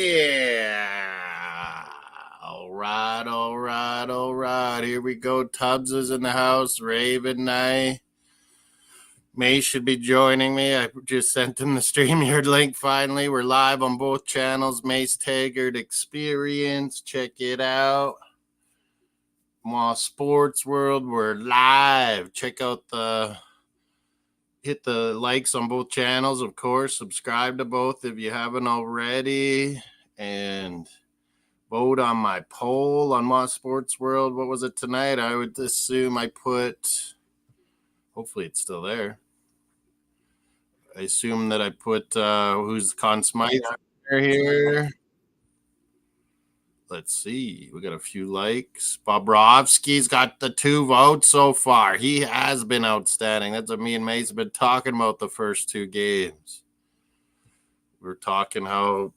Yeah. All right. Here we go. Tubbs is in the house. Raven and I. May should be joining me. I just sent him the StreamYard link finally. We're live on both channels. Mace Taggart Experience. Check it out. Mosssports World. We're live. Check out hit the likes on both channels, of course. Subscribe to both if you haven't already. And vote on my poll on Mosssports World. What was it tonight? I would assume I put, hopefully it's still there. I assume that I put who's Conn Smythe here. Let's see. We got a few likes. Bobrovsky's got the 2 votes so far. He has been outstanding. That's what me and Mace have been talking about the first 2 games. We're talking how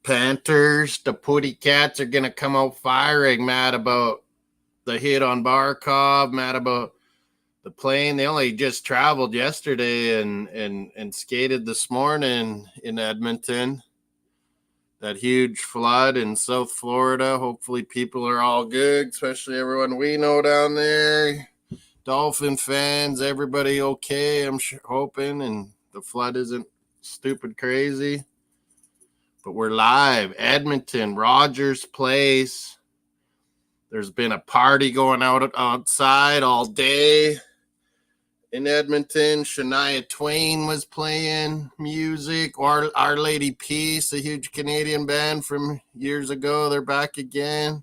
Panthers, the Putty Cats, are going to come out firing, mad about the hit on Barkov, mad about the plane. They only just traveled yesterday and skated this morning in Edmonton. That huge flood in South Florida. Hopefully people are all good, especially everyone we know down there. Dolphin fans, everybody okay, I'm hoping, and the flood isn't stupid crazy. But we're live. Edmonton, Rogers Place. There's been a party going outside all day in Edmonton. Shania Twain was playing music. Our Lady Peace, a huge Canadian band from years ago. They're back again.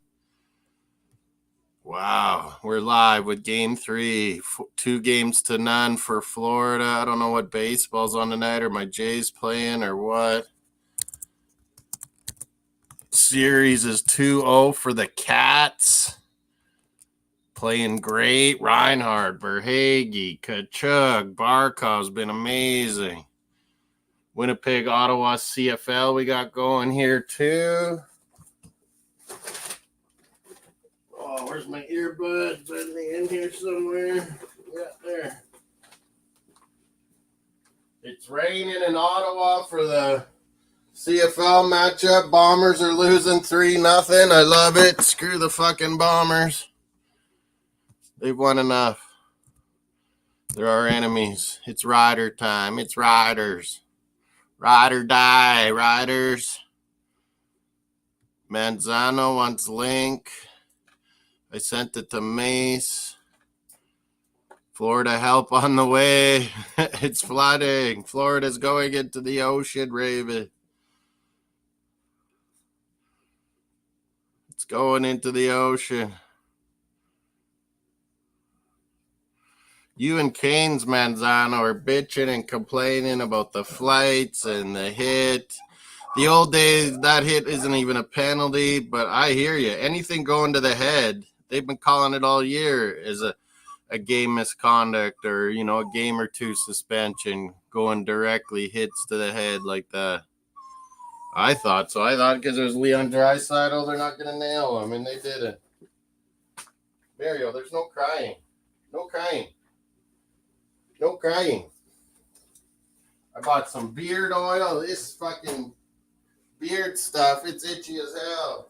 Wow. We're live with Game 3. 2-0 for Florida. I don't know what baseball's on tonight, or my Jays playing, or what. Series is 2-0 for the Cats. Playing great. Reinhardt, Verhaeghe, Kachuk, Barkov's been amazing. Winnipeg, Ottawa, CFL we got going here too. Oh, where's my earbuds? Are they in here somewhere? Yeah, there. It's raining in Ottawa for the CFL matchup. Bombers are losing 3-0. I love it. Screw the fucking Bombers. They've won enough. They're our enemies. It's Rider time. It's Riders. Ride or die, Riders. Manzano wants link. I sent it to Mace. Florida help on the way. It's flooding. Florida's going into the ocean, Raven. It's going into the ocean. You and Canes, Manzano, are bitching and complaining about the flights and the hit. The old days, that hit isn't even a penalty, but I hear you. Anything going to the head, they've been calling it all year as a game misconduct, or, a game or 2 suspension, going directly hits to the head like that. I thought so. I thought because it was Leon Draisaitl, they're not going to nail him, and they didn't. Mario, there's no crying. No crying. No crying. I bought some beard oil. This fucking beard stuff, it's itchy as hell.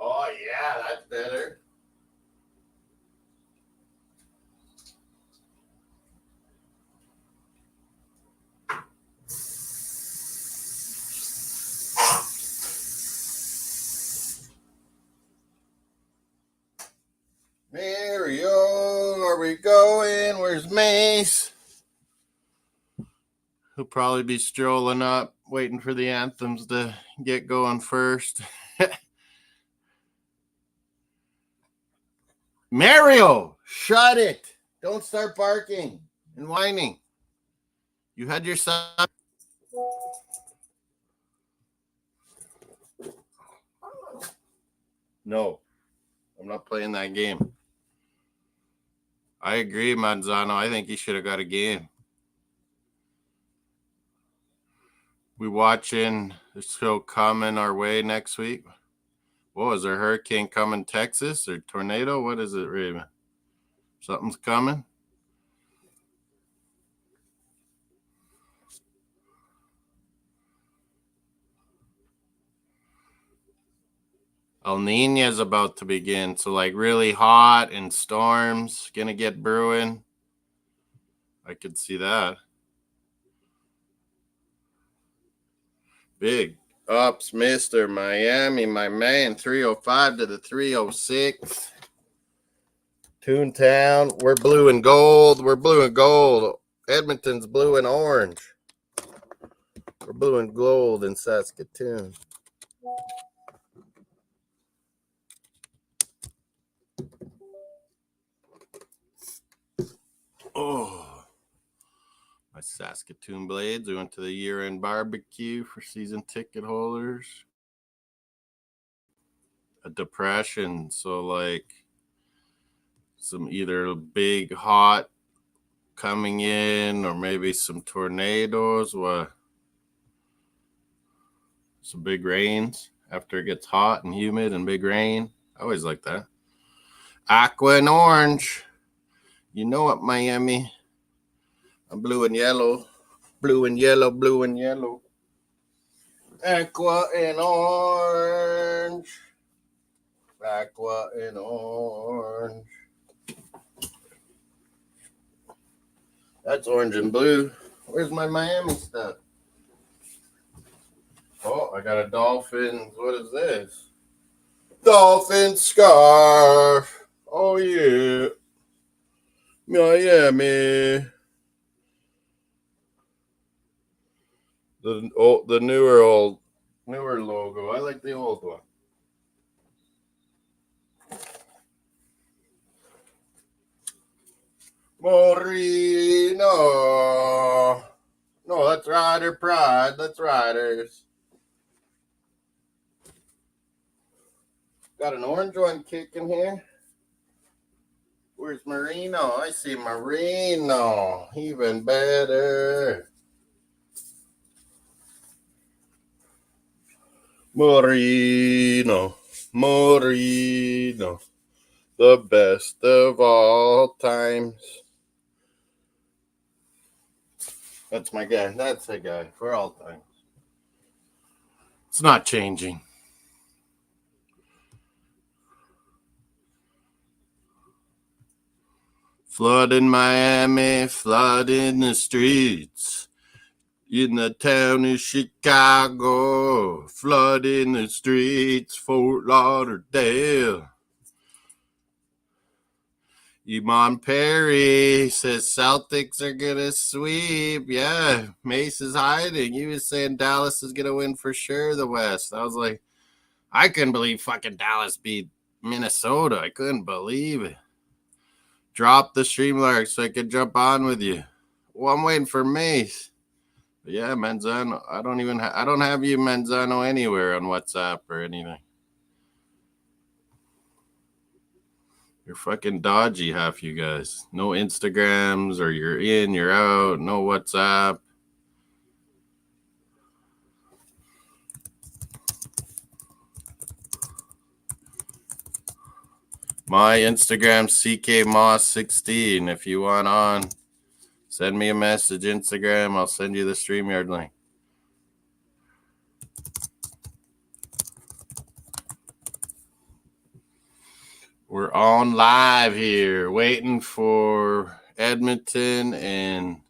Oh, yeah, that's better. Mario, are we going? Where's Mace? He'll probably be strolling up, waiting for the anthems to get going first. Mario, shut it. Don't start barking and whining. You had your son. No, I'm not playing that game. I agree, Manzano. I think he should have got a game. We watching the show coming our way next week. Whoa, is there a hurricane coming Texas or tornado? What is it, Raven? Something's coming? El Nino is about to begin. So like really hot and storms gonna get brewing. I could see that. Big ups, Mr. Miami, my man, 305 to the 306. Toontown, we're blue and gold. We're blue and gold. Edmonton's blue and orange. We're blue and gold in Saskatoon. Oh, my Saskatoon Blades. We went to the year-end barbecue for season ticket holders. A depression, so like some either big hot coming in or maybe some tornadoes. What? Some big rains after it gets hot and humid and big rain. I always like that. Aqua and orange. You know it, Miami. I'm blue and yellow. Blue and yellow, blue and yellow. Aqua and orange. Aqua and orange. That's orange and blue. Where's my Miami stuff? Oh, I got a Dolphins. What is this? Dolphin scarf. Oh, yeah. Miami. The newer logo. I like the old one. Moreno. No, that's Rider Pride. That's Riders. Got an orange one kicking here. Where's Marino? I see Marino. Even better. Moreno. Moreno. The best of all times. That's my guy. That's a guy for all times. It's not changing. Flood in Miami, flood in the streets. In the town of Chicago, flood in the streets, Fort Lauderdale. Iman Perry says Celtics are going to sweep. Yeah, Mace is hiding. He was saying Dallas is going to win for sure the West. I was like, I couldn't believe fucking Dallas beat Minnesota. I couldn't believe it. Drop the Streamlark so I could jump on with you. Well, I'm waiting for Mace. But yeah, Manzano. I don't have you Manzano anywhere on WhatsApp or anything. You're fucking dodgy, half you guys. No Instagrams, or you're in, you're out, no WhatsApp. My Instagram, CKMoss16. If you want on, send me a message, Instagram. I'll send you the StreamYard link. We're on live here, waiting for Edmonton and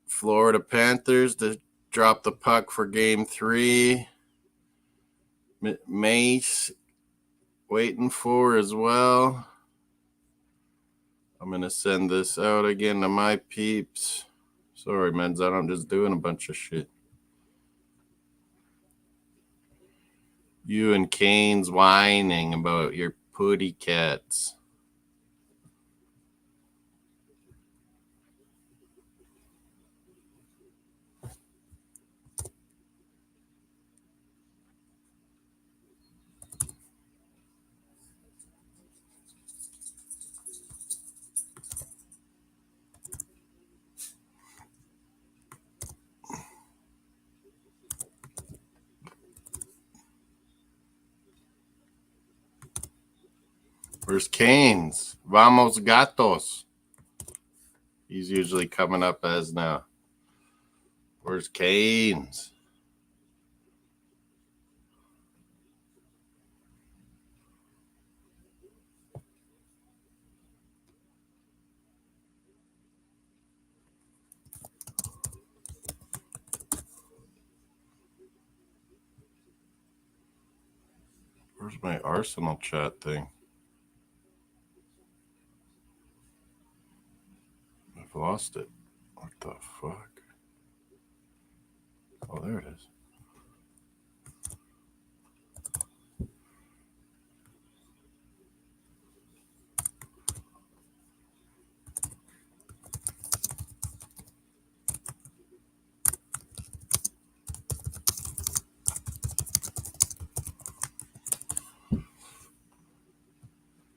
Florida Panthers to drop the puck for game 3. Mace waiting for as well. I'm going to send this out again to my peeps. Sorry, Manzano, I'm just doing a bunch of shit. You and Kane's whining about your putty cats. Where's Canes? Vamos Gatos. He's usually coming up as now. Where's Canes? Where's my Arsenal chat thing? I've lost it. What the fuck? Oh, there it is.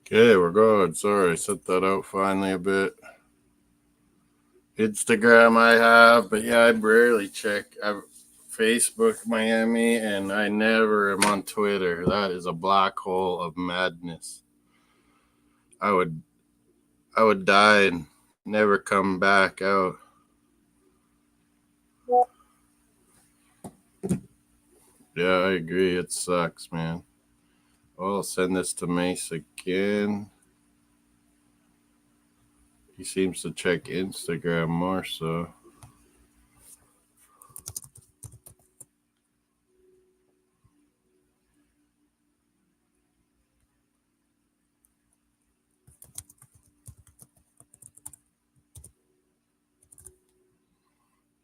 Okay, we're good. Sorry, I set that out finally a bit. Instagram I have, but yeah, I rarely check. I've Facebook Miami, and I never am on Twitter. That is a black hole of madness. I would die and never come back out. Yeah, I agree. It sucks, man. Well, I'll send this to Mace again. He seems to check Instagram more so.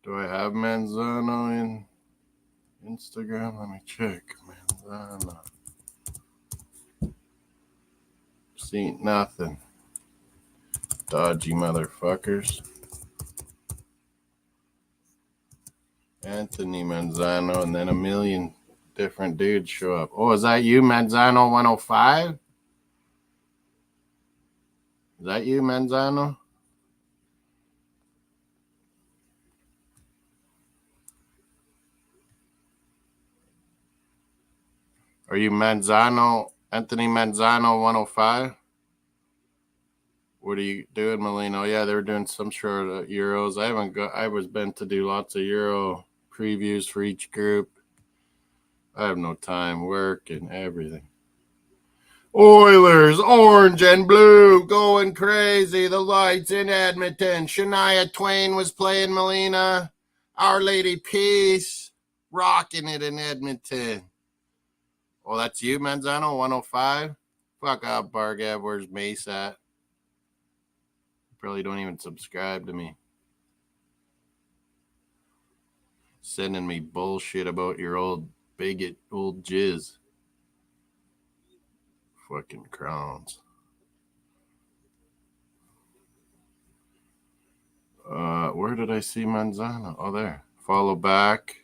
Do I have Manzano in Instagram? Let me check. Manzano. See nothing. Dodgy motherfuckers. Anthony Manzano, and then a million different dudes show up. Oh, is that you, Manzano 105? Is that you, Manzano? Are you Manzano, Anthony Manzano 105? What are you doing, Molino? Yeah, they were doing some sort of Euros. I was bent to do lots of Euro previews for each group. I have no time, work and everything. Oilers, orange and blue, going crazy. The lights in Edmonton. Shania Twain was playing Molina. Our Lady Peace, rocking it in Edmonton. Oh, that's you, Manzano, 105? Fuck up, Bargav. Where's Mace at? Probably don't even subscribe to me. Sending me bullshit about your old bigot, old jizz. Fucking crowns. Where did I see Manzano? Oh, there. Follow back.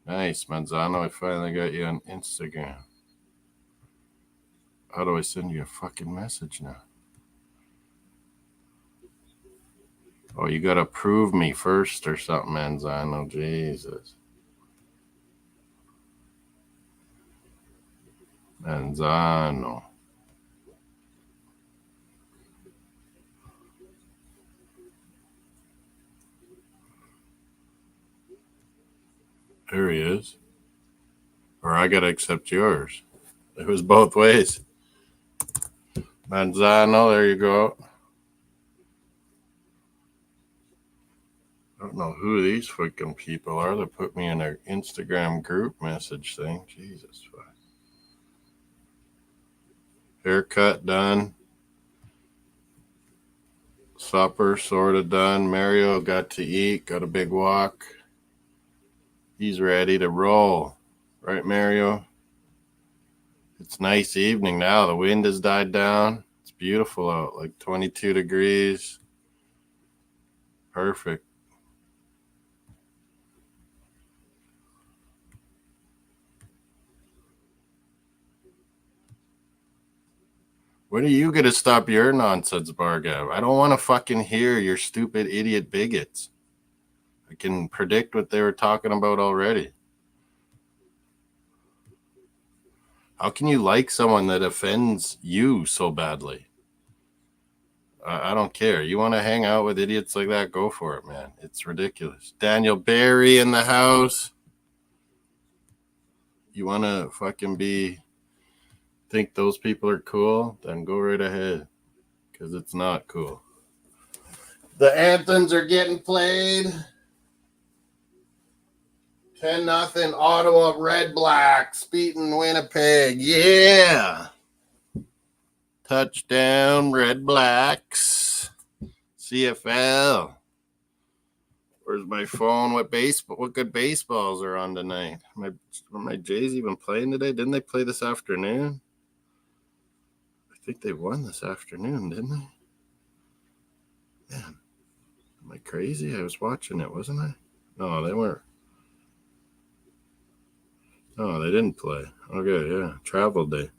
Nice, Manzano. I finally got you on Instagram. How do I send you a fucking message now? Oh, you gotta prove me first or something, Manzano. Jesus. Manzano. There he is. Or I gotta accept yours. It was both ways. Manzano, there you go. I don't know who these fucking people are that put me in their Instagram group message thing. Jesus. Haircut done. Supper sort of done. Mario got to eat, got a big walk. He's ready to roll. Right, Mario? It's nice evening now. The wind has died down. It's beautiful out, like 22 degrees. Perfect. When are you going to stop your nonsense, Bargav? I don't want to fucking hear your stupid idiot bigots. I can predict what they were talking about already. How can you like someone that offends you so badly? I don't care. You want to hang out with idiots like that? Go for it, man. It's ridiculous. Daniel Barry in the house. You want to fucking think those people are cool? Then go right ahead, because it's not cool. The anthems are getting played. 10-0 Ottawa Red Blacks beating Winnipeg. Yeah. Touchdown Red Blacks. CFL. Where's my phone? What good baseballs are on tonight? Are my Jays even playing today? Didn't they play this afternoon? I think they won this afternoon, didn't they? Man, am I crazy? I was watching it, wasn't I? No, they weren't. No, they didn't play. Okay, yeah. Travel day.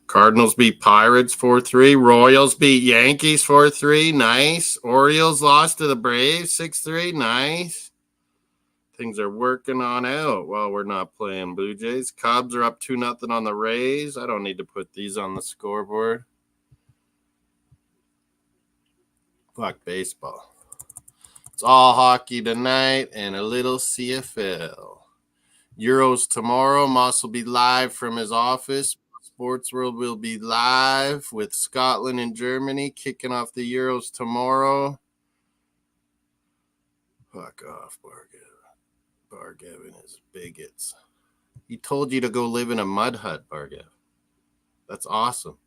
Cardinals beat Pirates 4-3. Royals beat Yankees 4-3. Nice. Orioles lost to the Braves 6-3. Nice. Things are working on out while we're not playing Blue Jays. Cubs are up 2-0 on the Rays. I don't need to put these on the scoreboard. Fuck baseball. It's all hockey tonight and a little CFL. Euros tomorrow. Moss will be live from his office. Sports World will be live with Scotland and Germany kicking off the Euros tomorrow. Fuck off, Bargev. Bargev and his bigots. He told you to go live in a mud hut, Bargev. That's awesome.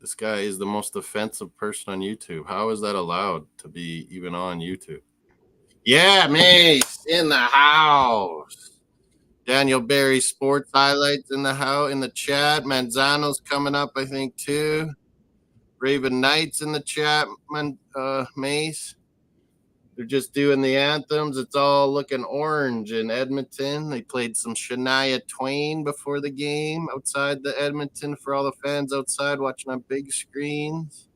This guy is the most offensive person on YouTube. How is that allowed to be even on YouTube? Yeah, Mace in the house. Daniel Barry Sports Highlights in the house, in the chat. Manzano's coming up, I think, too. Raven Knights in the chat, Mace. They're just doing the anthems. It's all looking orange in Edmonton. They played some Shania Twain before the game outside the Edmonton for all the fans outside watching on big screens.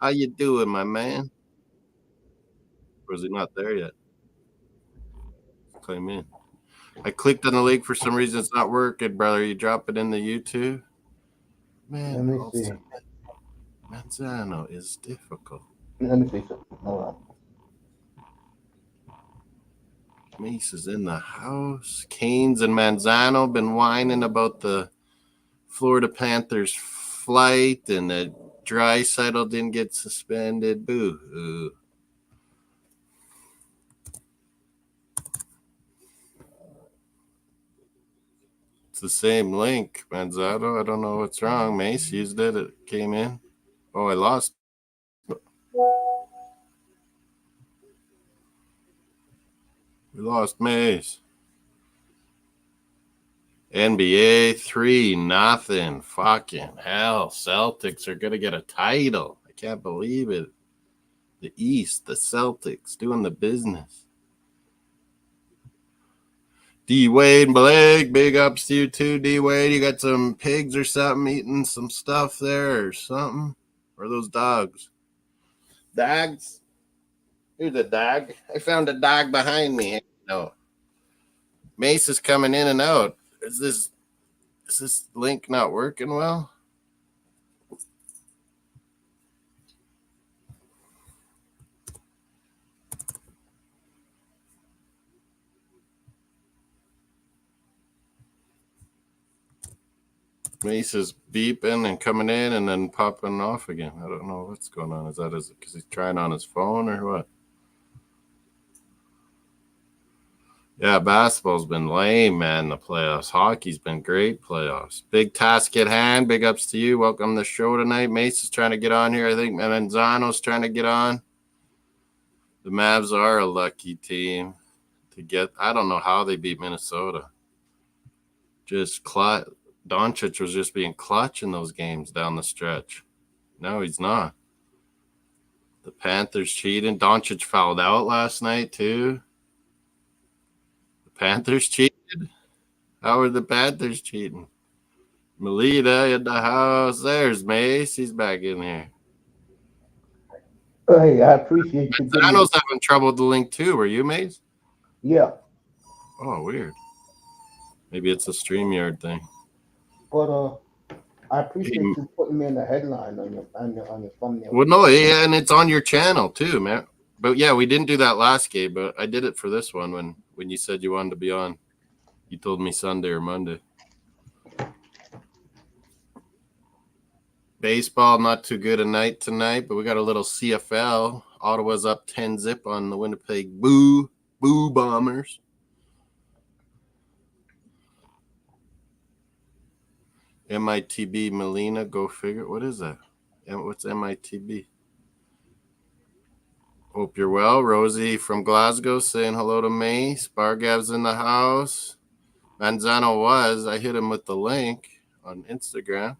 How you doing, my man? Or is he not there yet? Claim in. I clicked on the link for some reason. It's not working, brother. You drop it in the YouTube. Man, let me see. Manzano is difficult. Let me see something. Hold on. Mace is in the house. Canes and Manzano been whining about the Florida Panthers flight and the Draisaitl didn't get suspended. Boo-hoo. It's the same link, Manzano. I don't know what's wrong. Mace used it. It came in. Oh, I lost. We lost Mace. NBA 3-0. Fucking hell. Celtics are going to get a title. I can't believe it. The East, the Celtics doing the business. D-Wade Blake, big ups to you too, D-Wade. You got some pigs or something eating some stuff there or something? Or are those dogs? Dogs? Here's a dog. I found a dog behind me. No. Mace is coming in and out. Is this link not working well? Mace is beeping and coming in and then popping off again. I don't know what's going on. Is it because he's trying on his phone or what? Yeah, basketball's been lame, man, the playoffs. Hockey's been great playoffs. Big task at hand. Big ups to you. Welcome to the show tonight. Mace is trying to get on here. I think Manzano's trying to get on. The Mavs are a lucky team to get. I don't know how they beat Minnesota. Just Doncic was just being clutch in those games down the stretch. No, he's not. The Panthers cheating. Doncic fouled out last night, too. The Panthers cheated? How are the Panthers cheating? Melita in the house. There's Mace. He's back in here. Hey, I appreciate you. Zano's having trouble with the link, too. Were you, Mace? Yeah. Oh, weird. Maybe it's a StreamYard thing. But I appreciate Hey, you putting me in the headline on your thumbnail. well, no, yeah, and it's on your channel too, man. But yeah, we didn't do that last game, but I did it for this one when you said you wanted to be on. You told me Sunday or Monday. Baseball, not too good a night tonight, but we got a little CFL. Ottawa's up 10-0 on the Winnipeg Boo Bombers. MITB Melina, go figure. What is that? What's MITB? Hope you're well. Rosie from Glasgow saying hello to Mace. Bargav's in the house. Manzano was. I hit him with the link on Instagram.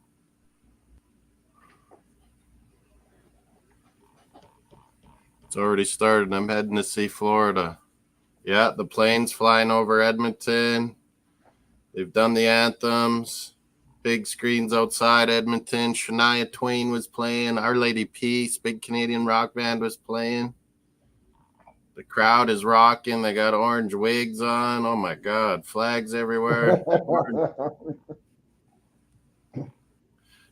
It's already started. I'm heading to see Florida. Yeah, the plane's flying over Edmonton. They've done the anthems. Big screens outside Edmonton. Shania Twain was playing. Our Lady Peace, big Canadian rock band, was playing. The crowd is rocking. They got orange wigs on. Oh, my God. Flags everywhere.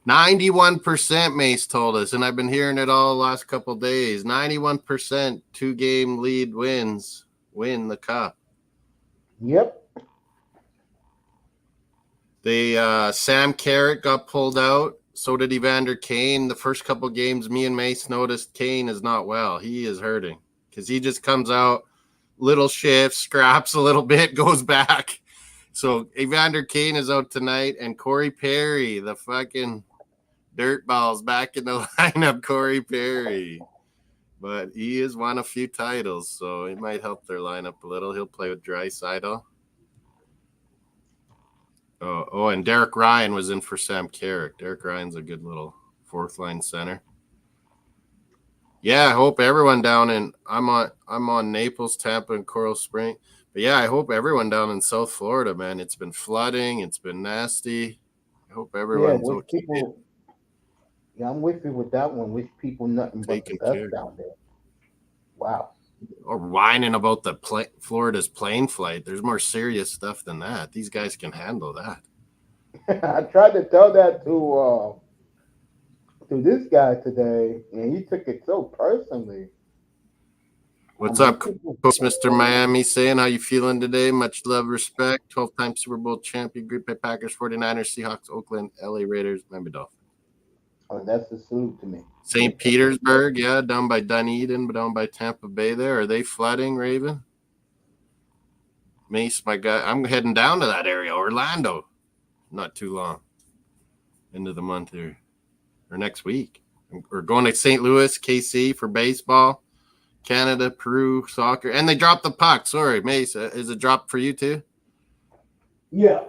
91%, Mace told us, and I've been hearing it all the last couple of days. 91% two-game lead win the cup. Yep. Sam Carrot got pulled out. So did Evander Kane. The first couple games, me and Mace noticed Kane is not well. He is hurting because he just comes out, little shifts, scraps a little bit, goes back. So Evander Kane is out tonight, and Corey Perry, the fucking dirtball's back in the lineup. Corey Perry. But he has won a few titles, so it might help their lineup a little. He'll play with Draisaitl. Oh, and Derek Ryan was in for Sam Carrick. Derek Ryan's a good little fourth line center. Yeah, I hope everyone down in I'm on Naples, Tampa, and Coral Spring. But yeah, I hope everyone down in South Florida, man. It's been flooding. It's been nasty. I hope everyone's okay. Yeah, I'm with you with that one. Wish people nothing but the best down there. Wow. Or whining about the Florida's plane flight. There's more serious stuff than that. These guys can handle that. I tried to tell that to this guy today, and he took it so personally. What's up, Mr. Miami? Saying how you feeling today? Much love, respect. 12-time Super Bowl champion, Green Bay Packers, 49ers, Seahawks, Oakland, LA Raiders, Miami Dolphins. Oh, that's a salute to me. St. Petersburg, yeah, down by Dunedin, but down by Tampa Bay there. Are they flooding, Raven? Mace, my guy, I'm heading down to that area, Orlando. Not too long. End of the month here. Or next week. We're going to St. Louis, KC for baseball. Canada, Peru, soccer. And they dropped the puck. Sorry, Mace. Is it dropped for you too? Yeah.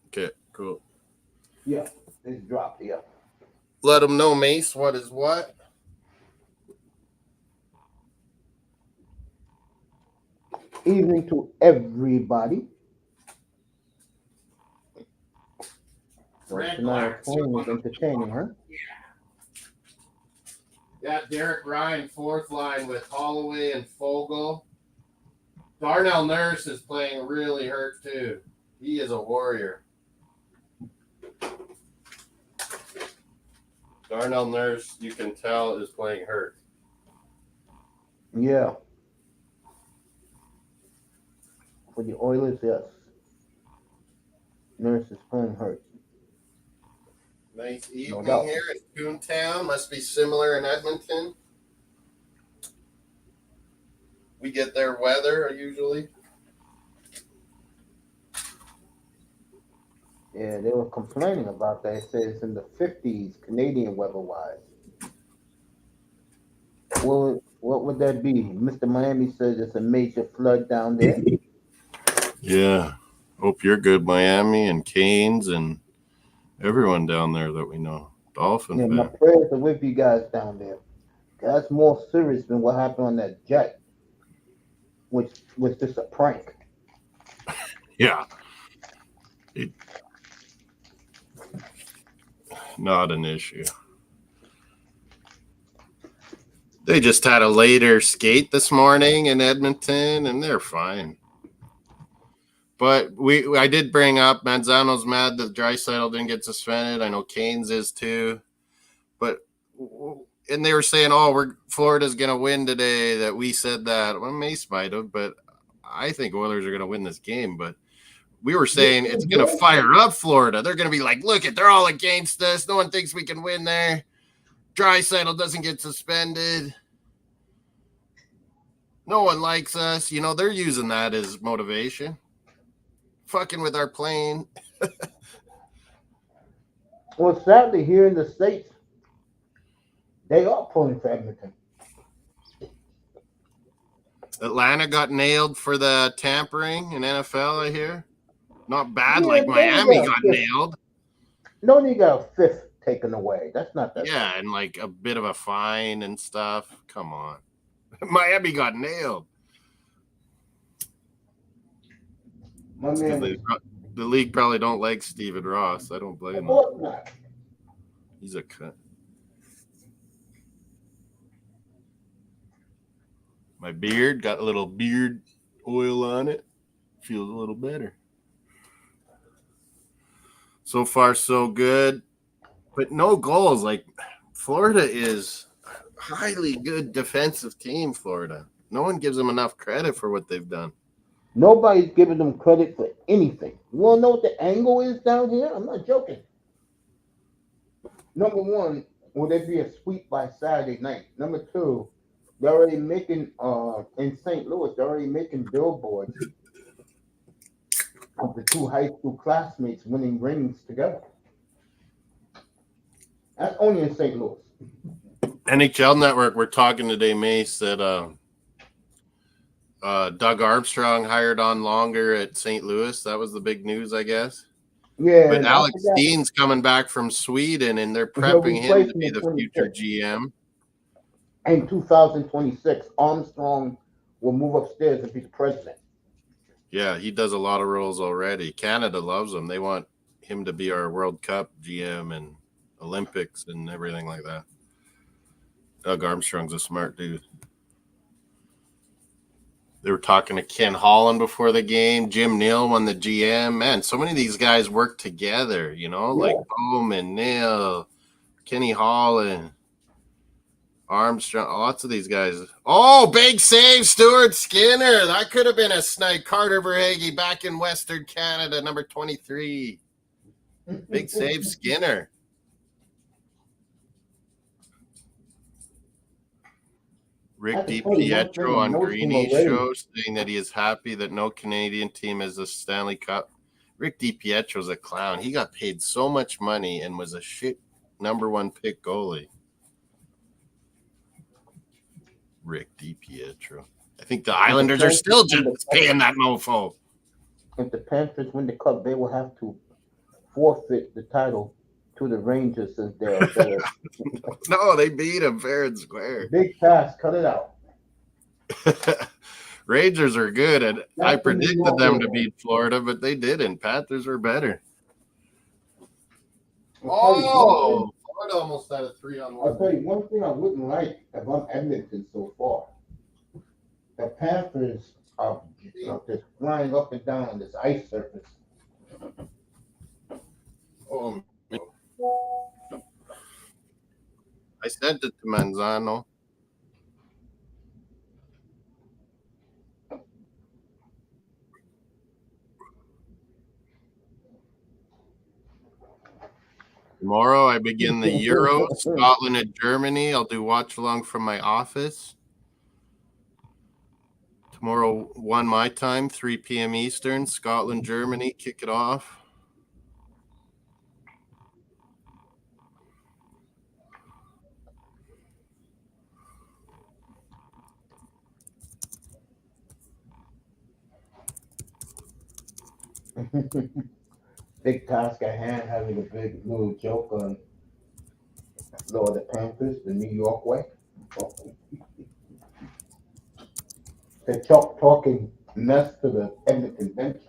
Okay, cool. Yeah, it's dropped, yeah. Let them know, Mace, what is what. Evening to everybody. Red Tonight's playing was entertaining, huh? Yeah, Derek Ryan, fourth line with Holloway and Fogle. Darnell Nurse is playing really hurt, too. He is a warrior. Darnell Nurse, you can tell, is playing hurt. Yeah. For the Oilers, yes. Nurse is playing hurt. Nice evening here in Toontown. Must be similar in Edmonton. We get their weather usually. Yeah, they were complaining about that. It says it's in the 50s, Canadian weather-wise. What would that be? Mr. Miami says it's a major flood down there. Yeah. Hope you're good, Miami and Canes and everyone down there that we know. Dolphin fan. My prayers are with you guys down there. That's more serious than what happened on that jet, which was just a prank. Yeah. Not an issue. They just had a later skate this morning in Edmonton, and they're fine. But I did bring up Manzano's mad that Draisaitl didn't get suspended. I know Canes is too. But and they were saying, "Oh, Florida's going to win today." That we said that. Well, Mace might have, but I think Oilers are going to win this game. But we were saying it's going to fire up Florida. They're going to be like, "Look, they're all against us. No one thinks we can win there. Draisaitl doesn't get suspended. No one likes us." You know, they're using that as motivation. Fucking with our plane. Well, sadly, here in the States, they are pulling for Edmonton. Atlanta got nailed for the tampering in NFL, I hear. Not bad, Yeah, like they Miami got got nailed. No, they got a fifth taken away. That's not that. Yeah, and like a bit of a fine and stuff. Come on. Miami got nailed. My man, the league probably don't like Steven Ross. I don't blame him. He's a cut. My beard got a little beard oil on it. Feels a little better. So far, so good. But no goals. Like, Florida is a highly good defensive team, Florida. No one gives them enough credit for what they've done. Nobody's giving them credit for anything. You want to know what the angle is down here? I'm not joking. Number one, will there be a sweep by Saturday night? Number two, they're already making, in St. Louis, they're already making billboards of the two high school classmates winning rings together. That's only in St. Louis. NHL Network, we're talking today, Mace, that Doug Armstrong hired on longer at St. Louis. That was the big news, I guess. Yeah. But Alex Steen's coming back from Sweden, and they're prepping him to be the future GM. In 2026, Armstrong will move upstairs and be the president. Yeah, he does a lot of roles already. Canada loves him. They want him to be our World Cup GM and Olympics and everything like that. Doug Armstrong's a smart dude. They were talking to Ken Holland before the game. Jim Neal won the GM. Man, so many of these guys work together, you know, like Bowman, Neal, Kenny Holland, Armstrong, lots of these guys. Oh, big save, Stuart Skinner. That could have been a snipe. Carter Verhaeghe back in Western Canada, number 23. Big save, Skinner. Rick DiPietro on Greeny's show saying that he is happy that no Canadian team has a Stanley Cup. Rick DiPietro's a clown. He got paid so much money and was a shit number one pick goalie. Rick DiPietro. I think the Islanders are still just paying that mofo. If the Panthers win the cup, they will have to forfeit the title to the Rangers since they're better. No, they beat them fair and square. Big pass, cut it out. Rangers are good, and I predicted them to beat Florida, but they didn't. Panthers were better. Oh, Florida almost had a 3-on-1. I'll tell you one thing I wouldn't like about Edmonton so far. The Panthers are just flying up and down on this ice surface. Oh, I sent it to Manzano. Tomorrow I begin the Euros, Scotland and Germany. I'll do watch along from my office. Tomorrow, 1 my time, 3 p.m. Eastern, Scotland, Germany, kick it off. Big task at hand, having a big little joke on Florida Panthers, the New York way. The talking mess to the Edmonton bench.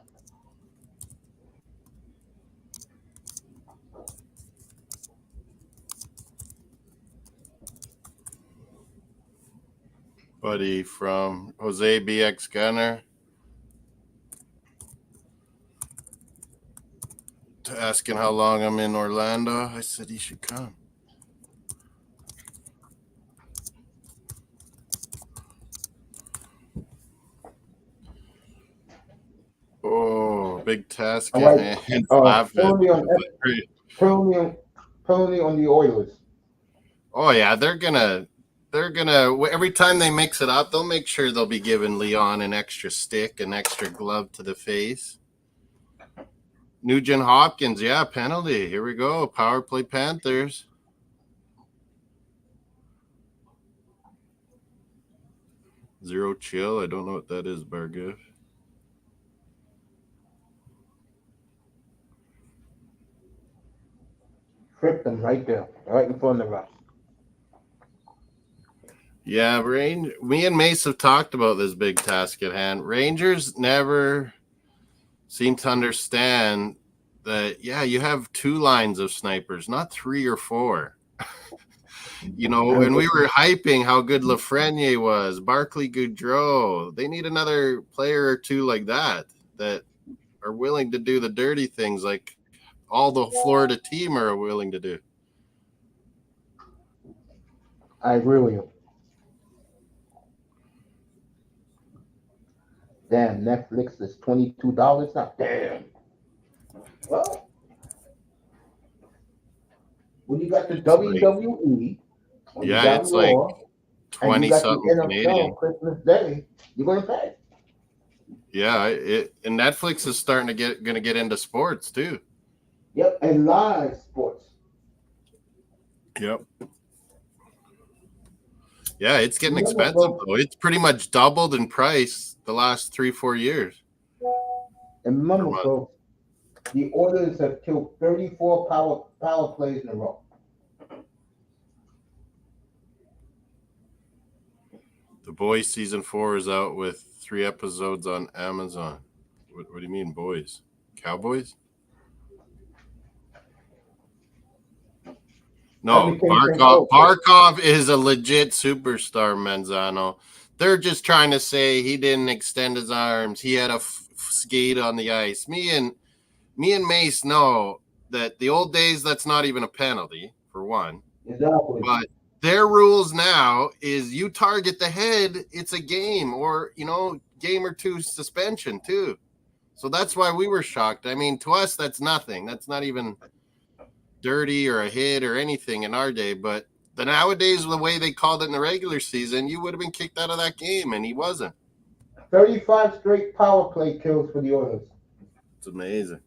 Buddy from Jose BX Gunner. asking how long I'm in Orlando. I said he should come. Oh, big task All at right. hand. Laughing. Penalty on the Oilers. Oh yeah, they're gonna every time they mix it up, they'll make sure they'll be giving Leon an extra stick, an extra glove to the face. Nugent Hopkins, yeah, penalty. Here we go. Power play Panthers. Zero chill. I don't know what that is, Bargiv. Tripped them right there, right in front of us. Yeah, me and Mace have talked about this big task at hand. Rangers never seem to understand that, yeah, you have two lines of snipers, not three or four. You know, when we were hyping how good Lafreniere was, Barclay Goudreau, they need another player or two like that are willing to do the dirty things like all the Florida team are willing to do. I agree with you. Damn, Netflix is $22 now. Damn. Well, when you got the WWE, when you got it's Raw, like and you 20 got the something NFL Canadian. Christmas Day, you're gonna pay. Yeah, and Netflix is starting to get into sports too. Yep, and live sports. Yep. Yeah, it's getting expensive though. It's pretty much doubled in price the last 3-4 years. And remember, folks, the Oilers have killed 34 power plays in a row. The Boys season 4 is out with 3 episodes on Amazon. What do you mean, boys? Cowboys? No, Barkov is a legit superstar, Manzano. They're just trying to say he didn't extend his arms. He had a skate on the ice. Me and Mace know that the old days, that's not even a penalty, for one. Exactly. But their rules now is you target the head, it's a game, or, game or two suspension too. So that's why we were shocked. I mean, to us, that's nothing. That's not even dirty or a hit or anything in our day. But the nowadays, the way they called it in the regular season, you would have been kicked out of that game, and he wasn't. 35 straight power play kills for the Oilers. It's amazing.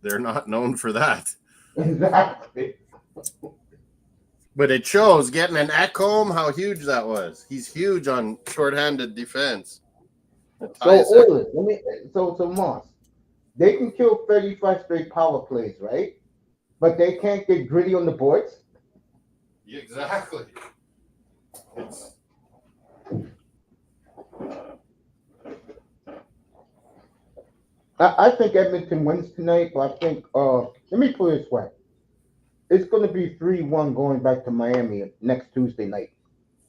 They're not known for that. Exactly. But it shows getting an Ekholm, how huge that was. He's huge on shorthanded defense. So Oilers, so Moss, they can kill 35 straight power plays, right? But they can't get gritty on the boards. Exactly. I think Edmonton wins tonight, but I think let me put it this way. It's going to be 3-1 going back to Miami next Tuesday night.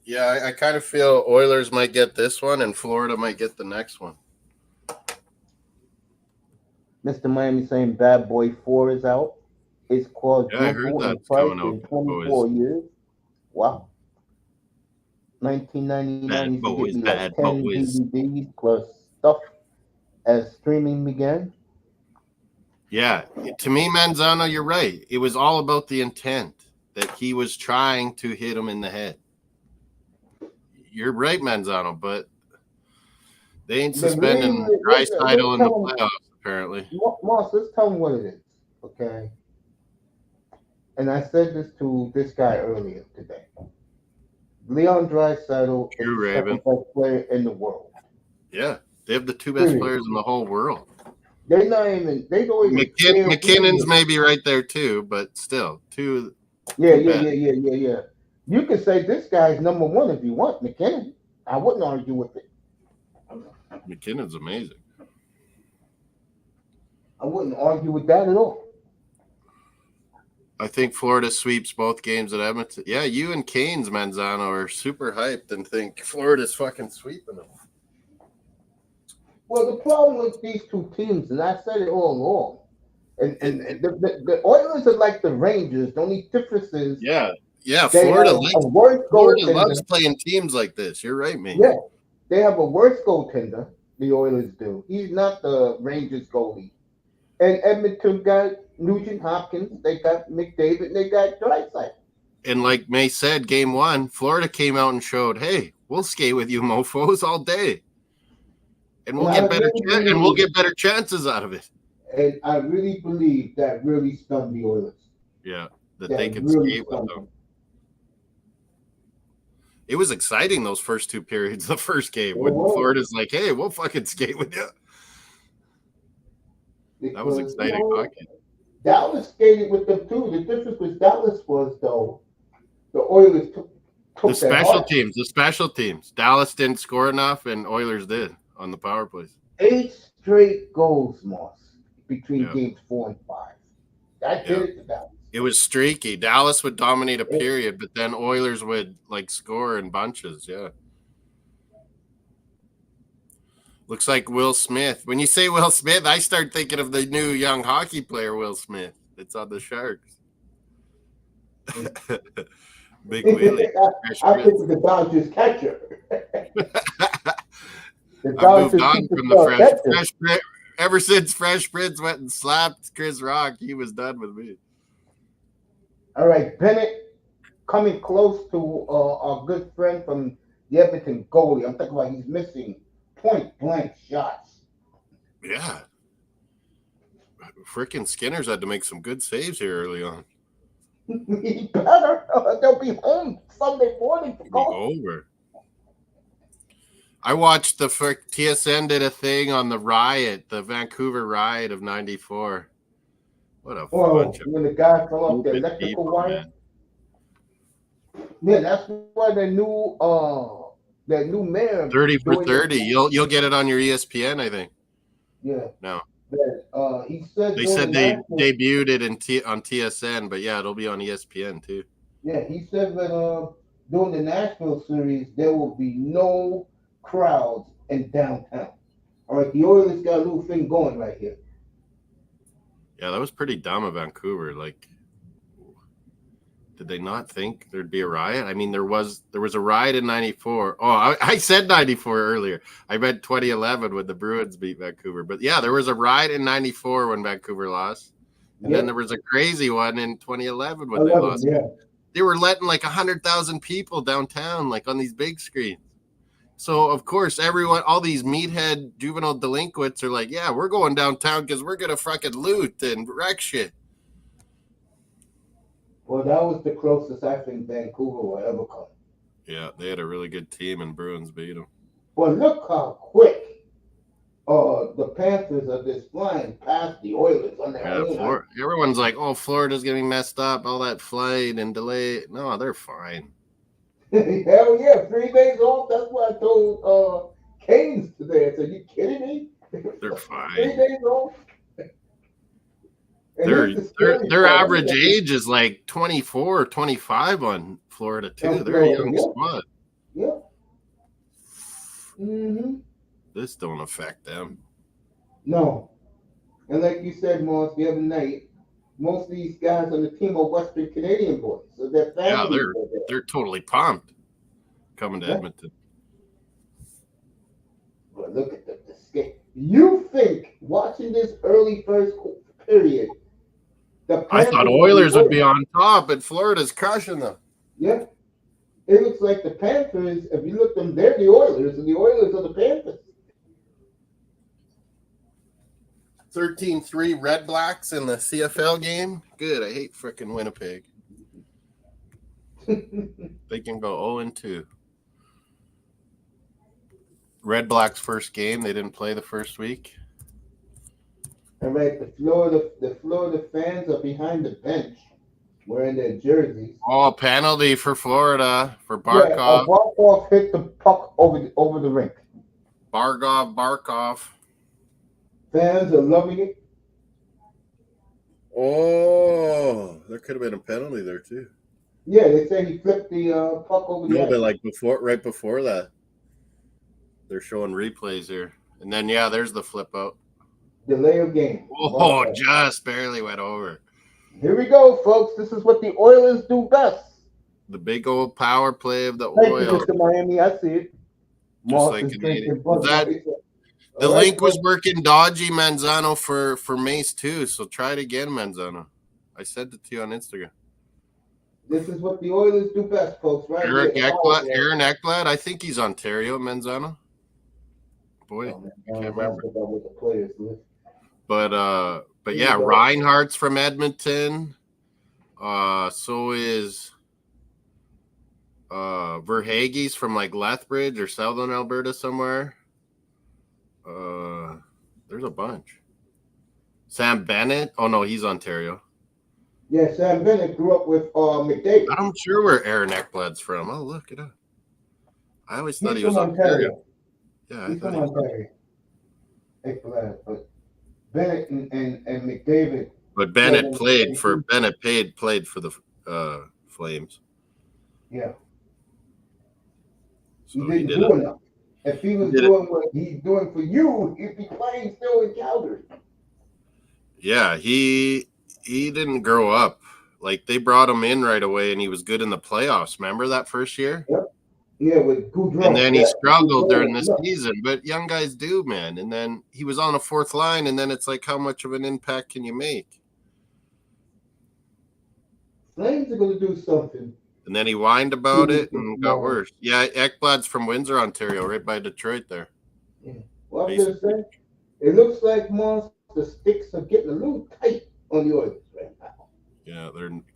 Yeah, I kind of feel Oilers might get this one and Florida might get the next one. Mr. Miami saying Bad Boy 4 is out. It's called I heard that's coming out in 24 years. Wow. 1999 used to get me like 10 DVDs plus stuff as streaming began. Yeah, to me, Manzano, you're right. It was all about the intent that he was trying to hit him in the head. You're right, Manzano, but they ain't suspending Draisaitl in the playoffs, apparently. Moss, let's tell him what it is, okay? And I said this to this guy earlier today. Leon Draisaitl is the second best player in the world. Yeah, they have the two best players in the whole world. They're not even. They don't even. McKinnon's maybe right there too, but still two. Yeah. You could say this guy's number one if you want McKinnon. I wouldn't argue with it. McKinnon's amazing. I wouldn't argue with that at all. I think Florida sweeps both games at Edmonton. Yeah, you and Canes, Manzano, are super hyped and think Florida's fucking sweeping them. Well, the problem with these two teams, and I said it all along, And the Oilers are like the Rangers. The only difference is yeah. they Florida have likes a worse Florida goaltender. loves playing teams like this. You're right, man. Yeah, they have a worse goaltender. The Oilers do. He's not the Rangers goalie. And Edmonton got Nugent Hopkins. They got McDavid. And they got Draisaitl. And like May said, game 1, Florida came out and showed, hey, we'll skate with you mofos all day. And we'll get better chances out of it. And I really believe that really stunned the Oilers. Yeah, that they could skate with them. It was exciting those first 2 periods, the first game, when Florida's like, hey, we'll fucking skate with you. Because, that was exciting hockey. Dallas skated with them too. The difference with Dallas was, though, the Oilers took the special teams. Dallas didn't score enough, and Oilers did on the power plays. 8 straight goals, Moss, between games 4 and 5. That did it to Dallas. It was streaky. Dallas would dominate a period, but then Oilers would score in bunches. Yeah. Looks like Will Smith. When you say Will Smith, I start thinking of the new young hockey player, Will Smith. It's on the Sharks. Big Willie. I think of the Dodgers catcher. I moved on from the Fresh Prince. Ever since Fresh Prince went and slapped Chris Rock, he was done with me. All right, Bennett coming close to our good friend from the Edmonton goalie. I'm talking about he's missing point-blank shots. Yeah. Freaking Skinner's had to make some good saves here early on. He better. They'll be home Sunday morning to go. Over. I watched the TSN did a thing on the riot, the Vancouver riot of '94. What a bunch of when the guy fell off the electrical wire. Yeah, that's why the new mayor 30 for 30. You'll get it on your ESPN, I think. Yeah. No. He said they debuted it on TSN, but yeah, it'll be on ESPN too. Yeah, he said that during the Nashville series there will be no crowds in downtown. All right, the Oilers got a little thing going right here. Yeah, that was pretty dumb of Vancouver. Like, did they not think there'd be a riot? I mean, there was a riot in '94. Oh, I said '94 earlier. I meant 2011 when the Bruins beat Vancouver. But yeah, there was a riot in '94 when Vancouver lost, and then there was a crazy one in 2011 when they lost. Yeah. They were letting like 100,000 people downtown, like on these big screens. So, of course, all these meathead juvenile delinquents are like, yeah, we're going downtown because we're going to fucking loot and wreck shit. Well, that was the closest I think Vancouver will ever come. Yeah, they had a really good team and Bruins beat them. Well, look how quick the Panthers are just flying past the Oilers on their own. Everyone's like, oh, Florida's getting messed up, all that flight and delay. No, they're fine. Hell yeah, 3 days off. That's what I told Canes today. I said, you kidding me? They're fine. 3 days off. Their average age is like 24 or 25 on Florida too. They're a young squad. Yeah. Mm-hmm. This don't affect them. No. And like you said, Moss, the other night, most of these guys on the team are Western Canadian boys. So their families they're totally pumped coming to Edmonton. But look at the skate. You think watching this early first period, I thought Oilers would be on top, and Florida's crushing them. Yeah. It looks like the Panthers, if you look at them, they're the Oilers, and the Oilers are the Panthers. 13-3 Red Blacks in the CFL game. Good. I hate frickin' Winnipeg. They can go 0-2. Red Blacks first game. They didn't play the first week. All right, the Florida fans are behind the bench wearing their jerseys. Oh, penalty for Florida for Barkov. Yeah, Barkov hit the puck over the rink. Barkov. Fans are loving it. Oh, there could have been a penalty there too. Yeah, they say he flipped the puck over the ice. But like right before that, they're showing replays here, and then there's the flip out. Delay of game. Oh, just barely went over. Here we go, folks. This is what the Oilers do best. The big old power play of the Thank you, Oil. Mr. Miami. I see it. Just Moss like is Canadian. drinking Budweiser. The All right, link was folks. working dodgy, Manzano, for Mace too. So try it again, Manzano. I sent it to you on Instagram. This is what the Oilers do best, folks. Right Aaron here. Ekblad, I think he's Ontario, Manzano. Boy, I can't remember. With the players list. But yeah, Reinhardt's from Edmonton. So is Verhaeghe's from like Lethbridge or Southern Alberta somewhere. There's a bunch. Sam Bennett. Oh no, he's Ontario. Yeah, Sam Bennett grew up with McDavid. I'm sure where Aaron Ekblad's from. I'll look it up. I always thought he was Ontario. Yeah, he's from Ontario. Ekblad, but Bennett and McDavid. But Bennett played for the Flames. Yeah. So he didn't do enough. If he was doing what he's doing for you, he'd be playing still in Calgary. Yeah, he didn't grow up. Like they brought him in right away, and he was good in the playoffs. Remember that first year? Yep. Yeah, with Goudreau. And then he struggled during the season. But young guys do, man. And then he was on a fourth line, and then it's like, how much of an impact can you make? Flames are going to do something. And then he whined about it and got worse. Yeah, Ekblad's from Windsor, Ontario, right by Detroit there. Yeah. Well, I'm going to say, it looks like Moss, the sticks are getting a little tight on the Oilers right now. Yeah,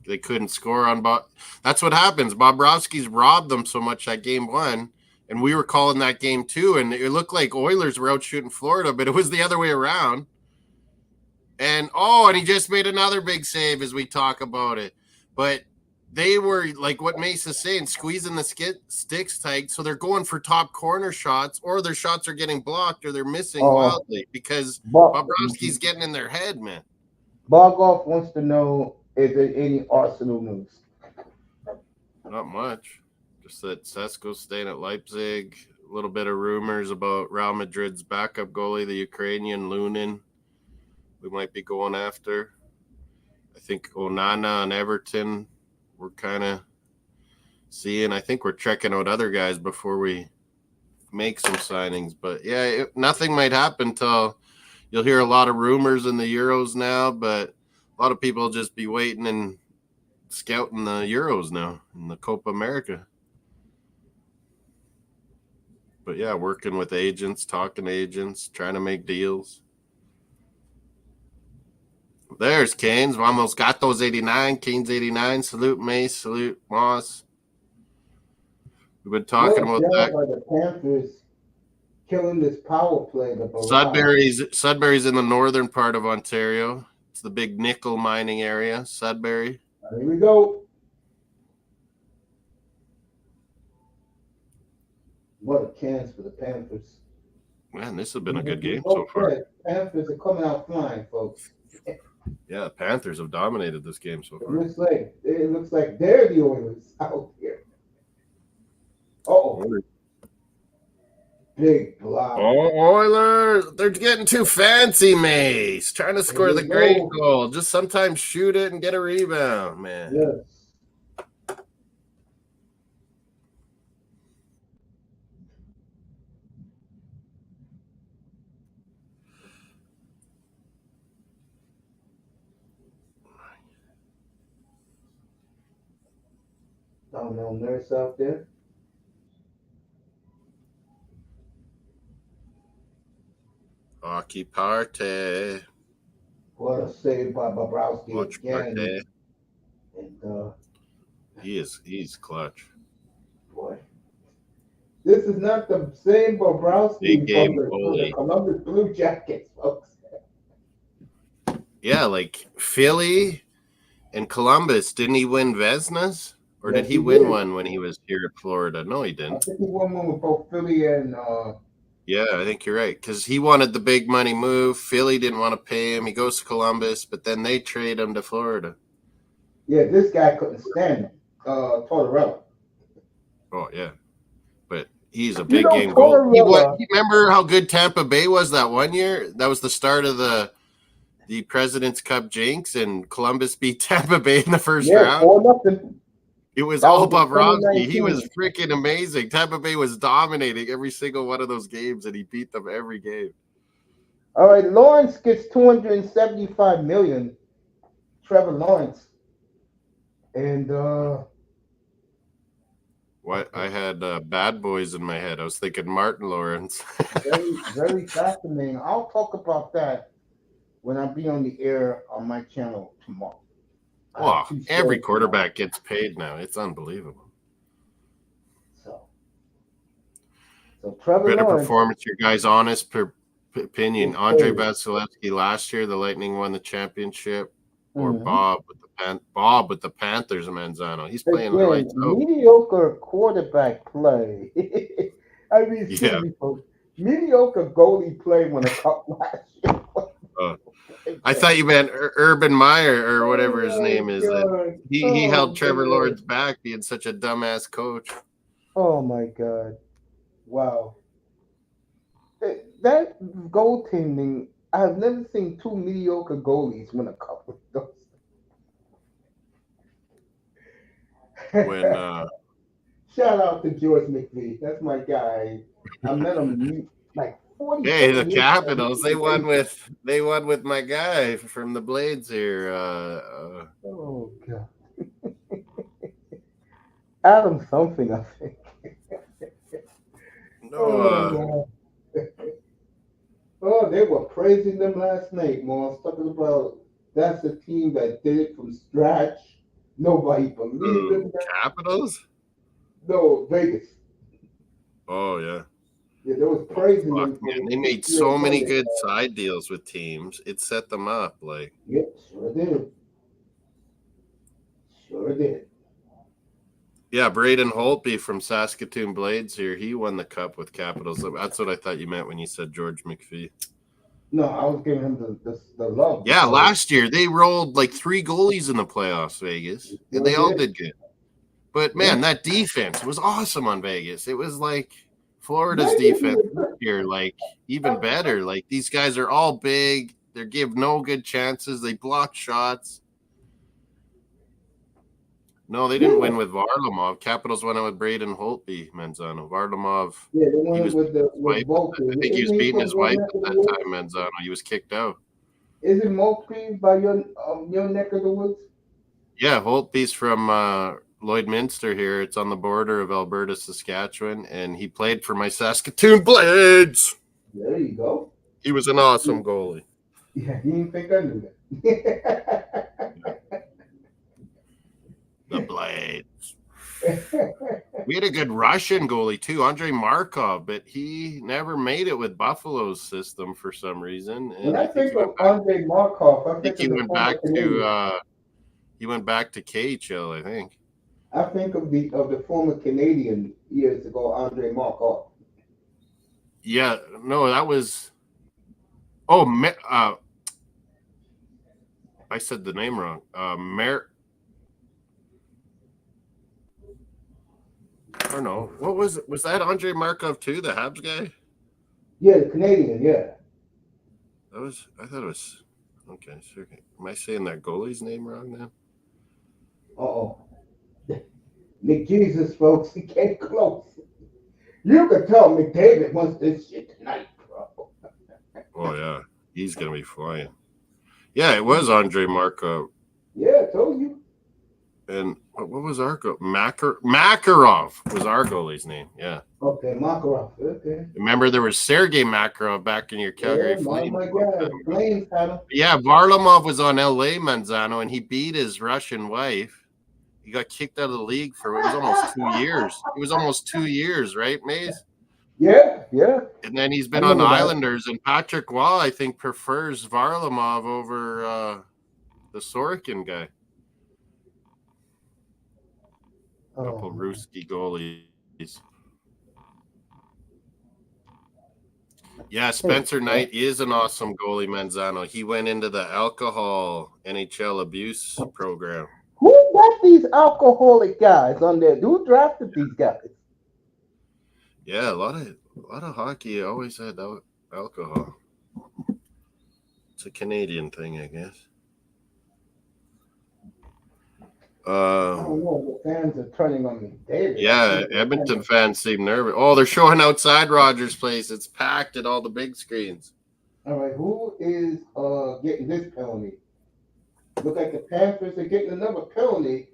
they couldn't score on Bob. That's what happens. Bobrovsky's robbed them so much that game one, and we were calling that game too, and it looked like Oilers were out shooting Florida, but it was the other way around. And he just made another big save as we talk about it. But they were, like what Mace is saying, squeezing the sticks tight, so they're going for top corner shots, or their shots are getting blocked, or they're missing wildly because Bobrovsky's getting in their head, man. Bogoff wants to know, is there any Arsenal news? Not much. Just that Sesko's staying at Leipzig. A little bit of rumors about Real Madrid's backup goalie, the Ukrainian Lunin, we might be going after. I think Onana and Everton we're kind of seeing. I think we're checking out other guys before we make some signings. But, yeah, nothing might happen until you'll hear a lot of rumors in the Euros now, but a lot of people will just be waiting and scouting the Euros now in the Copa America. But, yeah, working with agents, talking to agents, trying to make deals. There's Canes. Vamos Gatos 89. Canes 89. Salute Mace. Salute Moss. We've been talking about that. The Panthers killing this power play. Sudbury's in the northern part of Ontario. It's the big nickel mining area, Sudbury. Here we go. What a chance for the Panthers. Man, this has been a good game so far. Panthers are coming out flying, folks. Yeah, the Panthers have dominated this game so far. It looks like they're the Oilers out here. Big block. Oilers! They're getting too fancy, Mace. Trying to score the great goal. Just sometimes shoot it and get a rebound, man. Yes. No nurse out there. Hockey party. What a save by Bobrovsky Watch again. party. And he's clutch. Boy, this is not the same Bobrovsky from the Columbus Blue Jackets, folks. Yeah, like Philly and Columbus. Didn't he win Vezinas? Or did he win one when he was here at Florida? No, he didn't. I think he won one with both Philly and yeah, I think you're right. Because he wanted the big money move. Philly didn't want to pay him. He goes to Columbus, but then they trade him to Florida. Yeah, this guy couldn't stand him. Tortorella. Oh, yeah. But He's a You big know, game goal. Tortorella. You remember how good Tampa Bay was that one year? That was the start of the President's Cup jinx, and Columbus beat Tampa Bay in the first Yeah, round. 4-0. It was That all was in Bobrovsky. He 2019. was freaking amazing. Tampa Bay was dominating every single one of those games, and he beat them every game. All right, Lawrence gets 275 million. Trevor Lawrence. And What I had Bad Boys in my head. I was thinking Martin Lawrence. very, very fascinating. I'll talk about that when I be on the air on my channel tomorrow. Wow, every quarterback gets paid now. It's unbelievable. So Trevor Better Lawrence, performance, your guys' honest opinion. is Andre paid. Vasilevsky last year, the Lightning won the championship, or Mhm. Bob with the Panthers, Manzano. He's playing the Again, lights out. mediocre quarterback play. I mean, excuse Yeah. me, folks. Mediocre goalie play when a cup last year. I thought you meant Urban Meyer or whatever his Oh, name is. God. He held Oh, Trevor God. Lawrence back being such a dumbass coach. Oh my God! Wow, that goaltending. I've never seen two mediocre goalies win a cup with those. When Shout out to George McVie. That's my guy. I met him like 40. hey, the Capitals, they won with my guy from the Blades here. Oh God. Adam something, I think. No, Oh, they were praising them last night, Moss, talking about that's a team that did it from scratch. Nobody believed in them. Capitals? No, Vegas. Oh yeah. Yeah, they was praising them. Man. They made so many good side deals with teams. It set them up. Like, yep, sure did. Sure did. yeah, Braden Holtby from Saskatoon Blades here. He won the cup with Capitals. That's what I thought you meant when you said George McPhee. No, I was giving him the love. Yeah, last year they rolled like 3 goalies in the playoffs, Vegas, and they all did good. But man, that defense was awesome on Vegas. It was like Florida's defense this year, like even better. Like these guys are all big. They give no good chances. They block shots. No, they didn't win with Varlamov. Capitals went out with Braden Holtby, Manzano. Varlamov. Yeah, they went with the wife. I think he was beating his wife at that time, Manzano. He was kicked out. Is it Moultrie by your neck of the woods? Yeah, Holtby's from Lloydminster here. It's on the border of Alberta, Saskatchewan, and he played for my Saskatoon Blades. There you go. He was an awesome goalie. Yeah, he didn't think I knew that. The Blades. We had a good Russian goalie too, Andrei Markov, but he never made it with Buffalo's system for some reason. And when I think of Andrei Markov, I think he went back to KHL, I think. I think of the former Canadian years ago, Andrei Markov. Yeah, no, that was. I said the name wrong. I don't know. What was it? Was that Andrei Markov too, the Habs guy? Yeah, the Canadian, yeah. I thought it was okay, sure. Am I saying that goalie's name wrong now? McJesus, folks, he came close. You could tell McDavid wants this shit tonight, bro. Oh yeah. He's gonna be flying. Yeah, it was Andrei Markov. Yeah, I told you. And what was our goal? Makarov was our goalie's name. Yeah. Okay, Makarov. Okay. Remember, there was Sergei Makarov back in your Calgary Flames. Oh my God, Flames had him. Yeah, Varlamov was on LA, Manzano, and he beat his Russian wife. He got kicked out of the league for it was almost 2 years. It was almost 2 years, right, Maze? Yeah. And then he's been on the Islanders, and Patrick Waugh, I think, prefers Varlamov over the Sorokin guy. Couple Ruski goalies. Yeah, Spencer Knight is an awesome goalie, Manzano. He went into the alcohol NHL abuse program. Who got these alcoholic guys on there? Who drafted these guys? Yeah, a lot of hockey always had alcohol. It's a Canadian thing, I guess. I don't know. The fans are turning on me, David. I Yeah, think they're Edmonton kind fans seem nervous. Oh, they're showing outside Rogers Place. It's packed at all the big screens. all right, who is getting this penalty? Look like the Panthers are getting another penalty.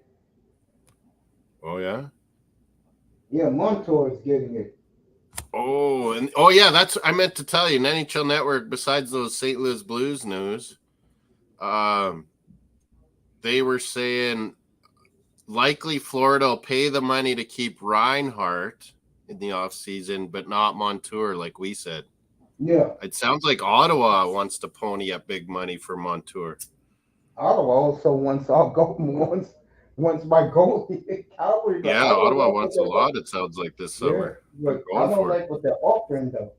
Oh yeah. Yeah, Montour is getting it. Oh yeah, that's I meant to tell you. An NHL Network, besides those St. Louis Blues news, they were saying likely Florida will pay the money to keep Reinhart in the offseason, but not Montour, like we said. Yeah. It sounds like Ottawa wants to pony up big money for Montour. Ottawa also wants my goalie. Calgary, but Yeah, I don't Ottawa like what wants a they're lot, it sounds like, this yeah, summer. They're but I going don't for it. like what they're offering though.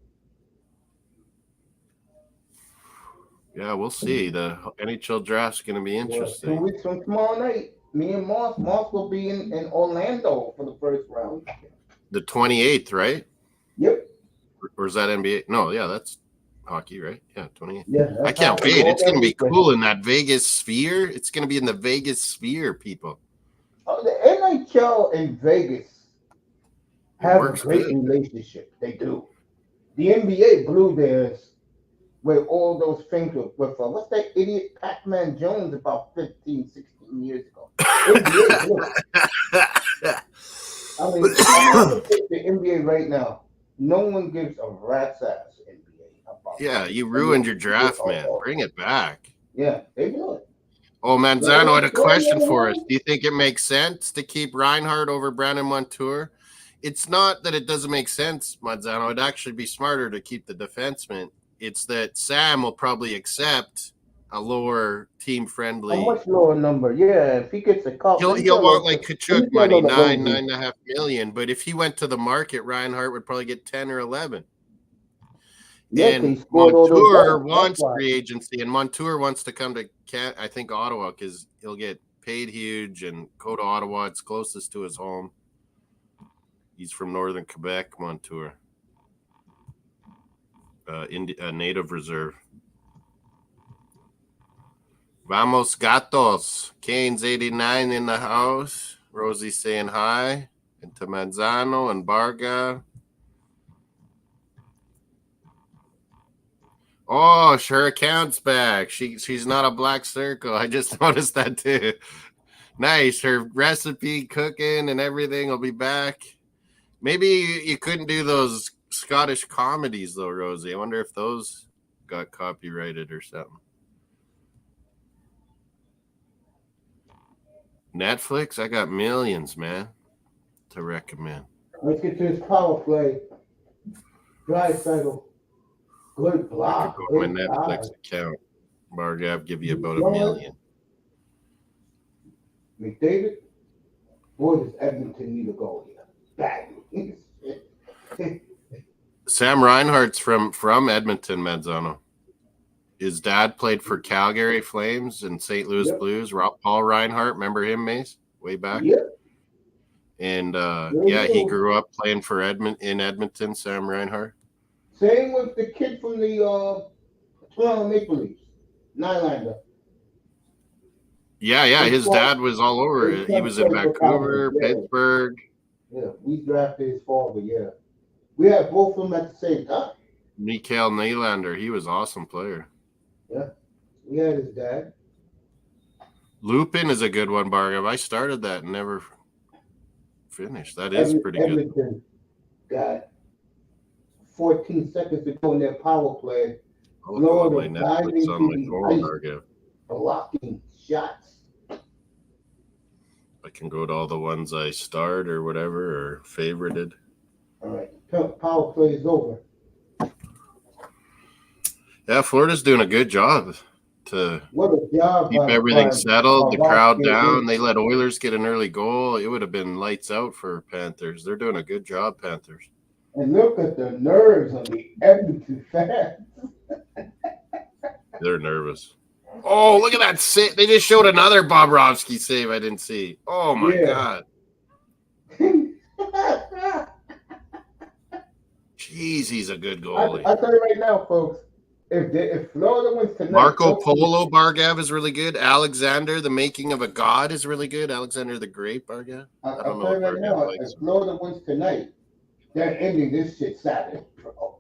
Yeah, we'll see. The NHL draft's going to be interesting. 2 weeks from tomorrow night, me and Moss will be in Orlando for the first round. The 28th, right? Yep. Or is that NBA? No, yeah, that's hockey, right? Yeah, 28th. Yeah, I can't wait. It's going to be cool in that Vegas sphere. It's going to be in the Vegas sphere, people. Oh, the NHL and Vegas have a great relationship. They do. The NBA blew theirs with all those things with what's that idiot Pac-Man Jones about 15, 16 years ago. NBA blew it. I mean, I'm going to take the NBA right now. No one gives a rat's ass NBA about yeah, you ruined your draft, man. Bring it back. Yeah, they do it. Oh, Manzano had a question for us. Do you think it makes sense to keep Reinhart over Brandon Montour? It's not that it doesn't make sense, Manzano. It'd actually be smarter to keep the defenseman. It's that Sam will probably accept a lower team-friendly. A much lower number, yeah. If he gets a call, he'll want like Kachuk money, $9.5 million. But if he went to the market, Reinhart would probably get 10 or 11. Yeah, and Montour wants free agency, and Montour wants to come to I think Ottawa because he'll get paid huge and go to Ottawa. It's closest to his home. He's from northern Quebec, Montour. Native reserve. Vamos Gatos. Kane's 89 in the house. Rosie saying hi. And to Manzano and Barga. Oh, her account's back. She's not a black circle. I just noticed that too. Nice. Her recipe, cooking, and everything will be back. Maybe you couldn't do those Scottish comedies though, Rosie. I wonder if those got copyrighted or something. Netflix, I got millions, man, to recommend. Let's get to this power play. Dry cycle. Good block. Go to my Netflix account. Bargav give you about $1 million. McDavid, boy, does Edmonton need to go here badly. Sam Reinhart's from Edmonton, Manzano. His dad played for Calgary Flames and St. Louis Blues. Paul Reinhart, remember him, Mace? Way back. Yeah. And he grew up playing for Edmonton, Sam Reinhart. Same with the kid from the Toronto Maple Leafs, Nylander. Yeah. His dad was all over it. He was in Vancouver, Pittsburgh. Yeah, we drafted his father, yeah. We had both of them at the same time. Mikael Nylander, he was an awesome player. Yeah, we had his dad. Lupin is a good one, Bargav. I started that and never finished. That is pretty good. Got 14 seconds to go in their power play. My Netflix on my phone, Bargav. Blocking shots. I can go to all the ones I starred or whatever or favorited. All right, power play is over. Yeah, Florida's doing a good job to keep everything settled, the crowd down. They let Oilers get an early goal. It would have been lights out for Panthers. They're doing a good job, Panthers. And look at the nerves on the Edmonton fans. They're nervous. Oh, look at that save. They just showed another Bobrovsky save I didn't see. Oh, my God. Jeez, he's a good I goalie. tell you right now, folks. If Florida wins tonight, Marco Polo Bargav is really good. Alexander, the Making of a God, is really good. Alexander the Great Bargav. I don't know tell if you right Bargav now, likes if him. Florida wins tonight, they're ending this shit Saturday, bro.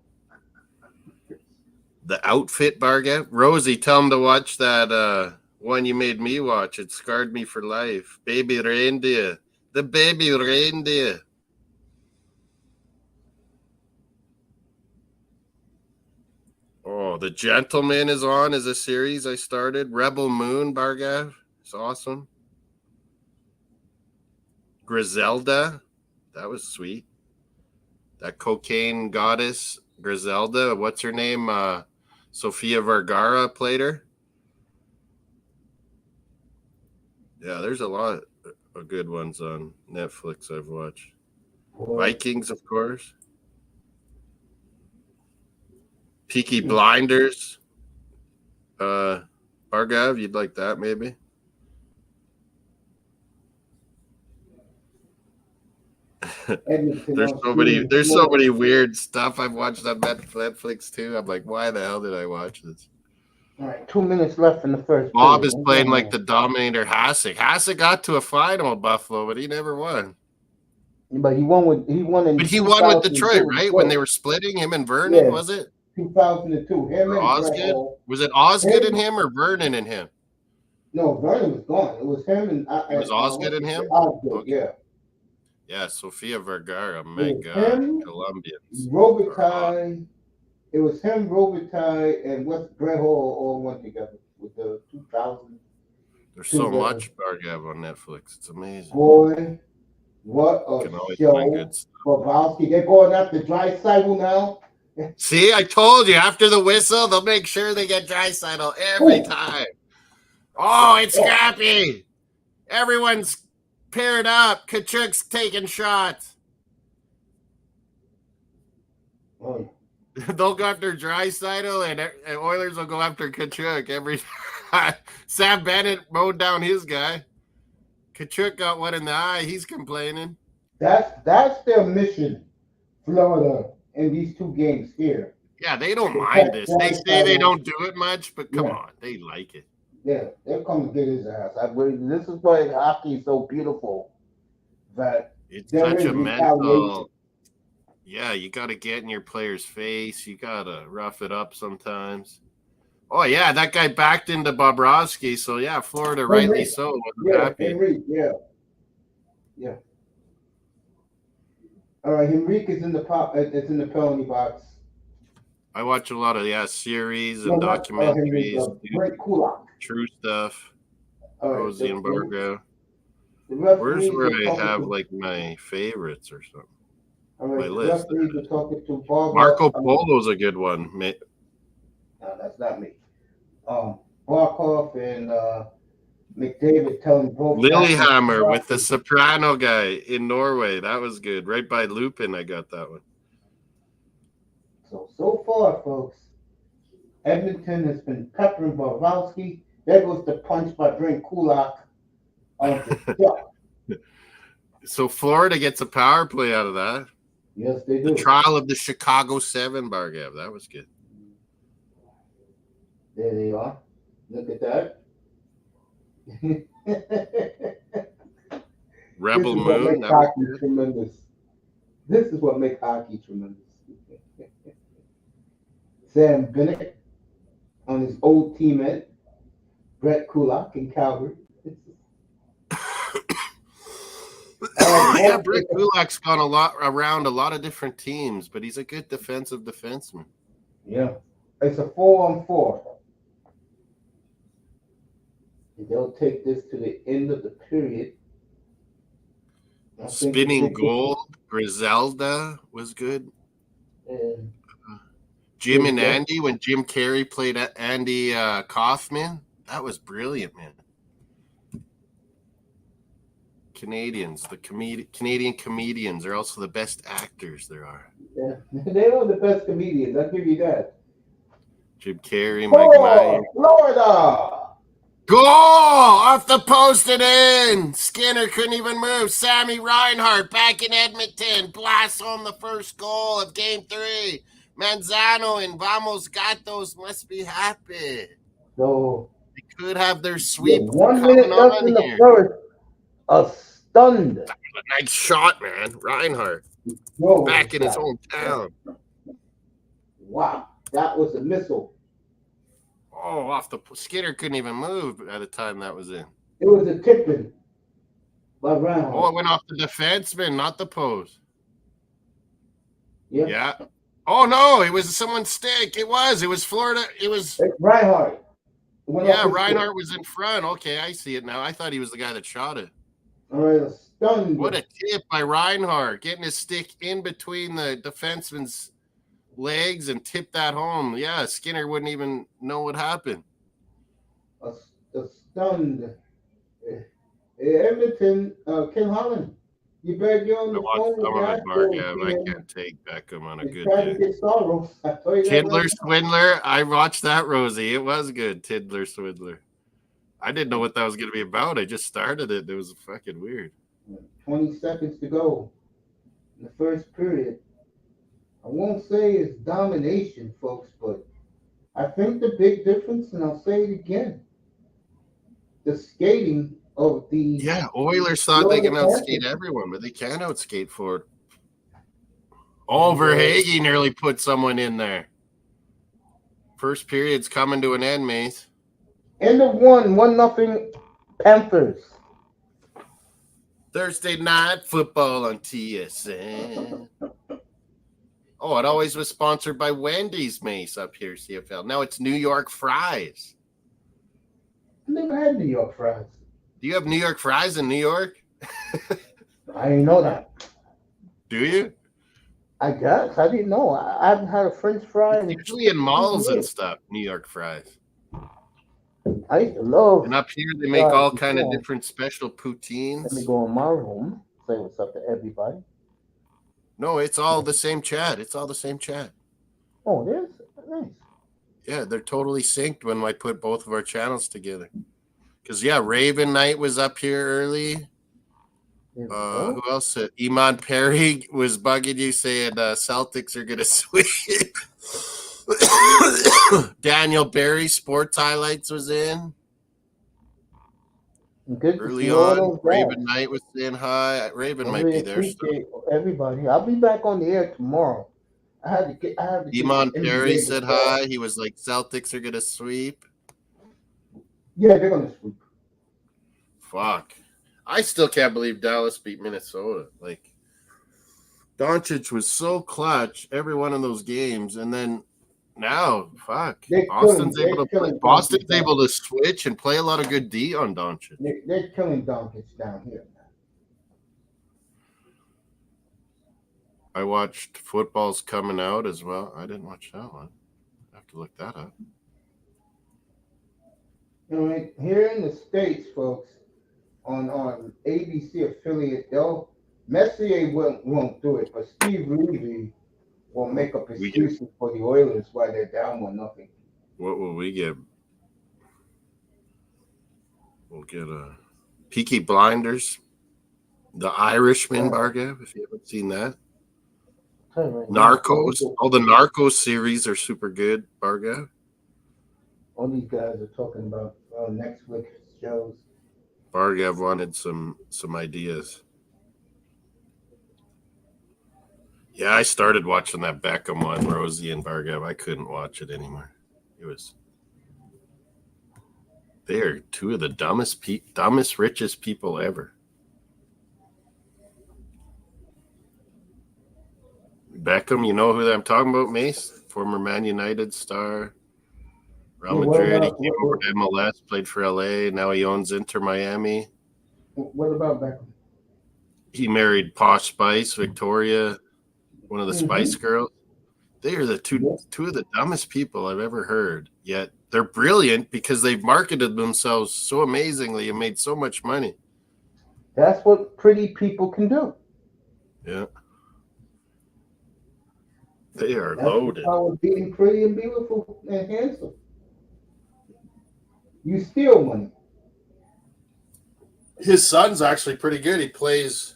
The Outfit Bargav. Rosie, tell him to watch that one you made me watch. It scarred me for life. Baby Reindeer. The Baby Reindeer. Oh, The Gentleman is on as a series I started. Rebel Moon Bargav. It's awesome. Griselda. That was sweet. That cocaine goddess, Griselda. What's her name? Sofia Vergara played her. Yeah, there's a lot of good ones on Netflix I've watched. Vikings, of course. Peaky Blinders. Bargav, you'd like that maybe? There's so many weird stuff I've watched on Netflix too. I'm like, why the hell did I watch this? All right, 2 minutes left in the first. Bob is playing like the Dominator Hasek. Hasek got to a final at Buffalo, but he never won. But he won with Detroit, right? When they were splitting him and Vernon, was it? 2002. Him or and Osgood? Was it Osgood and him or Vernon and him? No, Vernon was gone. It was him and it was Osgood and him? Osgood, okay. Yeah. Yeah, Sofia Vergara, my God, Colombians. Robitaille. It was him, Robitaille, and West Brejo all went together with the 2000. There's so much Bargav on Netflix. It's amazing. Boy, what a show. Bobrovsky, they're going after Draisaitl now. See, I told you, after the whistle, they'll make sure they get Draisaitl every time. Oh, it's scrappy. Everyone's paired up. Kachuk's taking shots. Oh. They'll go after Draisaitl, and Oilers will go after Kachuk every time. Sam Bennett mowed down his guy. Kachuk got one in the eye. He's complaining. That's their mission, Florida, in these 2 games here. Yeah, they don't mind this. They say they don't do it much, but come on, they like it. Yeah, they'll come and get his ass. This is why hockey is so beautiful. That it's such a mental. Yeah, you got to get in your player's face. You got to rough it up sometimes. Oh, yeah, that guy backed into Bobrovsky. So, yeah, Florida, rightly so. Happy. Henrique, yeah. All right, Henrique is in the penalty box. I watch a lot of, series and documentaries. Great Kulak. True stuff. Right, Rosie and Bargo. Where's where I have, my favorites or something? My list. Marco Polo's a good one. No, that's not me. Barkov and McDavid telling both. Lillehammer with the soprano guy in Norway. That was good. Right by Lupin, I got that one. So far, folks, Edmonton has been peppering Bobrovsky. There goes the punch by Drink Kulak on the shot. So Florida gets a power play out of that. Yes, they do. The trial of the Chicago 7, Bargav. That was good. There they are. Look at that. Rebel Moon. That hockey tremendous. This is what makes hockey tremendous. Sam Bennett on his old teammate, Brett Kulak in Calgary. Brett Kulak's gone around a lot of different teams, but he's a good defensive defenseman. Yeah. It's a 4-on-4. They'll take this to the end of the period. Spinning goal, Griselda was good. And Jim and Andy, when Jim Carrey played Andy Kaufman, that was brilliant, man. Canadians, the Canadian comedians are also the best actors there are. Yeah, they are the best comedians. I'll give you that. Jim Carrey, Mike Myers. Florida. Goal off the post and in. Skinner couldn't even move. Sammy Reinhart back in Edmonton blasts home the first goal of Game 3. Manzano and Vamos Gatos must be happy. So They could have their yeah, sweep 1 coming minute left on in the here. first. A stunned. Nice shot, man. Reinhart Whoa, back in his hometown. Wow, that was a missile. Oh, off the Skinner couldn't even move by the time that was in. It was a tipping by Reinhart. Oh, it went off the defenseman, not the post. Yeah. Yeah. Oh no, it was someone's stick. It was Florida. It was Reinhart. Yeah, Reinhart was in front. Okay, I see it now. I thought he was the guy that shot it. All right, stunned. What a tip by Reinhart, getting his stick in between the defenseman's legs and tip that home. Yeah, Skinner wouldn't even know what happened. A stunned. Edmonton, Ken Holland. You better get on the phone with Bargav. I can't take Beckham on a good day. day. To get Soros. Tiddler Swindler. I watched that, Rosie. It was good. Tiddler Swindler. I didn't know what that was going to be about. I just started it. It was fucking weird. 20 seconds to go in the first period. I won't say it's domination, folks, but I think the big difference, and I'll say it again, the skating of the Oilers thought they can outskate everyone, but they can't outskate Ford. Verhage nearly put someone in there. First period's coming to an end, Mace. End of 1-0 Panthers. Thursday night football on TSN. Oh, it always was sponsored by Wendy's, Mace, up here, CFL. Now it's New York fries. I never had New York fries. Do you have New York fries in New York? I didn't know that. Do you? I guess. I didn't know. I haven't had a French fry. It's usually in malls and stuff, New York fries. I used to love. And up here, they make all kind of different special poutines. Let me go in my room, say what's up to everybody. No, it's all the same chat. It's all the same chat. Oh, it is? Nice. Yeah, they're totally synced when I put both of our channels together. Because, Raven Knight was up here early. Who else? Iman Perry was bugging you saying Celtics are going to sweep. Daniel Barry Sports Highlights was in. Good early on. Raven Knight was saying hi. Raven might be there. Everybody. I'll be back on the air tomorrow. I had to Iman Perry said hi. He was like, Celtics are going to sweep. Yeah, they're going to sweep. Fuck. I still can't believe Dallas beat Minnesota. Like, Doncic was so clutch every one of those games, and then now, fuck. Boston's able to switch and play a lot of good D on Doncic. They're killing Doncic down here. I watched Football's Coming Out as well. I didn't watch that one. I have to look that up. All right, here in the States, folks, on ABC affiliate, Messier won't do it, but Steve Levy will make up excuses for the Oilers while they're down 1-0. What will we get? We'll get Peaky Blinders, The Irishman, Bargav, if you haven't seen that. Narcos. All the Narcos series are super good, Bargav. All these guys are talking about Netflix shows. Bargav wanted some ideas. Yeah, I started watching that Beckham one, Rosie and Bargav. I couldn't watch it anymore. They are two of the dumbest, richest people ever. Beckham, you know who I'm talking about, Mace? Former Man United star. Real Madrid, he came over to MLS, played for LA. Now he owns Inter Miami. What about Beckham? He married Posh Spice, Victoria, one of the Spice Girls. They are the two of the dumbest people I've ever heard. Yet they're brilliant because they've marketed themselves so amazingly and made so much money. That's what pretty people can do. Yeah. They are loaded. Power being pretty and beautiful and handsome. You steal money. His son's actually pretty good. He plays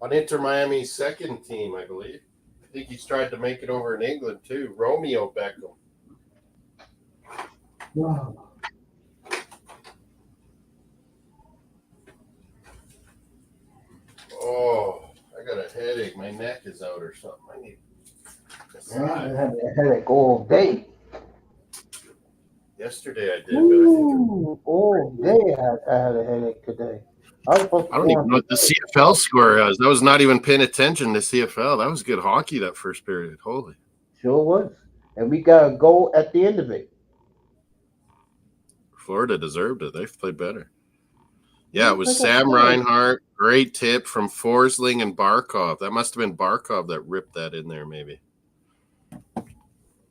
on Inter Miami's second team, I believe. I think he's tried to make it over in England too. Romeo Beckham. Wow. Oh, I got a headache. My neck is out or something. I need I had a headache all day. Yesterday I did, but I think All day I had a headache today. I don't even know what the CFL score was. I was not even paying attention to CFL. That was good hockey that first period. Holy. Sure was. And we got a goal at the end of it. Florida deserved it. They've played better. Yeah, it was Sam Reinhart. Great tip from Forsling and Barkov. That must have been Barkov that ripped that in there, maybe.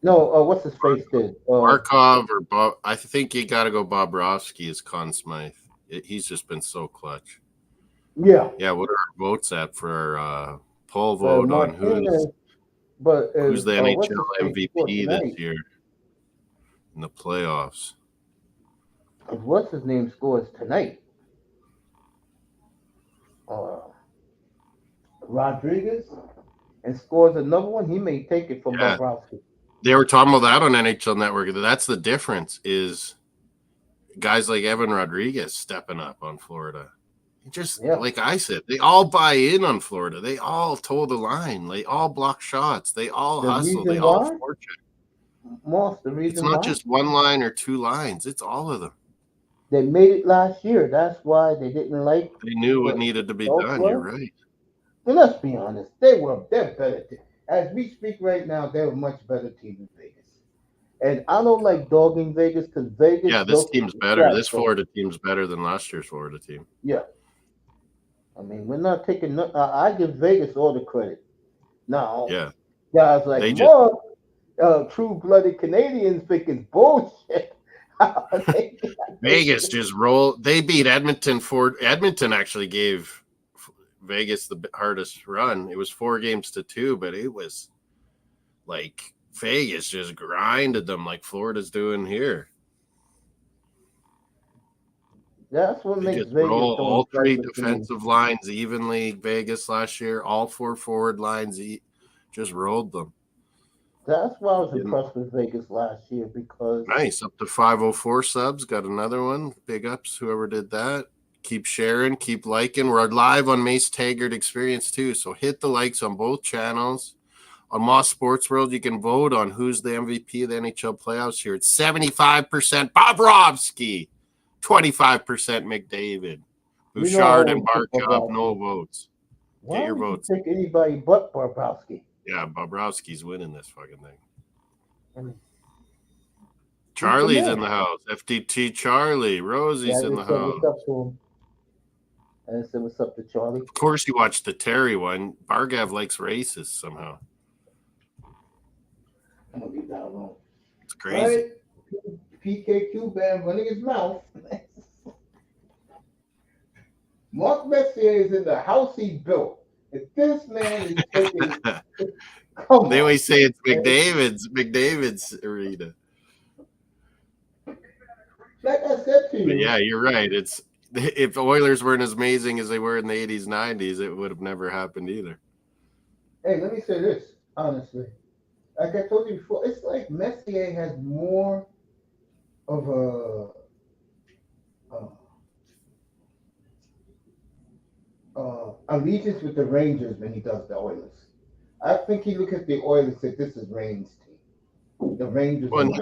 No, what's his face did? Barkov or Bob. I think you got to go Bobrovsky as Conn Smythe. He's just been so clutch. Yeah. Yeah, what are our votes at for our poll vote on who's the NHL MVP this year in the playoffs? What's his name scores tonight? Rodriguez, and scores another one. He may take it from Bobrovsky. They were talking about that on NHL Network. That's the difference is guys like Evan Rodriguez stepping up on Florida. Just like I said, they all buy in on Florida. They all toe the line. They all block shots. They all hustle. They all forecheck. The reason it's not just one line or two lines. It's all of them. They made it last year. That's why they didn't like. They knew what needed to be done. You're right. Well, let's be honest. They're better. As we speak right now, they're a much better team than Vegas. And I don't like dogging Vegas because Vegas. Yeah, this team's better. This Florida team's better than last year's Florida team. Yeah. I mean, we're not taking. I give Vegas all the credit. No. Yeah. Guys like true-blooded Canadians think it's bullshit. Vegas just rolled. They beat Edmonton. Edmonton actually gave Vegas the hardest run. It was 4-2, but it was like Vegas just grinded them like Florida's doing here. That's what makes just Vegas roll all three defensive lines evenly. Vegas last year, all 4 forward lines just rolled them. That's why I was impressed with Vegas last year because nice up to 504 subs. Got another one. Big ups, whoever did that. Keep sharing, keep liking. We're live on Mace Taggart Experience too, so hit the likes on both channels. On Moss Sports World, you can vote on who's the MVP of the NHL playoffs here. It's 75% Bobrovsky, 25% McDavid. Bouchard and Barkov, no votes. Why get your votes. Pick anybody but Bobrovsky. Yeah, Bobrovsky's winning this fucking thing. Charlie's in the house. FTT Charlie. Rosie's in the house. What's up to him? I said, what's up to Charlie? Of course, you watched the Terry one. Bargav likes racists somehow. I'm going to leave that alone. It's crazy. Right? PKQ band running his mouth. Mark Messier is in the house he built. If this man is taking... They always say it's McDavid's arena. Like I said to you. But yeah, you're right. It's if the Oilers weren't as amazing as they were in the 80s, 90s, it would have never happened either. Hey, let me say this, honestly. Like I told you before, it's like Messier has more of allegiance with the Rangers than he does the Oilers. I think he looks at the Oilers and said, this is Rangers' team. The Rangers. When he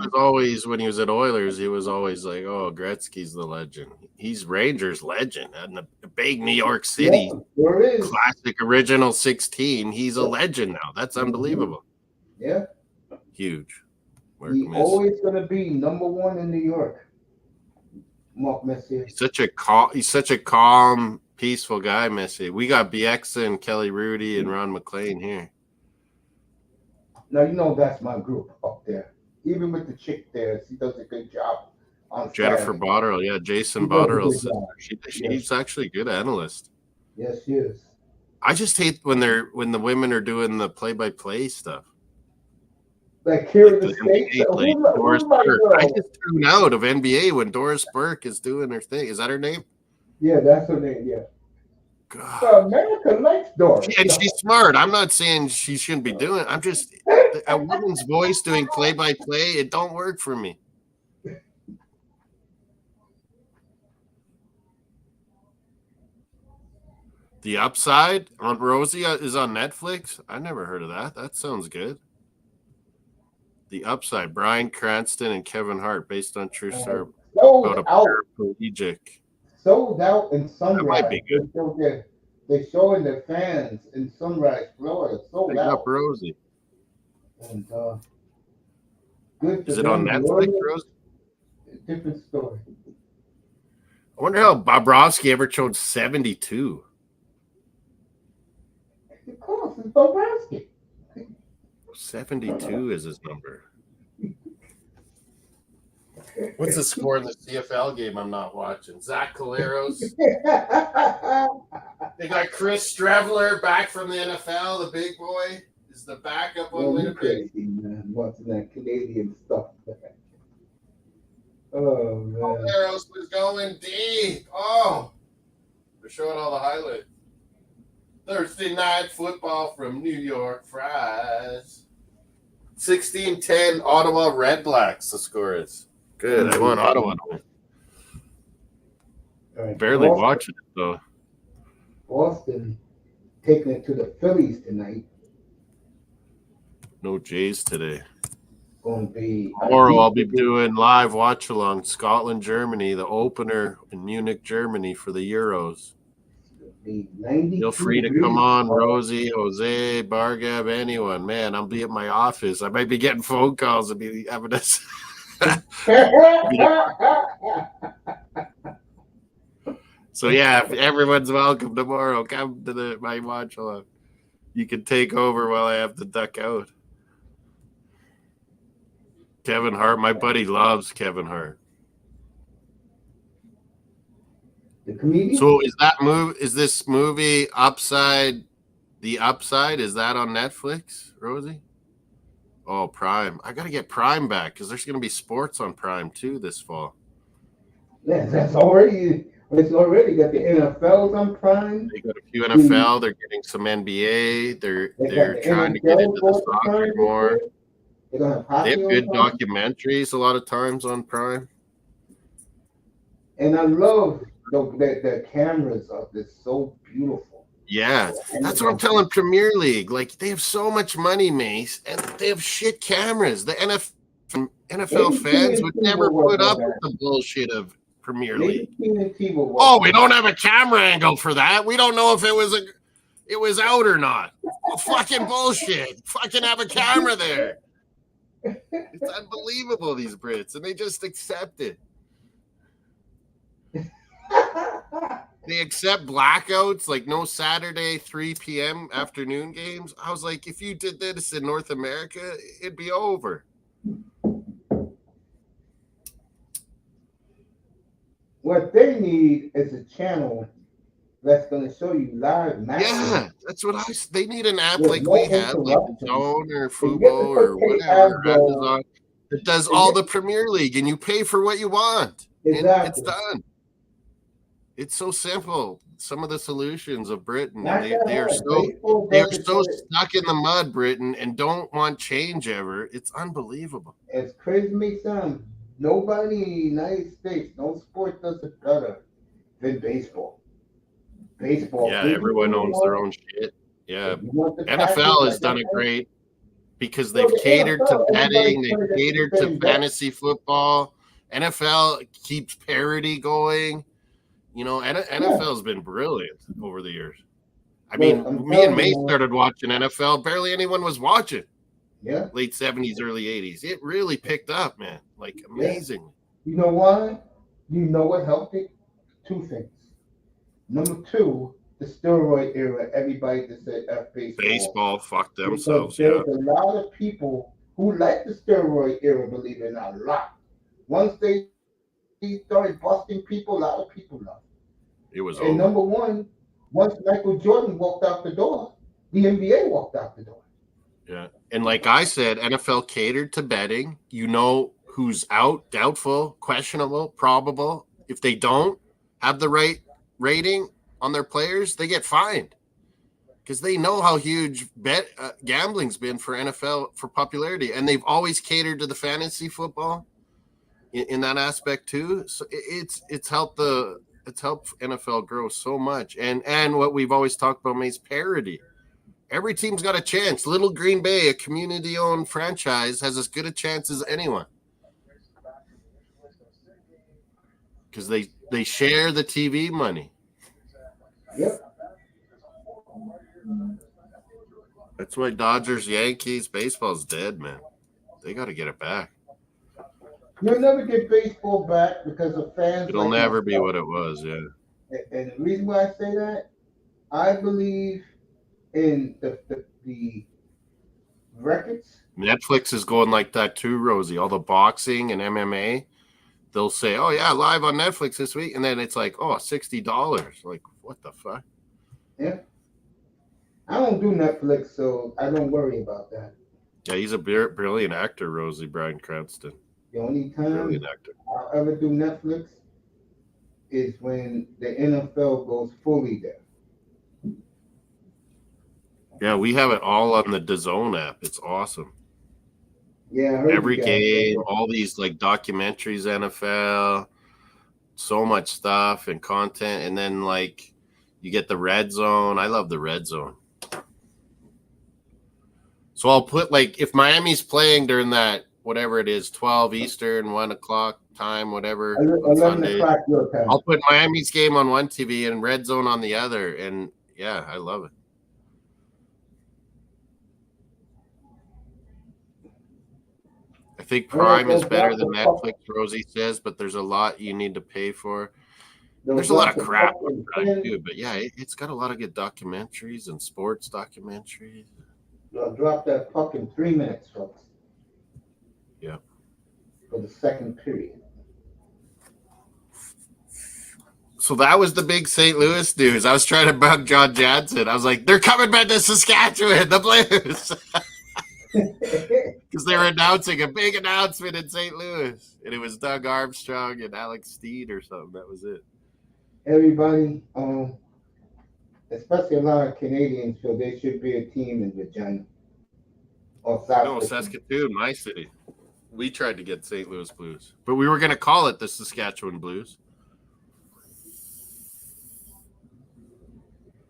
was at Oilers, he was always like, "Oh, Gretzky's the legend. He's Rangers legend in the big New York City classic original 16. He's a legend now. That's unbelievable. Yeah, huge. He's always going to be number one in New York. Mark Messier. He's such a calm, peaceful guy. Messier. We got Bieksa and Kelly Rudy and Ron McLean here. Now, you know that's my group up there. Even with the chick there, she does a good job on Jennifer Botterill. Yeah, Jason Botterill's sister. She's actually a good analyst. Yes, she is. I just hate when the women are doing the play-by-play stuff. Like here Like in the the States. NBA, like Doris Who's my Burke. I girl? just tune out of NBA when Doris Burke is doing her thing. Is that her name? Yeah, that's her name. Yeah. God. Well, America likes Doris. And she's smart. I'm not saying she shouldn't be doing it. I'm just a woman's voice doing play-by-play. It don't work for me. The Upside on Rosie is on Netflix. I never heard of that. That sounds good. The Upside, Bryan Cranston and Kevin Hart, based on true story about a paraplegic. Sold out in That might Sunrise. be good. They're showing their fans in Sunrise, Florida. Sold Pick out. up Rosie. And good for Is it them. on Netflix, Rosie? Different story. I wonder how Bobrovsky ever chose 72. Of course, it's Bobrovsky. 72 is his number. What's the score in the CFL game I'm not watching? Zach Caleros. They got Chris Streveler back from the NFL, the big boy. Is the backup on Winnipeg. Crazy, man. Watching that Canadian stuff. Oh, man. Caleros was going deep. Oh, they're showing all the highlights. Thursday night football from New York Fries. 16-10 Ottawa Red Blacks, the score is. Good. I want Ottawa to win. Right. Barely watching it, though. Boston taking it to the Phillies tonight. No Jays today. Going to be Tomorrow I'll be doing live watch along Scotland, Germany, the opener in Munich, Germany for the Euros. Feel free to come on, Rosie, Jose, Bargab, anyone. Man, I'll be at my office. I might be getting phone calls and be having this. So yeah, if everyone's welcome tomorrow. Come to my watch along. You can take over while I have to duck out. Kevin Hart, my buddy loves Kevin Hart. The comedian? So is this movie Upside, The Upside, is that on Netflix, Rosie? Oh, Prime. I got to get Prime back because there's going to be sports on Prime too this fall. Yeah, it's already got the NFLs on Prime. They got a few NFL. They're getting some NBA. They're trying to get into the soccer more. They have good documentaries a lot of times on Prime. And I love the cameras are just so beautiful. Yeah, that's what I'm telling Premier League. Like, they have so much money, Mace, and they have shit cameras. The NFL fans would never put up with the bullshit of Premier League. Oh, we don't have a camera angle for that. We don't know if it was out or not. Well, fucking bullshit. Fucking have a camera there. It's unbelievable, these Brits, and they just accept it. They accept blackouts, like no Saturday 3 p.m. afternoon games. I was like, if you did this in North America, it'd be over. What they need is a channel that's going to show you live matches. Yeah, that's what they need an app like we have, like the Zone or Fubo or whatever, Amazon, that does all the Premier League, and you pay for what you want. Exactly. And it's done. It's so simple. Some of the solutions of Britain, they are so stuck in the mud, Britain, and don't want change ever. It's unbelievable. As crazy as may sound, nobody in the United States, no sport does it better than baseball. Yeah, everyone owns their own shit. Yeah, NFL has done it great because they've catered to betting, they've catered to fantasy football. NFL keeps parity going. You know, NFL's been brilliant over the years. I mean, me and May started watching NFL. Barely anyone was watching. Yeah. Late 70s, early 80s. It really picked up, man. Like, amazingly. Yeah. You know why? You know what helped it? Two things. Number two, the steroid era. Everybody just said F baseball. Baseball fucked themselves, There's a lot of people who like the steroid era, believe it or not, a lot. Once they started busting people, a lot of people left. It was and over. Number one, once Michael Jordan walked out the door, the NBA walked out the door. Yeah. And like I said, NFL catered to betting. You know who's out, doubtful, questionable, probable. If they don't have the right rating on their players, they get fined because they know how huge gambling's been for NFL for popularity, and they've always catered to the fantasy football in that aspect too. So it's helped NFL grow so much, and what we've always talked about is parity. Every team's got a chance. Little Green Bay, a community-owned franchise, has as good a chance as anyone because they share the TV money. Yep. That's why Dodgers, Yankees, baseball's dead, man. They got to get it back. You'll never get baseball back because of fans. It'll like never be myself. what it was, yeah. And the reason why I say that, I believe in the records. Netflix is going like that too, Rosie. All the boxing and MMA, they'll say, "Oh yeah, live on Netflix this week," and then it's like, "Oh, $60." Like, what the fuck? Yeah. I don't do Netflix, so I don't worry about that. Yeah, he's a brilliant actor, Rosie, Bryan Cranston. The only time Brilliant actor. I'll ever do Netflix is when the NFL goes fully there. Yeah, we have it all on the DAZN app. It's awesome. Yeah, I heard Every you guys. game, all these like documentaries, NFL, so much stuff and content, and then like you get the red zone. I love the red zone. So I'll put like if Miami's playing during that whatever it is, 12 Eastern, 1 o'clock time, whatever. 11 o'clock your time. I'll put Miami's game on one TV and red zone on the other, and yeah, I love it. I think Prime is better than Netflix, Rosie says, but there's a lot you need to pay for. There's a lot of crap on Prime too, but yeah, it's got a lot of good documentaries and sports documentaries. I'll drop that puck in 3 minutes, folks. Yeah. For the second period. So that was the big St. Louis news. I was trying to bug John Jansen. I was like, they're coming back to Saskatchewan, the Blues. Because they were announcing a big announcement in St. Louis. And it was Doug Armstrong and Alex Steed or something. That was it. Everybody, especially a lot of Canadians feel there should be a team in Regina. Or No, Saskatoon, my city. We tried to get St. Louis Blues. But we were going to call it the Saskatchewan Blues.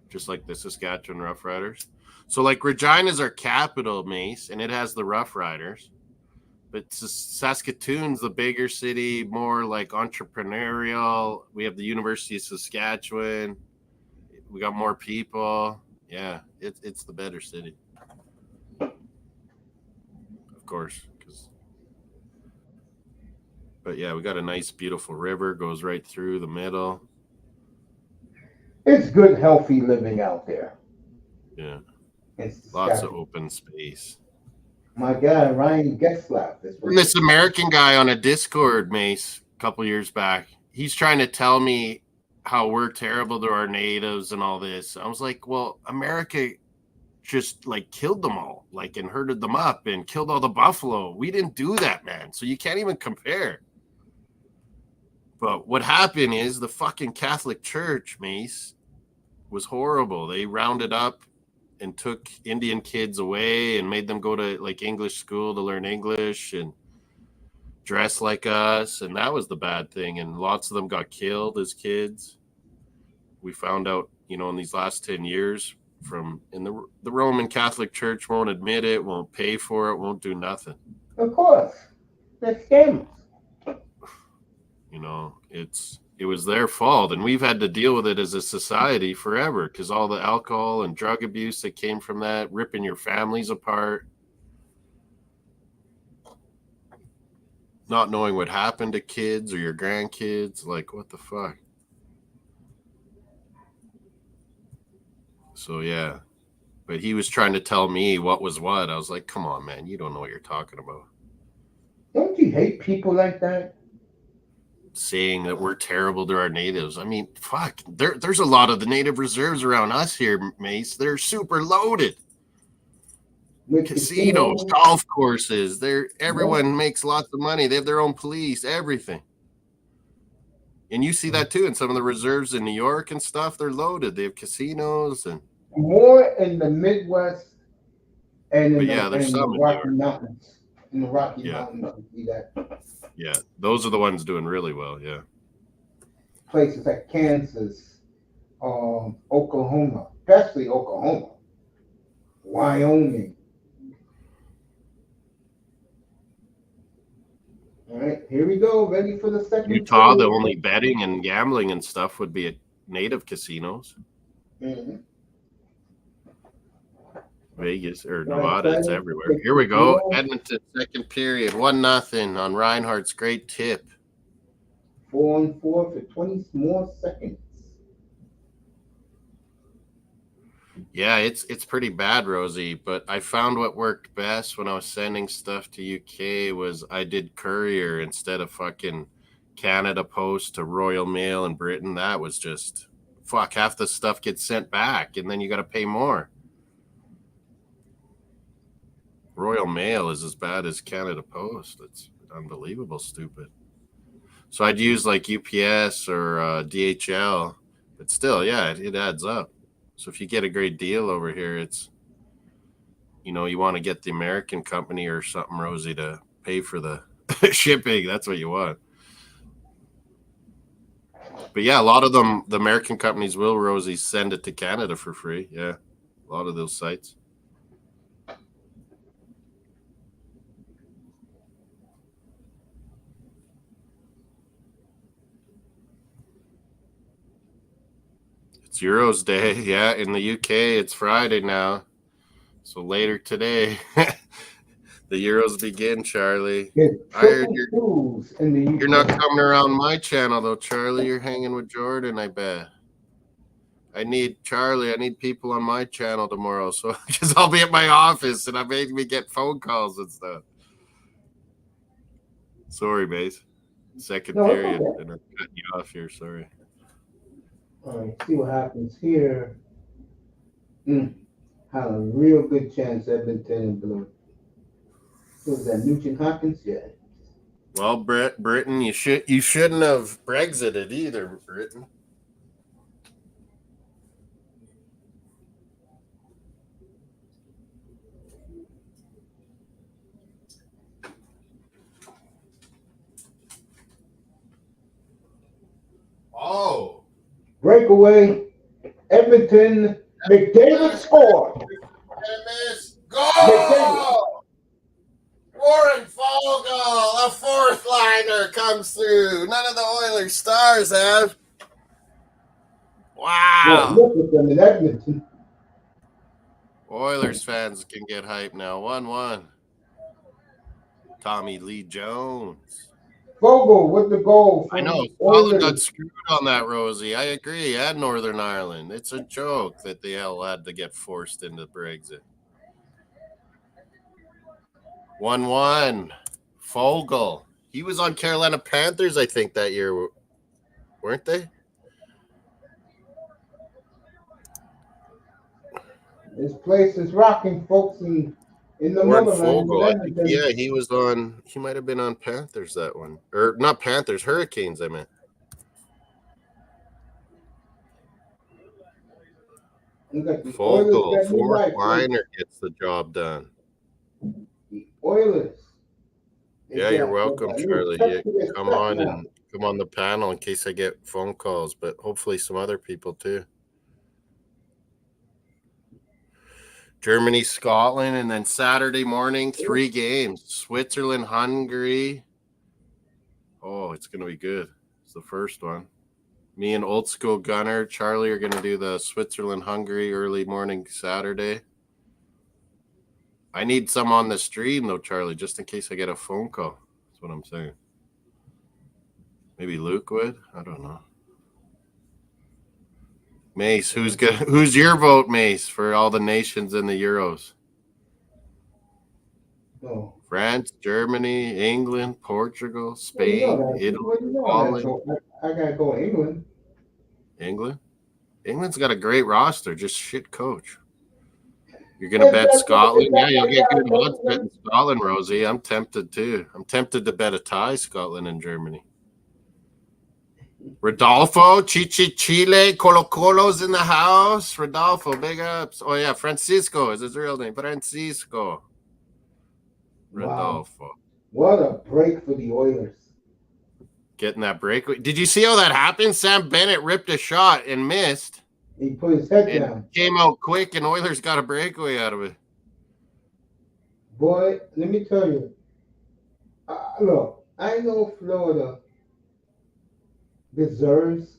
Just like the Saskatchewan Roughriders. So, like, Regina's our capital, Mace, and it has the Rough Riders. But Saskatoon's the bigger city, more like entrepreneurial. We have the University of Saskatchewan. We got more people. Yeah, it's the better city. Of course. But, yeah, we got a nice, beautiful river. Goes right through the middle. It's good, healthy living out there. Yeah. Lots of open space. My guy, Ryan Getzlaff. This American guy on a Discord, Mace, a couple years back, he's trying to tell me how we're terrible to our natives and all this. I was like, well, America just like killed them all, like, and herded them up and killed all the buffalo. We didn't do that, man. So you can't even compare. But what happened is the fucking Catholic Church, Mace, was horrible. They rounded up and took Indian kids away and made them go to like English school to learn English and dress like us. And that was the bad thing. And lots of them got killed as kids. We found out, in these last 10 years in the Roman Catholic Church won't admit it, won't pay for it, won't do nothing. Of course. They're scammers. It was their fault, and we've had to deal with it as a society forever because all the alcohol and drug abuse that came from that, ripping your families apart, not knowing what happened to kids or your grandkids, like what the fuck. So yeah, but he was trying to tell me what was what. I was like, come on, man, you don't know what you're talking about. Don't you hate people like that? Saying that we're terrible to our natives. I mean, fuck, there's a lot of the native reserves around us here, Mace. They're super loaded. with Casinos, casinos. golf courses. Yep. Everyone makes lots of money. They have their own police, everything. And you see that too in some of the reserves in New York and stuff. They're loaded. They have casinos and More in the Midwest and but yeah, there's in the some in New Rocky York. Mountains. In the Rocky Yeah. Mountains, you see that. Yeah, those are the ones doing really well. Yeah. Places like Kansas, Oklahoma, especially Oklahoma, Wyoming. All right, here we go. Ready for the second. Utah, the only betting and gambling and stuff would be at native casinos. Mm-hmm. Vegas or Nevada, it's everywhere. Here we go. Edmonton, second period, 1-0 on Reinhardt's great tip. 4-4 for 20 more seconds. Yeah, it's pretty bad, Rosie, but I found what worked best when I was sending stuff to UK was I did courier instead of fucking Canada Post to Royal Mail in Britain. That was just fuck, half the stuff gets sent back and then you got to pay more. Royal Mail is as bad as Canada Post. It's unbelievable stupid. So I'd use like UPS or DHL, but still, yeah, it adds up. So if you get a great deal over here, it's, you want to get the American company or something, Rosie, to pay for the shipping. That's what you want. But yeah, a lot of them, the American companies will, Rosie, send it to Canada for free. Yeah, a lot of those sites. It's Euros Day. Yeah, in the UK, it's Friday now. So later today, the Euros begin, Charlie. You're not coming around my channel, though, Charlie. You're hanging with Jordan, I bet. I need people on my channel tomorrow, so because I'll be at my office and I'm making me get phone calls and stuff. Sorry, mate. Second period, and I'm cutting you off here. Sorry. All right, see what happens here. Had a real good chance Edmonton and Blue. Was that Nugent Hopkins? Yeah. Well, Britain, you shouldn't have Brexited either, Britain. Oh. Breakaway. Edmonton. McDavid scored. Goal! Warren Fogle, a fourth liner comes through. None of the Oilers stars have. Wow. Look at them in Edmonton. Oilers fans can get hype now. 1-1. Tommy Lee Jones. Fogle with the goal. I know. Scotland got screwed on that, Rosie. I agree. And Northern Ireland. It's a joke that they all had to get forced into Brexit. 1-1. Fogle. He was on Carolina Panthers, I think, that year. Weren't they? This place is rocking, folks, in the motherland. Yeah, he might have been on Panthers that one. Or not Panthers, Hurricanes, I meant. Fogle, fourth liner gets the job done. The Oilers. Yeah, you're welcome, Charlie. Yeah, come on the panel in case I get phone calls, but hopefully some other people too. Germany, Scotland, and then Saturday morning, 3 games. Switzerland, Hungary. Oh, it's going to be good. It's the first one. Me and Old School Gunner, Charlie, are going to do the Switzerland, Hungary early morning Saturday. I need some on the stream, though, Charlie, just in case I get a phone call. That's what I'm saying. Maybe Luke would? I don't know. Mace, who's your vote, Mace, for all the nations in the Euros? Oh. France, Germany, England, Portugal, Spain, Italy, Holland. I gotta go England. England? England's got a great roster, just shit coach. You're gonna bet Is Scotland? Yeah, that you'll why get good y'all odds betting Scotland, Rosie. I'm tempted too. I'm tempted to bet a tie, Scotland and Germany. Rodolfo, Chile, Colo Colo's in the house. Rodolfo, big ups. Oh yeah, Francisco is his real name. Francisco. Rodolfo. Wow. What a break for the Oilers. Getting that break. Did you see how that happened? Sam Bennett ripped a shot and missed. He put his head And down. came out quick, and Oilers got a breakaway out of it. Boy, let me tell you. Look, I know Florida deserves.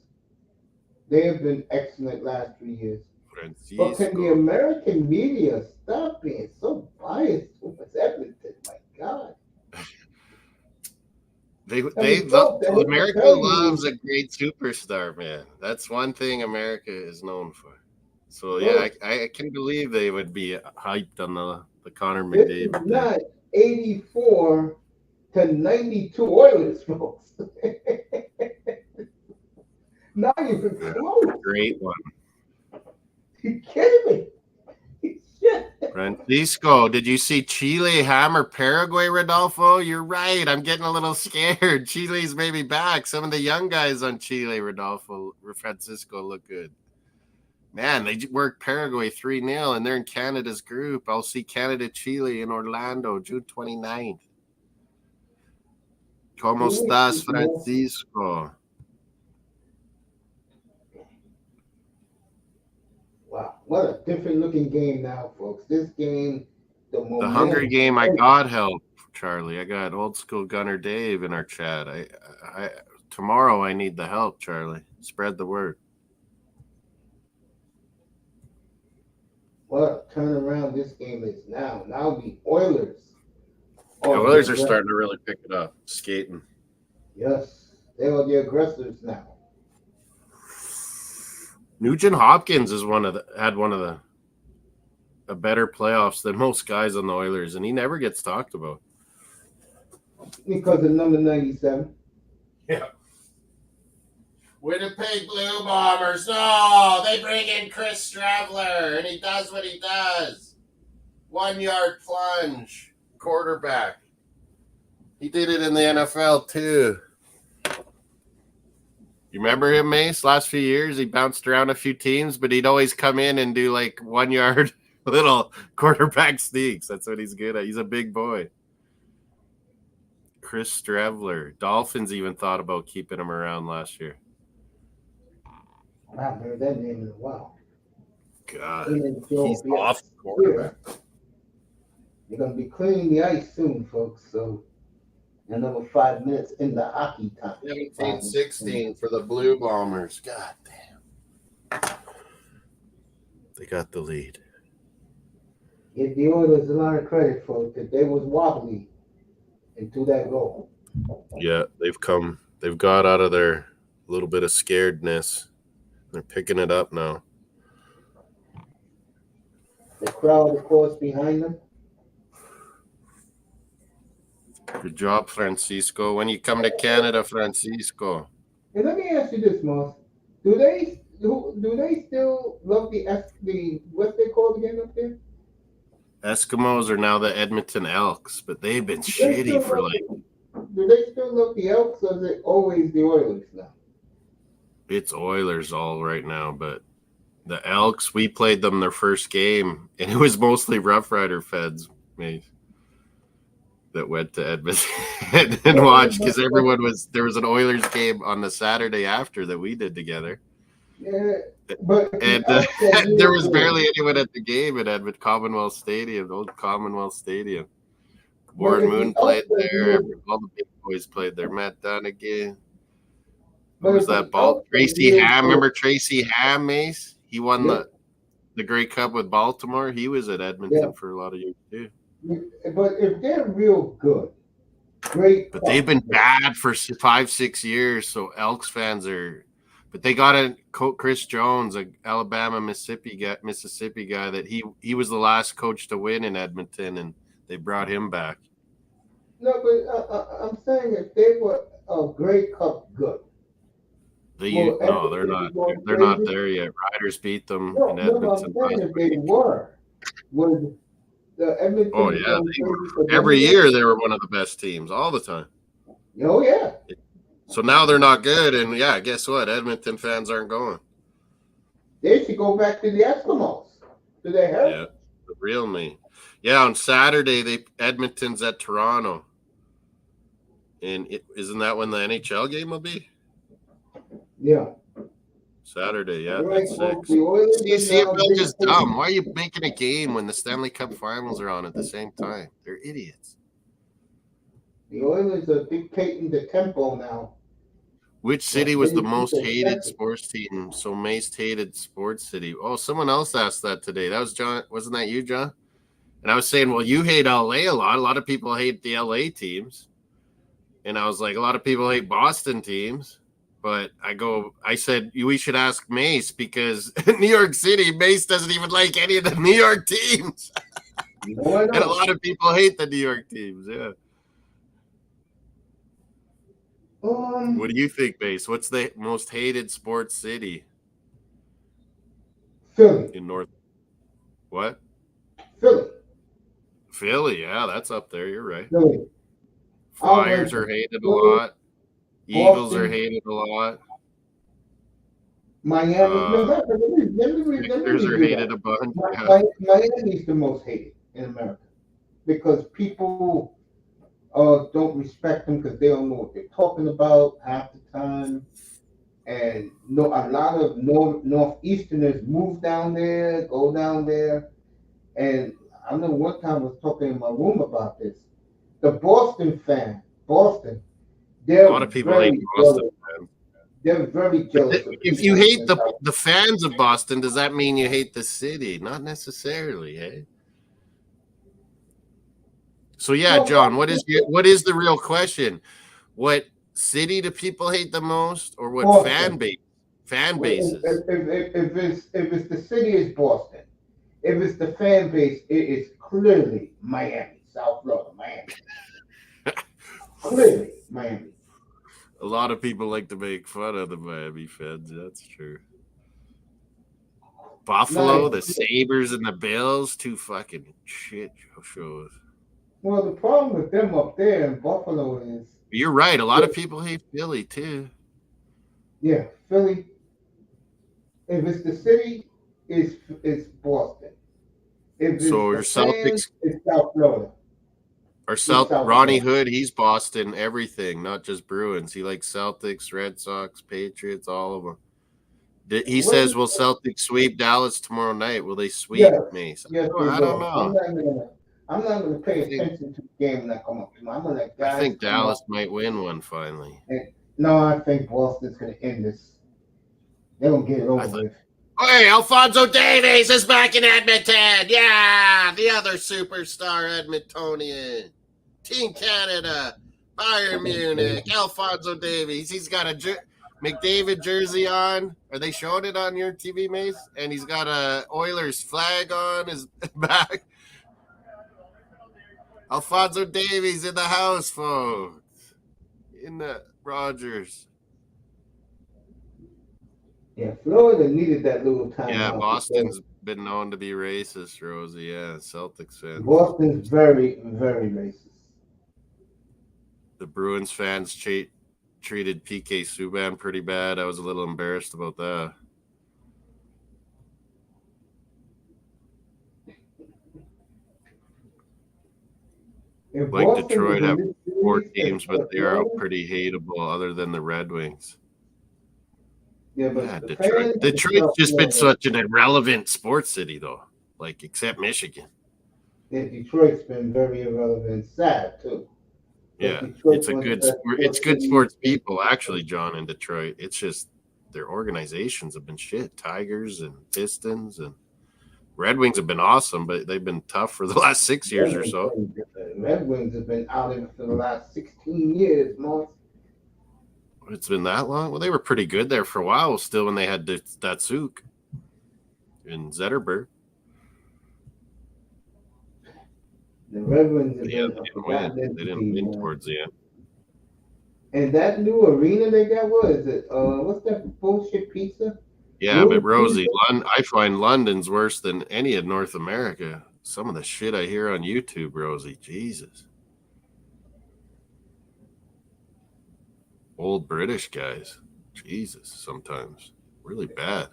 They have been excellent last 3 years. Francisco. But can the American media stop being so biased towards Edmonton? My God. America loves a great superstar, man. That's one thing America is known for. So yeah, I can believe they would be hyped on the Connor McDavid. It's not 84 to 92 Oilers, folks. Not even close. Great one. You kidding me? Shit. Francisco, did you see Chile hammer Paraguay, Rodolfo? You're right. I'm getting a little scared. Chile's maybe back. Some of the young guys on Chile, Rodolfo, Francisco look good. Man, they worked Paraguay 3-0, and they're in Canada's group. I'll see Canada-Chile in Orlando, June 29th. ¿Cómo estás, Francisco? Wow, what a different looking game now, folks. This game, the Hunger Game, I got help, Charlie. I got old school Gunner Dave in our chat. I tomorrow I need the help, Charlie. Spread the word. What a turnaround this game is now. Now the Oilers. The Oilers are starting to really pick it up, skating. Yes, they are the aggressors now. Nugent Hopkins is had one of the better playoffs than most guys on the Oilers, and he never gets talked about. Because of number 97. Yeah. Winnipeg Blue Bombers. No, they bring in Chris Stravler, and he does what he does. 1-yard plunge, quarterback. He did it in the NFL too. You remember him, Mace? Last few years, he bounced around a few teams, but he'd always come in and do like 1-yard little quarterback sneaks. That's what he's good at. He's a big boy. Chris Stravler. Dolphins even thought about keeping him around last year. I haven't heard that name in a while. God, he's off quarterback. You're going to be cleaning the ice soon, folks. So another 5 minutes in the hockey time. 17-16 for the Blue Bombers. God damn. They got the lead. Give the Oilers a lot of credit, folks, that they was wobbly into that goal. Yeah, they've got out of their little bit of scaredness. They're picking it up now. The crowd, of course, behind them. Good job, Francisco. When you come to Canada, Francisco. And let me ask you this, Moss. Do they still love the what they call again up there? Eskimos are now the Edmonton Elks, but they've been shitty for like. Do they still love the Elks, or is it always the Oilers now? It's Oilers all right now, but the Elks, we played them their first game, and it was mostly Rough Rider feds, mate, that went to Edmonton and watched, because there was an Oilers game on the Saturday after that we did together. Yeah, but there was barely anyone at the game at Edmonton Commonwealth Stadium, the old Commonwealth Stadium. Warren Moon played there. All the big boys played there. Matt Dunnigan. Who was that ball? Tracy Ham. Remember Tracy Ham, Mace? He won the Grey Cup with Baltimore. He was at Edmonton for a lot of years too. But if they're real good, great. But they've been bad for 5-6 years. So Elks fans are. But they got a Chris Jones, a Alabama Mississippi guy that he was the last coach to win in Edmonton, and they brought him back. No, but I'm saying if they were a Grey Cup good. They're not. They're not there yet. Riders beat them in Edmonton. No, I'm saying if they were. was the Oh Edmonton. yeah, they were, every year they were one of the best teams all the time. Oh yeah. So now they're not good, and yeah, guess what? Edmonton fans aren't going. They should go back to the Eskimos. To their heritage. Yeah, the real me. Yeah, on Saturday Edmonton's at Toronto, and isn't that when the NHL game will be? Yeah. Saturday, yeah, All right, at well, 6. the Oilers and, CFL just dumb. Why are you making a game when the Stanley Cup Finals are on at the same time? They're idiots. The Oilers are dictating the tempo now. Which city was the most hated sports team? So most hated sports city. Oh, someone else asked that today. That was John. Wasn't that you, John? And I was saying, well, you hate LA a lot. A lot of people hate the LA teams. And I was like, a lot of people hate Boston teams. But I said, we should ask Mace because New York City, Mace doesn't even like any of the New York teams. And a lot of people hate the New York teams. Yeah. What do you think, Mace? What's the most hated sports city? Philly. In North. What? Philly. Philly, yeah, that's up there. You're right. Philly. Flyers are hated a lot. Eagles are hated a lot. Miami. Sixers are hated a bunch. Miami's the most hated in America because people don't respect them because they don't know what they're talking about half the time. And a lot of Northeasterners move down there, go down there. And I know one time I was talking in my room about this. The Boston, they're a lot of people hate Boston fans. They're very jealous. If you hate the fans of Boston, does that mean you hate the city? Not necessarily, eh? So yeah, John, what is the real question? What city do people hate the most, or what Boston. fan bases? If it's the city, it's Boston. If it's the fan base, it is clearly Miami, South Florida, Miami. Clearly Miami. A lot of people like to make fun of the Miami fans. That's true. Buffalo, the Sabres, and the Bills, two fucking shit shows. Well, the problem with them up there in Buffalo is... You're right. A lot of people hate Philly, too. Yeah, Philly. If it's the city, it's Boston. If it's so your Celtics... it's South Florida. Or Ronnie Hood, he's Boston everything, not just Bruins. He likes Celtics, Red Sox, Patriots, all of them. He says, will Celtics sweep Dallas tomorrow night? Will they sweep me? Yes, I don't know. I'm not going to pay attention to the game when I come up. I'm going to let guys. I think Dallas might win one finally. No, I think Boston's going to end this. They're going to get it over with. Hey, Alphonso Davies is back in Edmonton. Yeah, the other superstar Edmontonian. Team Canada, Bayern Munich, Alphonso Davies. He's got a McDavid jersey on. Are they showing it on your TV, Mace? And he's got a Oilers flag on his back. Alphonso Davies in the house, folks. In the Rogers. Yeah, Florida needed that little time. Yeah, Boston's been known to be racist, Rosie. Yeah, Celtics fans. Boston's very, very racist. The Bruins fans treated PK Subban pretty bad. I was a little embarrassed about that. Like Detroit have 4 teams, but they are pretty hateable other than the Red Wings. Yeah, but Detroit's just been such an irrelevant sports city, though. Like, except Michigan. Yeah, Detroit's been very irrelevant. Sad too. Yeah, it's good sports people, actually, John, in Detroit. It's just their organizations have been shit. Tigers and Pistons and Red Wings have been awesome, but they've been tough for the last 6 years or so. Red Wings have been out in for the last 16 years, Moss. It's been that long? Well, they were pretty good there for a while still when they had Datsuk and Zetterberg. The Red Wings they didn't win towards the end. And that new arena they got, what is it? What's that bullshit pizza? Yeah, but Rosie, I find London's worse than any of North America. Some of the shit I hear on YouTube, Rosie, Jesus. Old British guys, Jesus, sometimes really bad.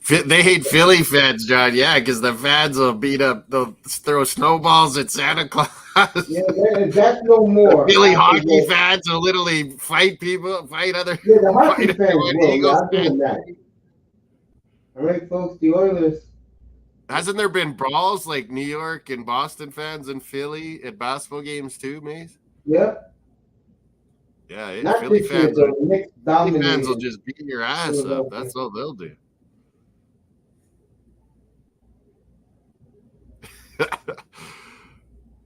They hate Philly fans, John. Yeah, because the fans will they'll throw snowballs at Santa Claus. Yeah, that's no more. The Philly hockey fans will literally fight other. Yeah, the hockey fight fans will. Yeah, Eagles I'll give them that. All right, folks, the Oilers. Hasn't there been brawls like New York and Boston fans in Philly at basketball games too, Mace? Yep. Yeah, Not Philly this year, fans, though. The Knicks Philly fans will dominated. just beat your ass up. That's all they'll do.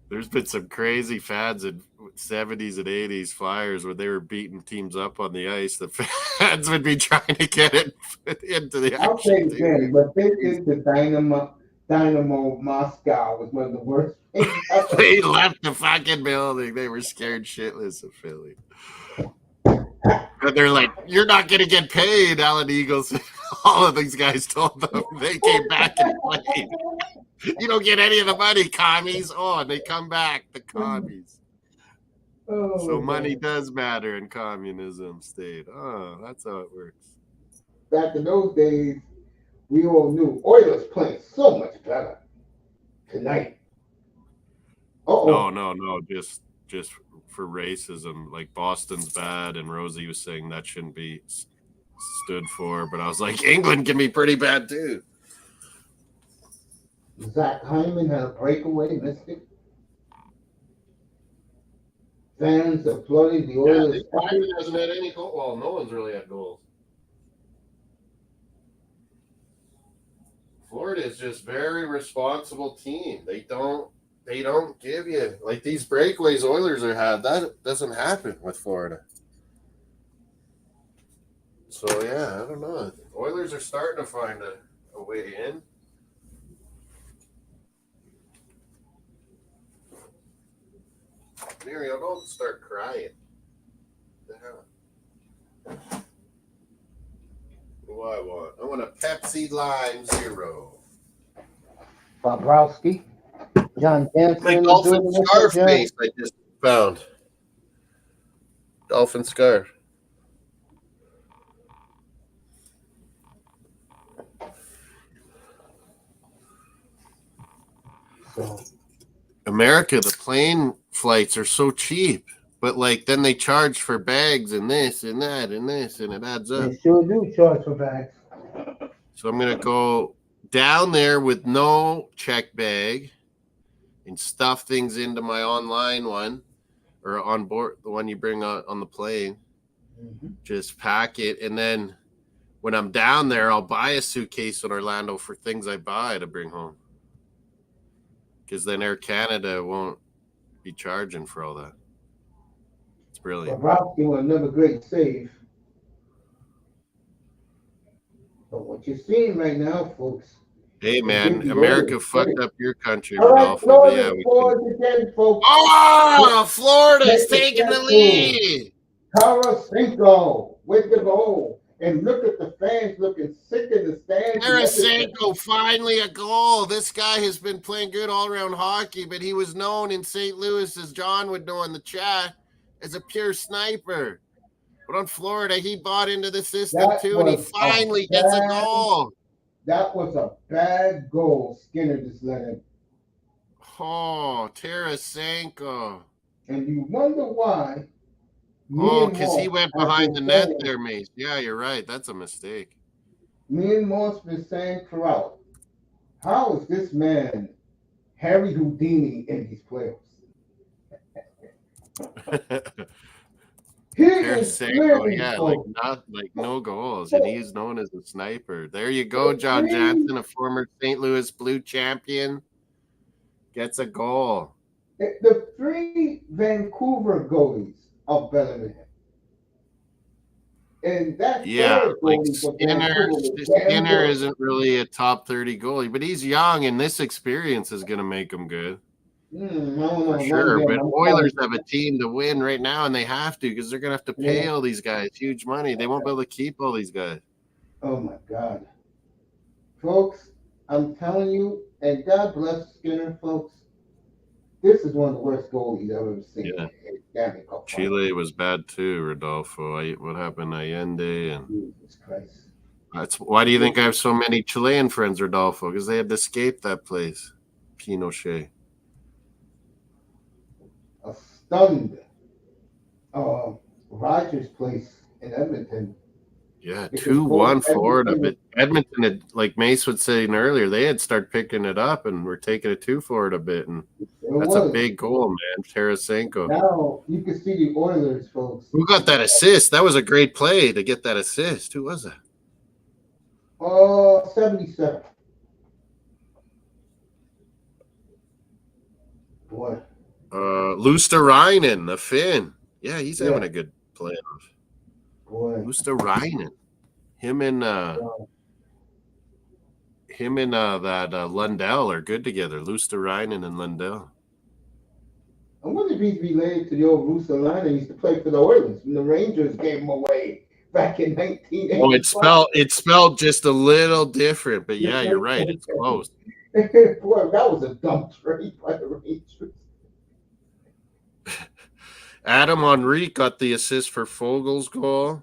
There's been some crazy fans in 70s and 80s Flyers where they were beating teams up on the ice. The fans would be trying to get it into the action. I'll say it again, but they did the Dynamo Moscow was one of the worst things ever. They left the fucking building. They were scared shitless of Philly. And they're like, "You're not going to get paid," Alan Eagles. All of these guys told them. They came back and played. You don't get any of the money, commies. Oh, and they come back, the commies. Oh, so money does matter in communism state. Oh, that's how it works. Back in those days, we all knew Oilers playing so much better tonight. No. Just for racism. Like Boston's bad, and Rosie was saying that shouldn't be stood for. But I was like, England can be pretty bad too. Zach Hyman had a breakaway, missed it. Fans applauding the Oilers. Hyman hasn't had any goals. Well, no one's really had goals. Florida is just very responsible team. They don't give you like these breakaways Oilers are had. That doesn't happen with Florida. So yeah, I don't know. Oilers are starting to find a way in. Muriel, don't start crying. What the hell? What do I want? I want a Pepsi Lime Zero. Bobrovsky. John Jansen. My dolphin scarf face I just found. Dolphin scarf. So, America, the plane flights are so cheap, but like then they charge for bags and this and that and this, and it adds up. They sure do charge for bags. So I'm gonna go down there with no check bag and stuff things into my online one or on board, the one you bring on the plane. Mm-hmm. Just pack it, and then when I'm down there, I'll buy a suitcase in Orlando for things I buy to bring home. Because then Air Canada won't be charging for all that. It's brilliant. Bobrovsky was another great save. But what you're seeing right now, folks. Hey, man, America fucked up your country. All right, Florida again, folks. Oh, Florida's taking the lead. Tarasenko with the goal. And look at the fans looking sick in the stands. Tarasenko, finally a goal. This guy has been playing good all-around hockey, but he was known in St. Louis, as John would know in the chat, as a pure sniper. But on Florida, he bought into the system too, and he finally gets a goal. That was a bad goal Skinner just let in. Oh, Tarasenko. And you wonder why. Oh, because he went behind the net there, Mace. Yeah, you're right. That's a mistake. Me and Moss been saying throughout, how is this man Harry Houdini in these playoffs? Like no goals, and he's known as a sniper. There you go, John Jansen, a former St. Louis Blue champion, gets a goal. The three Vancouver goalies are better than him. And that Skinner isn't really a top 30 goalie, but he's young, and this experience is going to make him good. I don't know. For sure. But Oilers have a team to win right now, and they have to because they're going to have to pay all these guys huge money. They won't be able to keep all these guys. Oh, my God. Folks, I'm telling you, and God bless Skinner, folks. This is one of the worst goalies I've ever seen. Yeah. Chile was bad too, Rodolfo. What happened to Allende? And Jesus Christ. Why do you think I have so many Chilean friends, Rodolfo? Because they had to escape that place. Pinochet. A stunned Rogers place in Edmonton. Yeah, 2-1 Florida. But Edmonton had, like Mace was saying earlier, they had started picking it up and were taking it to Florida a bit. And that's a big goal, man. Tarasenko. Now you can see the Oilers, folks. Who got that assist? That was a great play to get that assist. Who was that? 77. Boy. Luosterainen, the Finn. Yeah, he's having a good playoff. Boy. Luosterainen. Him and that Lundell are good together. Luosterainen and Lundell. I wonder if he's related to the old Luosterainen. He used to play for the Oilers when the Rangers gave him away back in 1985. Oh, it's spelled just a little different, but yeah, you're right. It's close. Boy, that was a dumb trade by the Rangers. Adam Henrique got the assist for Fogel's goal,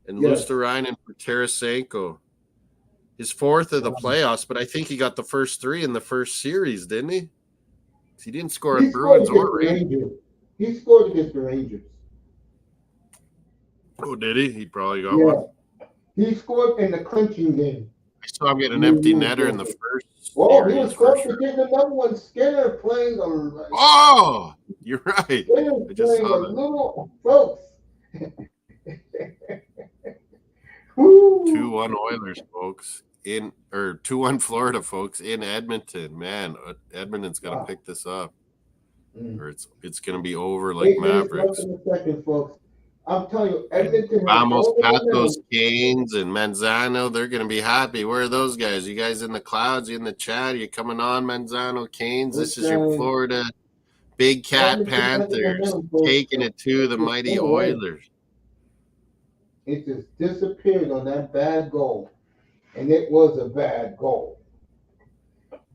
and Luosterainen for Tarasenko. His fourth of the playoffs, but I think he got the first three in the first series, didn't he? He didn't score at Bruins or Rangers. He scored against the Rangers. Oh, did he? He probably got one. He scored in the clinching game. I saw him get an empty netter in the first. Oh, he was close to getting another one. Skinner playing a. Oh, you're right. Skinner I just saw that. Little folks. 2-1 Oilers, folks. 2-1 Florida, folks, in Edmonton. Man, Edmonton's got to pick this up, or it's going to be over like Mavericks. In a second, folks. I'm telling you, Edmonton. Vamos, Patos, Canes, and Manzano. They're going to be happy. Where are those guys? You guys in the clouds? You in the chat? Are you coming on, Manzano, Canes? This is your Florida Big Cat Panthers taking it to the mighty Oilers. It just disappeared on that bad goal. And it was a bad goal.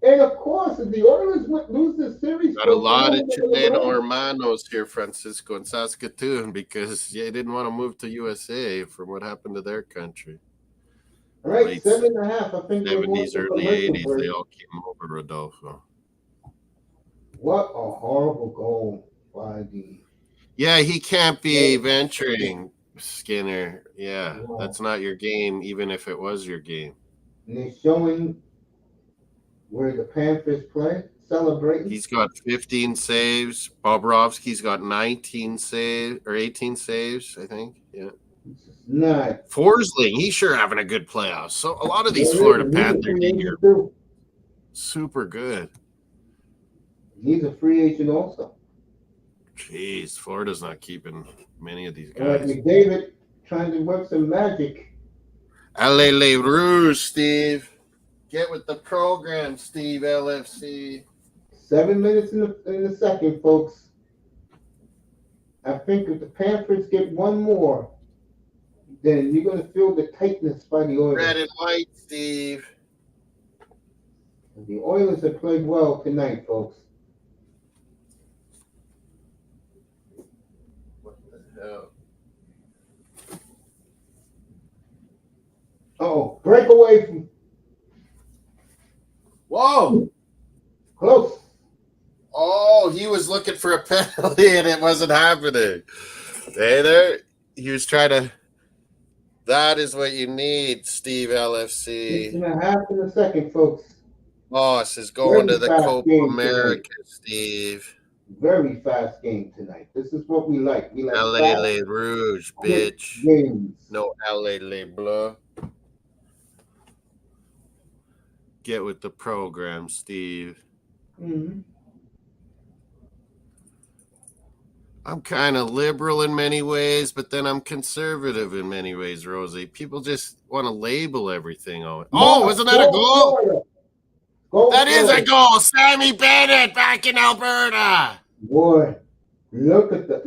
And of course, if the Oilers would lose the series, got a lot of Chileno hermanos here, Francisco and Saskatoon, because they didn't want to move to USA from what happened to their country. All right, 7.5. I think 70s, early 80s, they all came over, Rodolfo. What a horrible goal by the. Yeah, he can't be venturing, Skinner. Yeah, that's not your game, even if it was your game. And they're showing where the Panthers play, celebrating. He's got 15 saves. Bobrovsky's got 19 saves or 18 saves, I think. Yeah. Nice. Forsling, he's sure having a good playoff. So a lot of these Florida Panthers are super good. He's a free agent also. Jeez, Florida's not keeping many of these guys. All right, McDavid trying to work some magic. Allez les Rouges, Steve. Get with the program, Steve LFC. 7 minutes in the second, folks. I think if the Panthers get one more, then you're going to feel the tightness by the Oilers. Red and white, Steve. The Oilers have played well tonight, folks. What the hell? Uh-oh, break away from. Whoa! Close. Oh, he was looking for a penalty and it wasn't happening. Hey there. He was trying to. That is what you need, Steve LFC. 6.5 in the second, folks. Moss is going to the Copa America, Steve. Very fast game tonight. This is what we like. We like LA Les Rouges, bitch. Games. No LA Les Bleus. Get with the program, Steve. Mm-hmm. I'm kind of liberal in many ways, but then I'm conservative in many ways, Rosie. People just want to label everything on. Oh, wasn't that a goal? That is a goal. Sammy Bennett back in Alberta. Boy, listen to That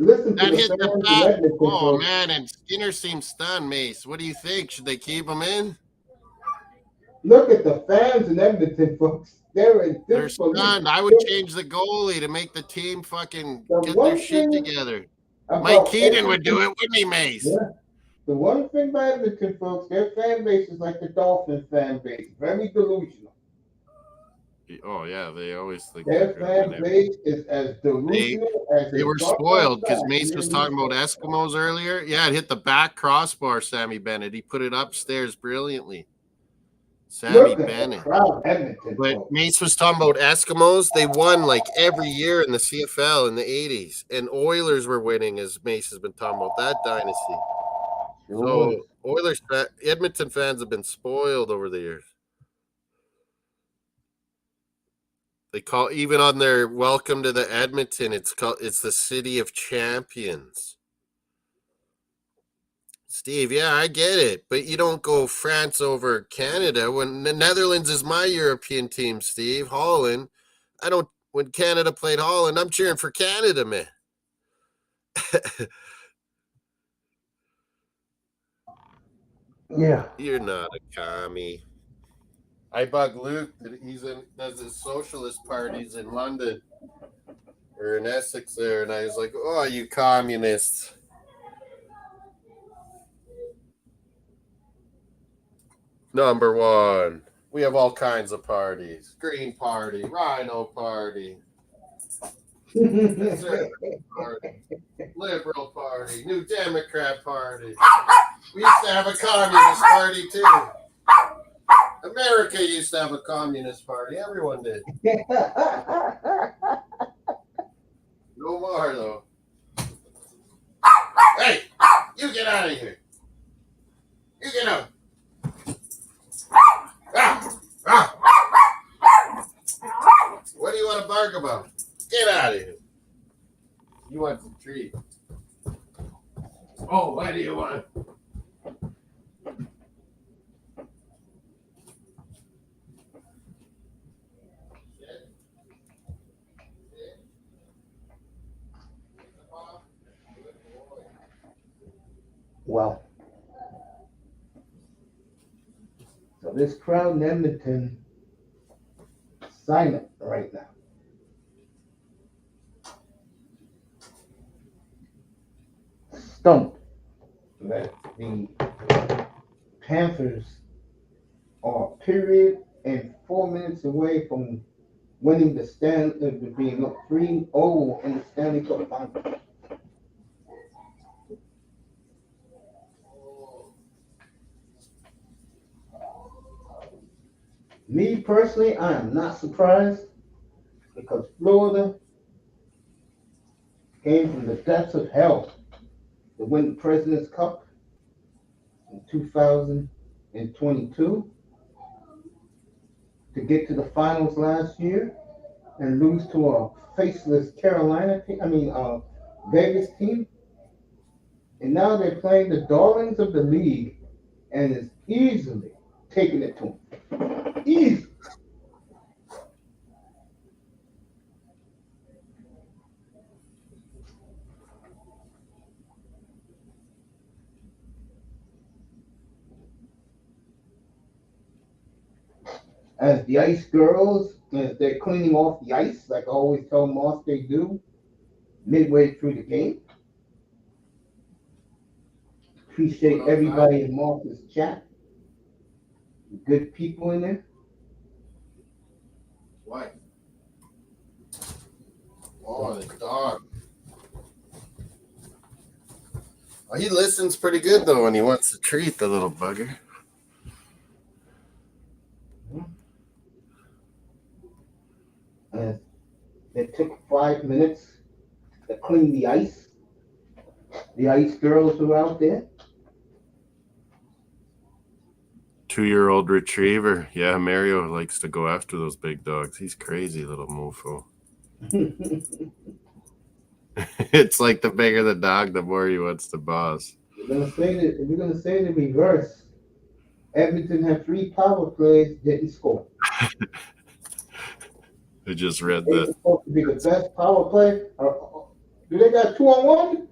the hit the fans in bat. Edmonton, Oh, folks. man, and Skinner seems stunned, Mace. What do you think? Should they keep him in? Look at the fans in Edmonton, folks. They're in They're disbelief. stunned. I would change the goalie to make the team fucking get their shit together. Mike Keaton would do it, wouldn't he, Mace? Yeah. The one thing by Edmonton, folks, their fan base is like the Dolphin fan base, very delusional. Oh, yeah, they always think their fan base is as delusional as they were spoiled because Mace was talking about Eskimos earlier. Yeah, it hit the back crossbar, Sammy Bennett. He put it upstairs brilliantly. Sammy Bennett. But Mace was talking about Eskimos. They won like every year in the CFL in the 80s. And Oilers were winning, as Mace has been talking about that dynasty. So Edmonton fans have been spoiled over the years. They call even on their welcome to the Edmonton, it's the City of Champions. Steve, yeah, I get it, but you don't go France over Canada. When the Netherlands is my European team, Steve, Holland. When Canada played Holland, I'm cheering for Canada, man. Yeah. You're not a commie. I bug Luke that does his socialist parties in London or in Essex there, and I was like, "Oh, you communists!" Number one, we have all kinds of parties: Green Party, Rhino Party, Conservative Party, Liberal Party, New Democrat Party. We used to have a Communist Party too. America used to have a Communist Party. Everyone did. No more, though. Hey, you get out of here. You get out. What do you want to bark about? Get out of here. You want some treat. Oh, what do you want? Well, so this crowd in Edmonton silent right now. Stumped that the Panthers are period and 4 minutes away from winning being up 3-0 in the Stanley Cup Final. Me personally, I am not surprised because Florida came from the depths of hell to win the President's Cup in 2022, to get to the finals last year and lose to a faceless Vegas team. And now they're playing the darlings of the league and is easily taking it to them. Easy. As the Ice Girls, as they're cleaning off the ice, like I always tell Moss they do, midway through the game. Appreciate everybody in Moss's chat. Good people in there. What? Oh, the dog. Oh, he listens pretty good, though, when he wants to treat the little bugger. It took 5 minutes to clean the ice. The Ice Girls were out there. 2-year-old retriever. Yeah, Mario likes to go after those big dogs. He's crazy, little mofo. It's like the bigger the dog, the more he wants to boss. We're gonna say the reverse. Edmonton had 3 power plays, didn't score. I just read They're that. supposed to be the best power play. Do they got 2-on-1?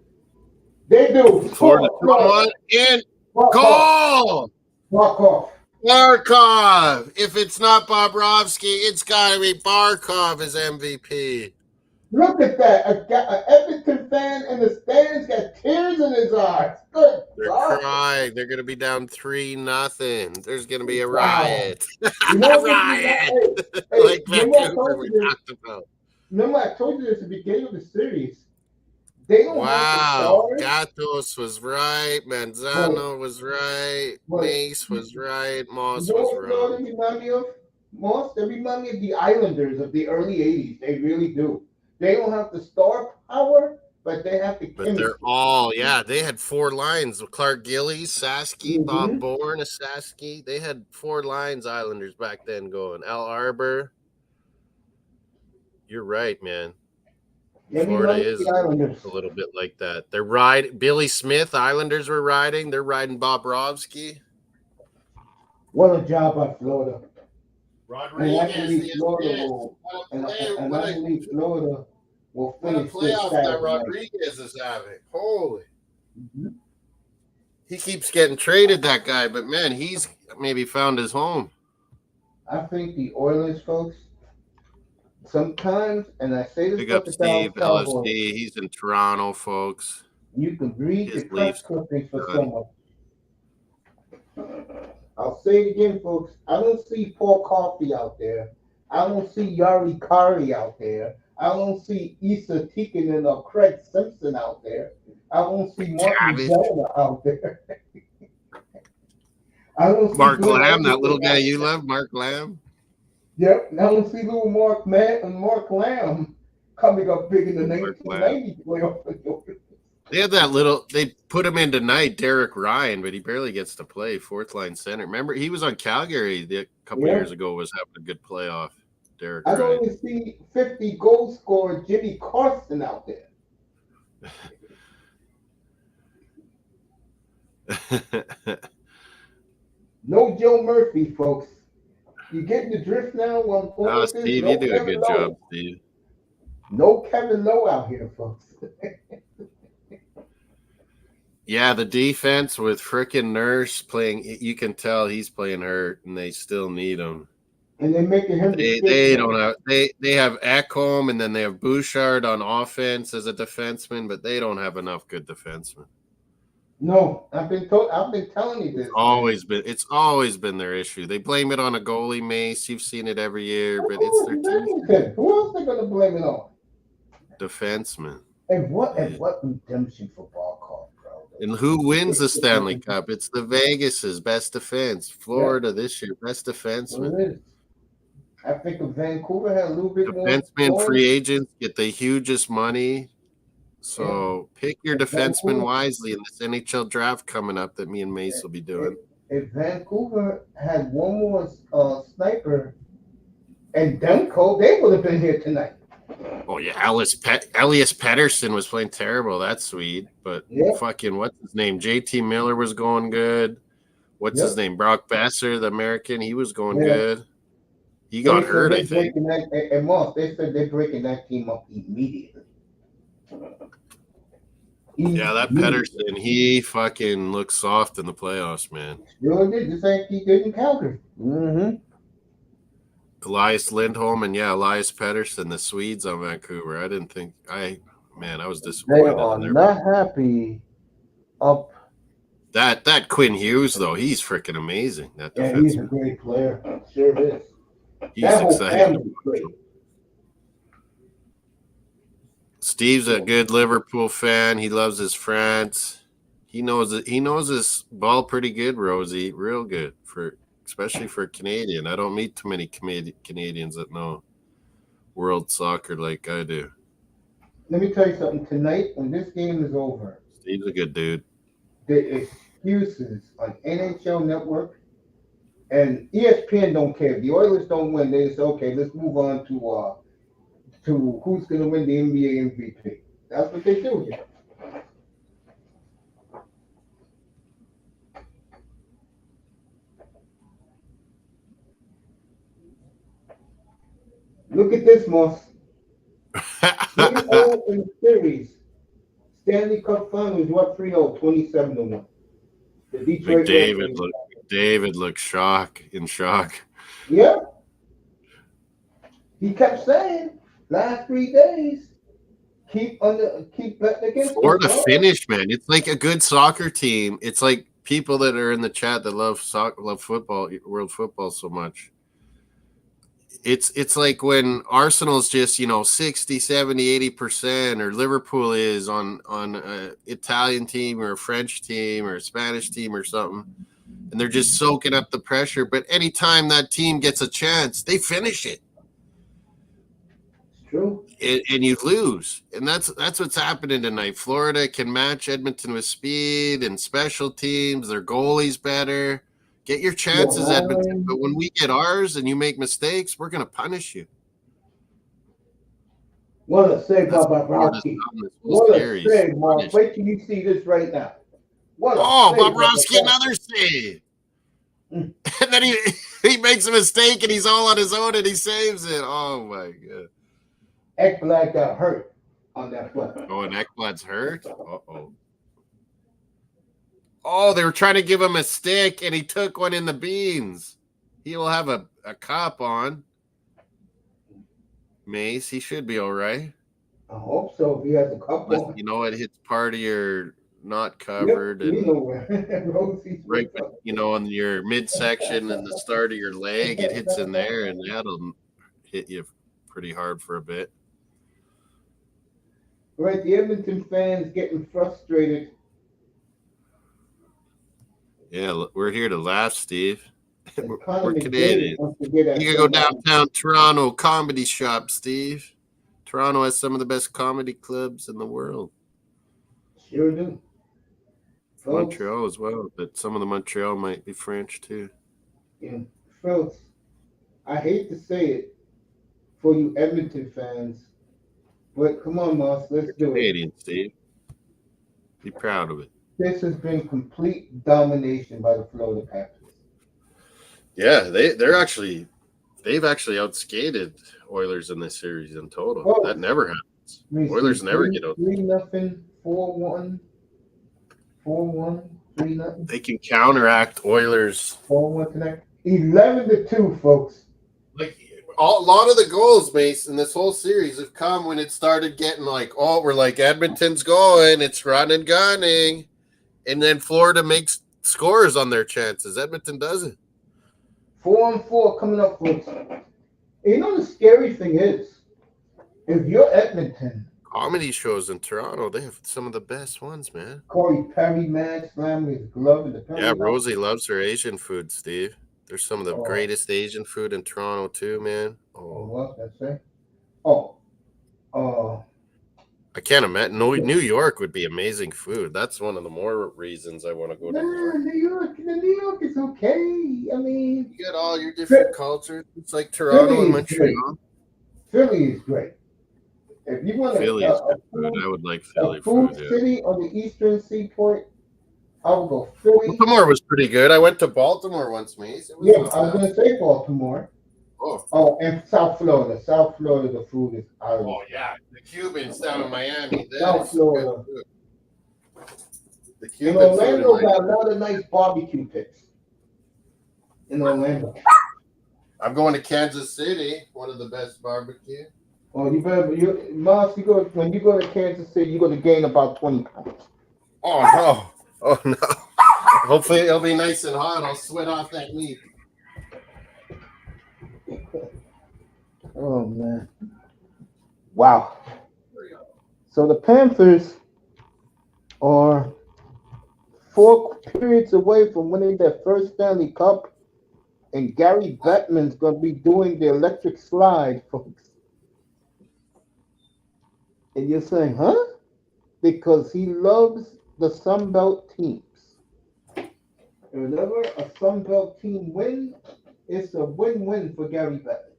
They do. Florida Score, 2-1 and Barkov. goal! Barkov. Barkov! If it's not Bobrovsky, it's got to be Barkov as MVP. Look at that. An Edmonton fan in the stands got tears in his eyes. Good They're God. crying. They're going to be down 3-0. There's going to be a Wow. riot. You know A what? riot! Hey, Like remember I Vancouver told we you this? talked about. Remember I told you this at the beginning of the series. They don't have the Wow. stars. Gatos was right. Manzano was right. But Mace was right. you Moss know was what you wrong. they remind me of? Moss, they remind me of the Islanders of the early 80s. They really do. They don't have the star power, but they have the But they're chemistry. all, yeah, they had 4 lines. Clark Gillies, Sasky, Bob Mm-hmm. Bourne, Sasky. They had 4 lines, Islanders back then going. Al Arbor. You're right, man. They Florida remind me of is the Islanders. a little bit like that. They're riding. Billy Smith, Islanders were riding. They're riding Bobrovsky. What a job by Florida. And I Rodriguez, believe the Florida assist. will, and I believe Florida will What a finish this playoff that Saturday night. Rodriguez is having. Holy. Mm-hmm. He keeps getting traded, that guy, but man, he's maybe found his home. I think the Oilers, folks, sometimes, and I say this Big about up the Steve, Dallas LFC. Cowboys, He's in Toronto, folks. you can read His the press Leafs clippings for done. someone. I'll say it again, folks. I don't see Paul Coffey out there. I don't see Yari Kari out there. I don't see Issa Tikkanen or Craig Simpson out there. I don't see Martin McTavish. Jonah out there. I don't see Mark Glenn Lamb, that little Anderson guy out you there. love, Mark Lamb. Yep, I don't see little Mark Lamb coming up big in the Mark Lamb. 1990 playoff. They had that little. They put him in tonight, Derek Ryan, but he barely gets to play 4th line center. Remember, he was on Calgary a couple years ago. Was having a good playoff. Derek I Ryan. don't even see 50 goal scorer Jimmy Carson out there. No Joe Murphy, folks. You getting the drift now? Oh, Steve, No you do a Kevin good Lowe. job, Steve. No Kevin Lowe out here, folks. Yeah, the defense with frickin' Nurse playing, you can tell he's playing hurt, and they still need him. And they're making him the They fifth. don't have they have Ekholm, and then they have Bouchard on offense as a defenseman, but they don't have enough good defensemen. No, I've been telling you this. It's always been their issue. They blame it on a goalie, Mace. You've seen it every year, but it's their team. Who else they gonna blame it on? Defenseman. And what redemption for Barkov, bro? And who wins the Stanley Cup? It's the Vegas's best defense. Florida this year, best defenseman. I think if Vancouver had a little bit more. Defensemen, free agents get the hugest money. So pick your defenseman wisely in this NHL draft coming up that me and Mace will be doing. If Vancouver had one more sniper and Demko, they would have been here tonight. Oh yeah, Elias Pettersson was playing terrible. That's sweet, but fucking what's his name? JT Miller was going good. What's his name? Brock Besser, the American. He was going good. He got hurt, I think. And Moss, they said they're breaking that team up immediately. Yeah, that Pettersson, he fucking looks soft in the playoffs, man. Really did. Just like he did in Calgary. Mm-hmm. Elias Lindholm and Elias Pettersson, the Swedes on Vancouver. I didn't think I was disappointed. They are not happy up. That Quinn Hughes though, he's freaking amazing. He's a great player. Sure is. He's exciting. Steve's a good Liverpool fan. He loves his France. He knows his ball pretty good, Rosie. Real good especially for a Canadian. I don't meet too many Canadians that know world soccer like I do. Let me tell you something. Tonight, when this game is over, Steve's a good dude. The excuses on NHL Network and ESPN don't care. The Oilers don't win. They say, okay, let's move on to who's going to win the NBA MVP. That's what they do here. Look at this, Moss. 3-0 in the series. Stanley Cup Finals, what 3-0? 27-1. The Detroit Red Wings. David looked in shock. Yeah. He kept saying, last 3 days, keep betting against Florida finish, man. It's like a good soccer team. It's like people that are in the chat that love football, world football so much. It's like when Arsenal's just, 60, 70, 80%, or Liverpool is on an Italian team or a French team or a Spanish team or something, and they're just soaking up the pressure. But anytime that team gets a chance, they finish it. It's true. And you lose. And that's what's happening tonight. Florida can match Edmonton with speed and special teams. Their goalie's better. Get your chances, Edmonton. But when we get ours and you make mistakes, we're going to punish you. What a save by Bobrovsky. What a save, Mark. Wait till you see this right now. Bobrovsky, another save. And then he makes a mistake and he's all on his own and he saves it. Oh, my God. Ekblad got hurt on that play. Oh, and Ekblad's hurt? Uh-oh. Oh, they were trying to give him a stick, and he took one in the beans. He will have a cup on. Mace, he should be all right. I hope so. If he has a cup on. You know, it hits part of your not covered. Yep, and right, on your midsection and the start of your leg, it hits in there, and that'll hit you pretty hard for a bit. Right, the Edmonton fans getting frustrated. Yeah, we're here to laugh, Steve. We're Canadian. You can go downtown Toronto comedy shop, Steve. Toronto has some of the best comedy clubs in the world. Sure do. Montreal as well, but some of the Montreal might be French too. Yeah, folks, I hate to say it for you Edmonton fans, but come on, Moss, let's do Canadian, Steve. Be proud of it. This has been complete domination by the Florida Panthers. Yeah, they've actually outskated Oilers in this series in total. Oh, that never happens. Oilers never get out. 3-0, 4-1, 4-1, 3-0. They can counteract Oilers. 4-1 tonight. 11-2, folks. Like a lot of the goals, Mason, this whole series have come when it started getting like, oh, we're like Edmonton's going, it's running, gunning. And then Florida makes scores on their chances. Edmonton doesn't. 4-4 coming up, folks. You know the scary thing is, if you're Edmonton, comedy shows in Toronto, they have some of the best ones, man. Corey Perry, man, slamming his glove in the Perry. Yeah, Rosie loves her Asian food, Steve. There's some of the greatest Asian food in Toronto too, man. What? That's it. I can't imagine. New York would be amazing food. That's one of the more reasons I want to go to New York. New York is okay. I mean, you get all your different cultures. It's like Toronto and Montreal. Philly is great. If you want Philly is good food, I would like Philly food city on the Eastern Seaport, I would go Philly. Baltimore was pretty good. I went to Baltimore once, Mace. Yeah, I was going to say Baltimore. Oh, and South Florida. South Florida, the food is out of. Oh, yeah. The Cubans down in Miami. South Florida. The Cubans. In Orlando got a lot of nice barbecue pits. In Orlando. I'm going to Kansas City, one of the best barbecue. Oh, you better, Moss, when you go to Kansas City, you're going to gain about 20 pounds. Oh, no. Oh, no. Hopefully it'll be nice and hot. I'll sweat off that meat. Oh, man. Wow. So the Panthers are 4 periods away from winning their first Stanley Cup, and Gary Bettman's going to be doing the electric slide, folks. And you're saying, huh? Because he loves the Sunbelt teams. And whenever a Sunbelt team wins, it's a win-win for Gary Bettman.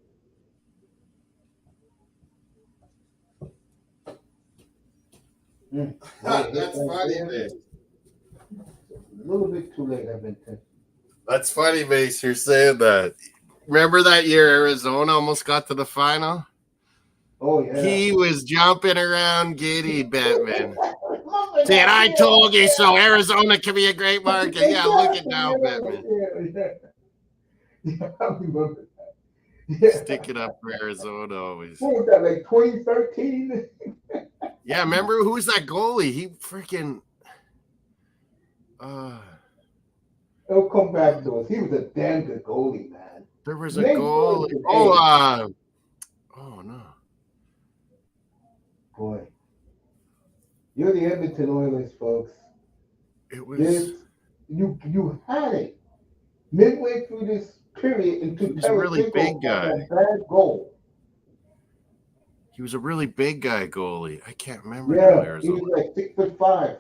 That's funny, Mace. A little bit too late, I've been thinking. That's funny, Mace. You're saying that. Remember that year Arizona almost got to the final? Oh yeah. He was jumping around giddy, Bettman. Remember Saying, that? I told you so. Arizona can be a great market. Yeah, look at now, Bettman. Yeah, I remember that. Stick it up for Arizona always. What was that, like 2013? Yeah, remember who was that goalie? He freaking It'll come back to us. He was a damn good goalie, man. there was a goalie. Oh no. Boy. You're the Edmonton Oilers, folks. It was you had it. Midway through this period into he was a really big guy. Bad goal. He was a really big guy goalie. I can't remember. Yeah, he was like 6'5".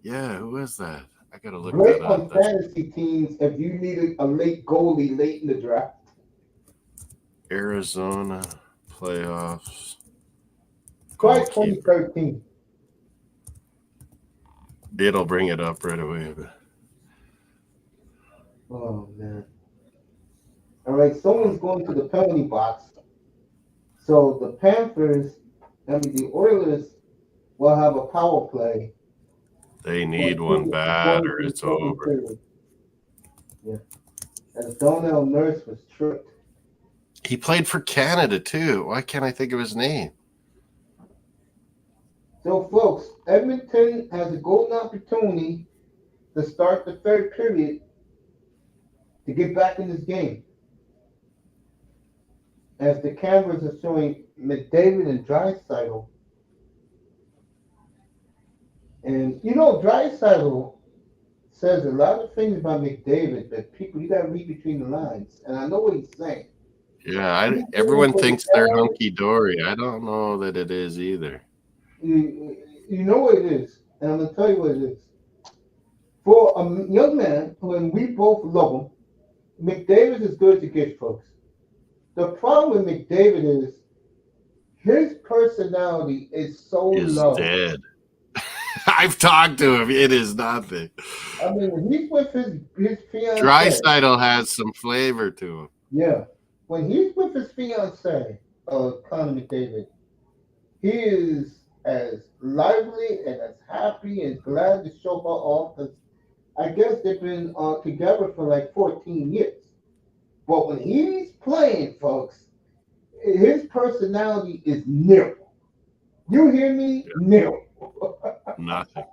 Yeah, who was that? I gotta look Great that up. on fantasy teams if you needed a late goalie late in the draft. Arizona playoffs. Try 2013. It'll bring it up right away. But... Oh man. All right, someone's going to the penalty box. So the Oilers will have a power play. They need one bad or it's over. Yeah. As Donnell Nurse was tripped. He played for Canada too. Why can't I think of his name? So folks, Edmonton has a golden opportunity to start the third period to get back in this game. As the cameras are showing McDavid and Draisaitl. And you know, Draisaitl says a lot of things about McDavid that people, you gotta read between the lines. And I know what he's saying. Yeah, everyone thinks they're hunky-dory. I don't know that it is either. You know what it is, and I'm gonna tell you what it is. For a young man, when we both love him, McDavid is good to get, folks. The problem with McDavid is his personality is so low. Dead. I've talked to him. It is nothing. I mean, when he's with his fiancée. Draisaitl has some flavor to him. Yeah. When he's with his fiancée, Connor McDavid, he is as lively and as happy and glad to show her off. Because I guess they've been together for like 14 years. But when he's playing, folks, his personality is nil. You hear me? Yeah. Nil. Nothing.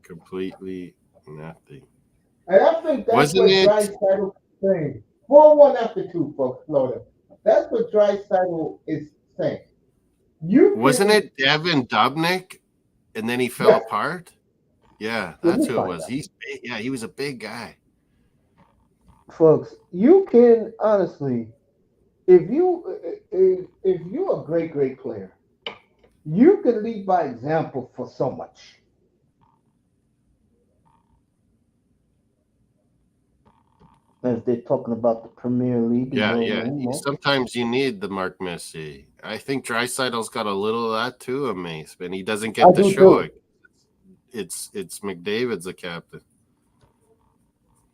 Completely nothing. And I think that's what Draisaitl is saying. 4-1 after 2, folks, Florida. That's what Draisaitl is saying. Wasn't it Devin Dubnyk, and then he fell apart? Yeah, that's who it was. He's big. Yeah, he was a big guy. Folks, you can honestly, if you're a great player, you can lead by example for so much. As they're talking about the Premier League. Yeah. Sometimes you need the Mark Messier. I think Draisaitl's got a little of that too, Mace, but he doesn't get to show it. It's McDavid's the captain.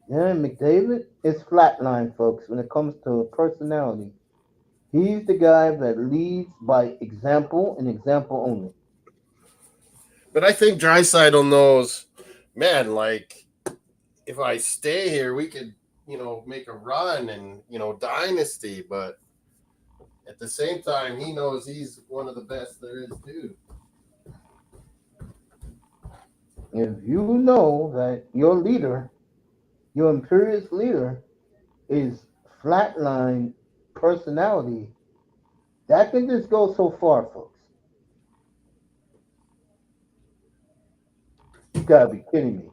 Yeah, McDavid is flatline, folks, when it comes to personality. He's the guy that leads by example and example only. But I think Draisaitl knows, man, like, if I stay here, we could, make a run and, dynasty. But at the same time, he knows he's one of the best there is, too. If you know that your leader, your imperious leader, is flatline personality, that can just go so far, folks. You gotta be kidding me.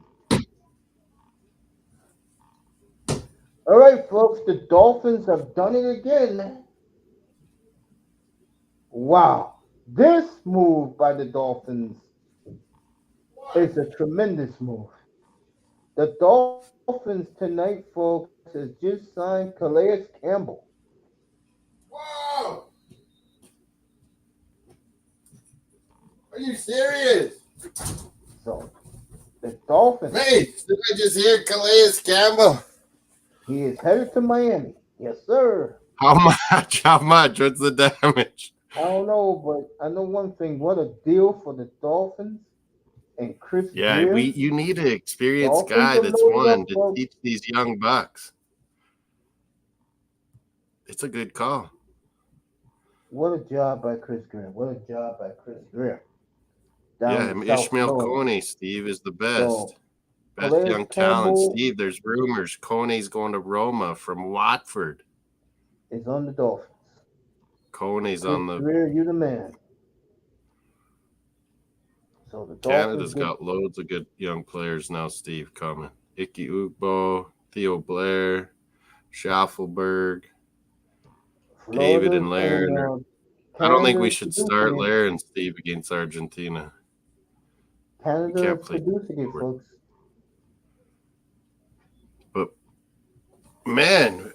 All right, folks, the Dolphins have done it again. Wow. This move by the Dolphins is a tremendous move. The Dolphins tonight, folks, has just signed Calais Campbell. Wow! Are you serious? So, the Dolphins. Hey, did I just hear Calais Campbell? He is headed to Miami. Yes, sir. How much? How much? What's the damage? I don't know, but I know one thing. What a deal for the Dolphins and Chris Yeah, Greer. you need an experienced Dolphins guy are that's loaded won up, to folks. teach these young bucks. It's a good call. What a job by Chris Greer. What a job by Chris Greer. Yeah, Down in him South Ishmael Florida. Coney, Steve, is the So, best. Best Calais young talent. Campbell Steve, there's rumors Coney's going to Roma from Watford. is on the Dolphins. Coney's Chris on the Greer, you the man. So the Dolphins Canada's get got loads of good young players now, Steve, coming. Ike Ugbo, Theo Blair, Schaffelberg, David Florida's and and Laren. I don't think we Canada's should start producing it. Laren, Steve, against Argentina. We Canada's can't play producing it, forward. folks. But, man,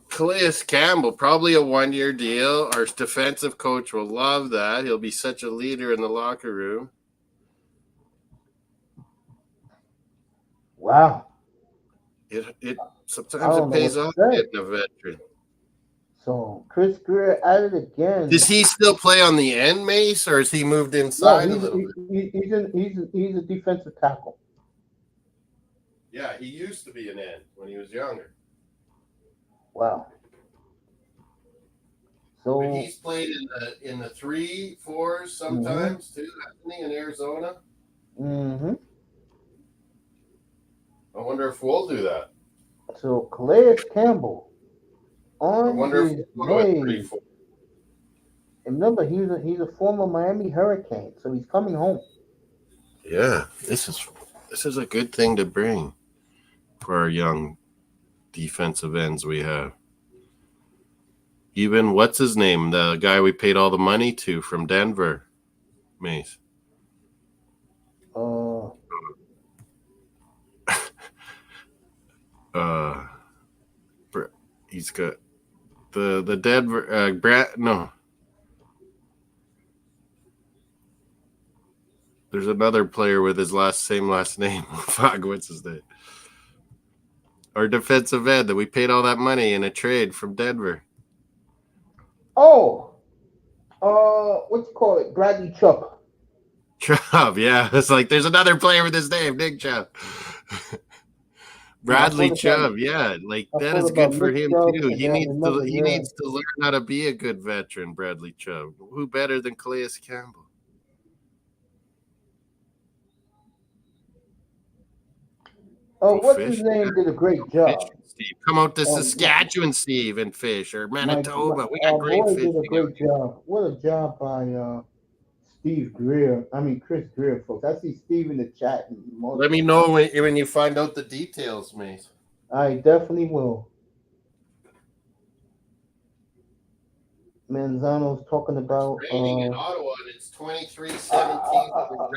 Calais Campbell, probably a one-year deal. Our defensive coach will love that. He'll be such a leader in the locker room. Wow. It I sometimes don't it know what pays to off say. getting a veteran. So Chris Greer at it again. Does he still play on the end, Mace, or has he moved No, inside a little bit? he's a defensive tackle. Yeah, he used to be an end when he was younger. Wow. So But he's played in the 3-4s sometimes too, hasn't he, in Arizona? mm-hmm. I wonder if we'll do that. So Calais Campbell I on wonder if his we'll go at way. 3-4. And remember, he's a former Miami Hurricane, so he's coming home. Yeah, this is a good thing to bring for our young defensive ends we have. Even what's his name? The guy we paid all the money to from Denver, Mace. He's got the Denver Brad. No, there's another player with his same last name. Fuck, what's his name? Our defensive end that we paid all that money in a trade from Denver. What you call it? Bradley Chubb. Chubb, yeah. It's like there's another player with his name, Nick Chubb. Bradley Chubb, yeah. Like that is good for him too. He needs to learn how to be a good veteran, Bradley Chubb. Who better than Calais Campbell? What's his name? Did a great job. Steve, come out to Saskatchewan, Steve, and fish, or Manitoba. We got great boy fishing. Did a great job. What a job by Steve Greer. I mean Chris Greer, folks. I see Steve in the chat. Let me know when you find out the details, mate. I definitely will. Manzano's talking about raining in Ottawa, and it's 23-17.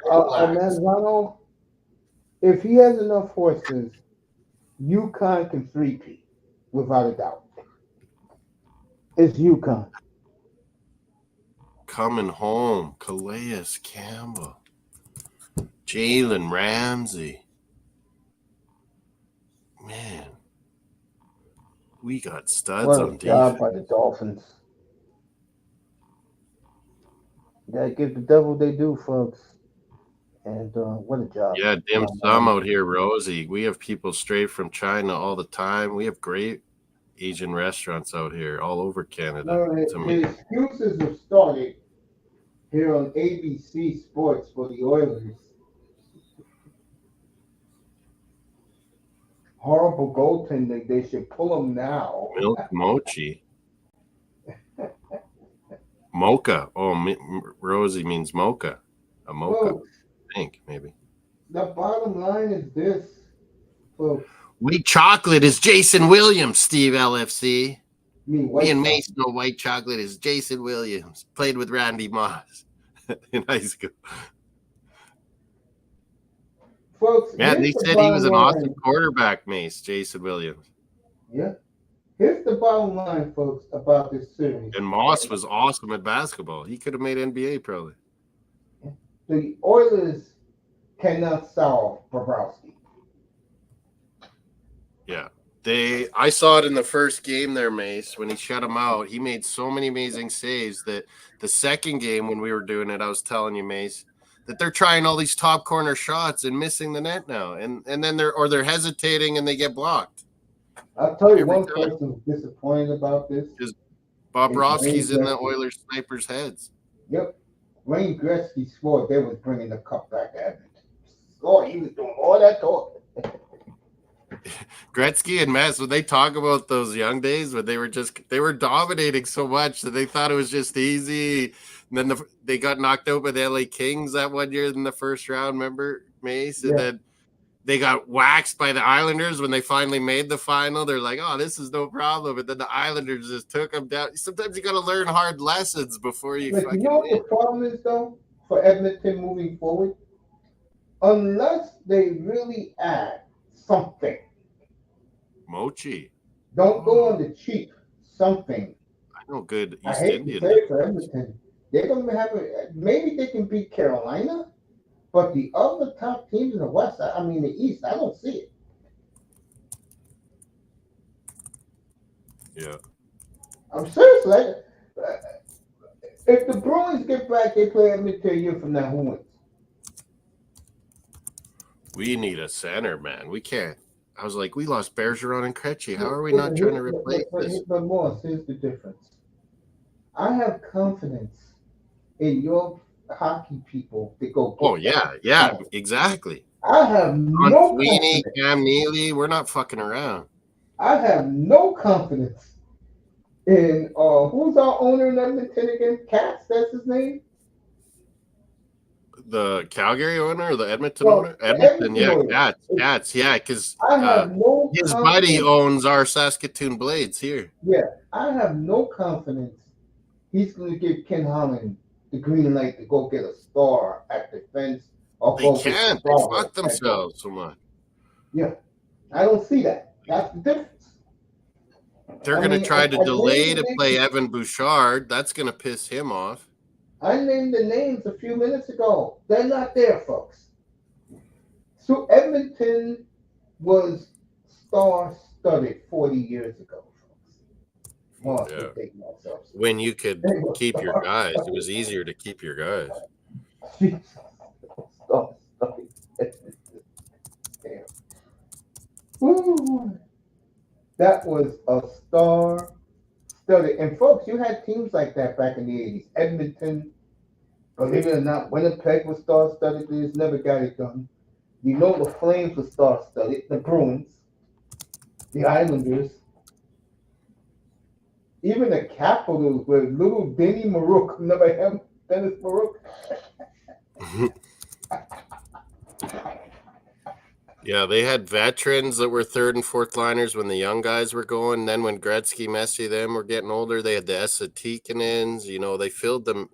Manzano, if he has enough horses, UConn can three-peat, without a doubt. It's UConn. Coming home, Calais Campbell, Jalen Ramsey. Man, we got studs on defense. What a job by the Dolphins. You gotta give the devil they do, folks. And what a job. Yeah, dim sum out here, Rosie. We have people straight from China all the time. We have great Asian restaurants out here all over Canada. The excuses have started here on ABC Sports for the Oilers. Horrible goaltending. They should pull them now. Milk mochi. Mocha. Oh, Rosie means mocha. A mocha. Folks, I think, maybe. The bottom line is this, folks. White chocolate is Jason Williams, Steve LFC. Me and Mace know white chocolate is Jason Williams. Played with Randy Moss in high school. Folks, man, they said he was an awesome quarterback, Mace, Jason Williams. Yeah. Here's the bottom line, folks, about this series. And Moss was awesome at basketball. He could have made NBA probably. The Oilers cannot solve Bobrovsky. Yeah. I saw it in the first game there, Mace, when he shut him out. He made so many amazing saves that the second game when we were doing it, I was telling you, Mace, that they're trying all these top corner shots and missing the net now. And then they're hesitating and they get blocked. I'll tell you one person who's disappointed about this. Is Bobrovsky's in the Oilers snipers' heads. Yep. Wayne Gretzky swore they was bringing the cup back at him. Oh, he was doing all that talk. Gretzky and Mess, when they talk about those young days when they were dominating so much that they thought it was just easy. And then they got knocked out by the LA Kings that one year in the first round, remember, Mace? And then they got waxed by the Islanders when they finally made the final. They're like, oh, this is no problem. And then the Islanders just took them down. Sometimes you got to learn hard lessons before you fucking know what the problem is, though, for Edmonton moving forward? Unless they really add something. Mochi. Don't go on the cheap. Something. I know good East Indian. I hate to say it for Edmonton. They're going to have maybe they can beat Carolina, but the other top teams in the West, the East, I don't see it. Yeah. I'm serious. If the Bruins get back, they play Edmonton a year from now, who wins? We need a center, man. We can't. I was like, we lost Bergeron and Krejci. How are we not trying to replace this? But Moss, here's the difference. I have confidence in your hockey people to go. Oh, yeah, exactly. I have no confidence. Cam Neely, we're not fucking around. I have no confidence in who's our owner in Edmonton again? Katz, that's his name? The Calgary owner or the Edmonton owner? Edmonton, Katz, because his buddy owns our Saskatoon Blades here. Yeah, I have no confidence he's going to give Ken Holland the green light to go get a star at defense. They can't. They fuck themselves so much. Yeah, I don't see that. That's the difference. They're going to try to delay to play Evan Bouchard. That's going to piss him off. I named the names a few minutes ago. They're not there, folks. So Edmonton was star-studded 40 years ago, folks. When you could keep your guys, it was easier to keep your guys. That was a star. And folks, you had teams like that back in the 80s. Edmonton, believe it or not, Winnipeg was star-studded. They just never got it done. You know the Flames were star-studded. The Bruins, the Islanders, even the Capitals with little Denny Marouk. Remember him, Dennis Marouk? Yeah, they had veterans that were third and fourth liners when the young guys were going. Then when Gretzky, Messi, them were getting older, they had the Esa Tikkanens. They filled them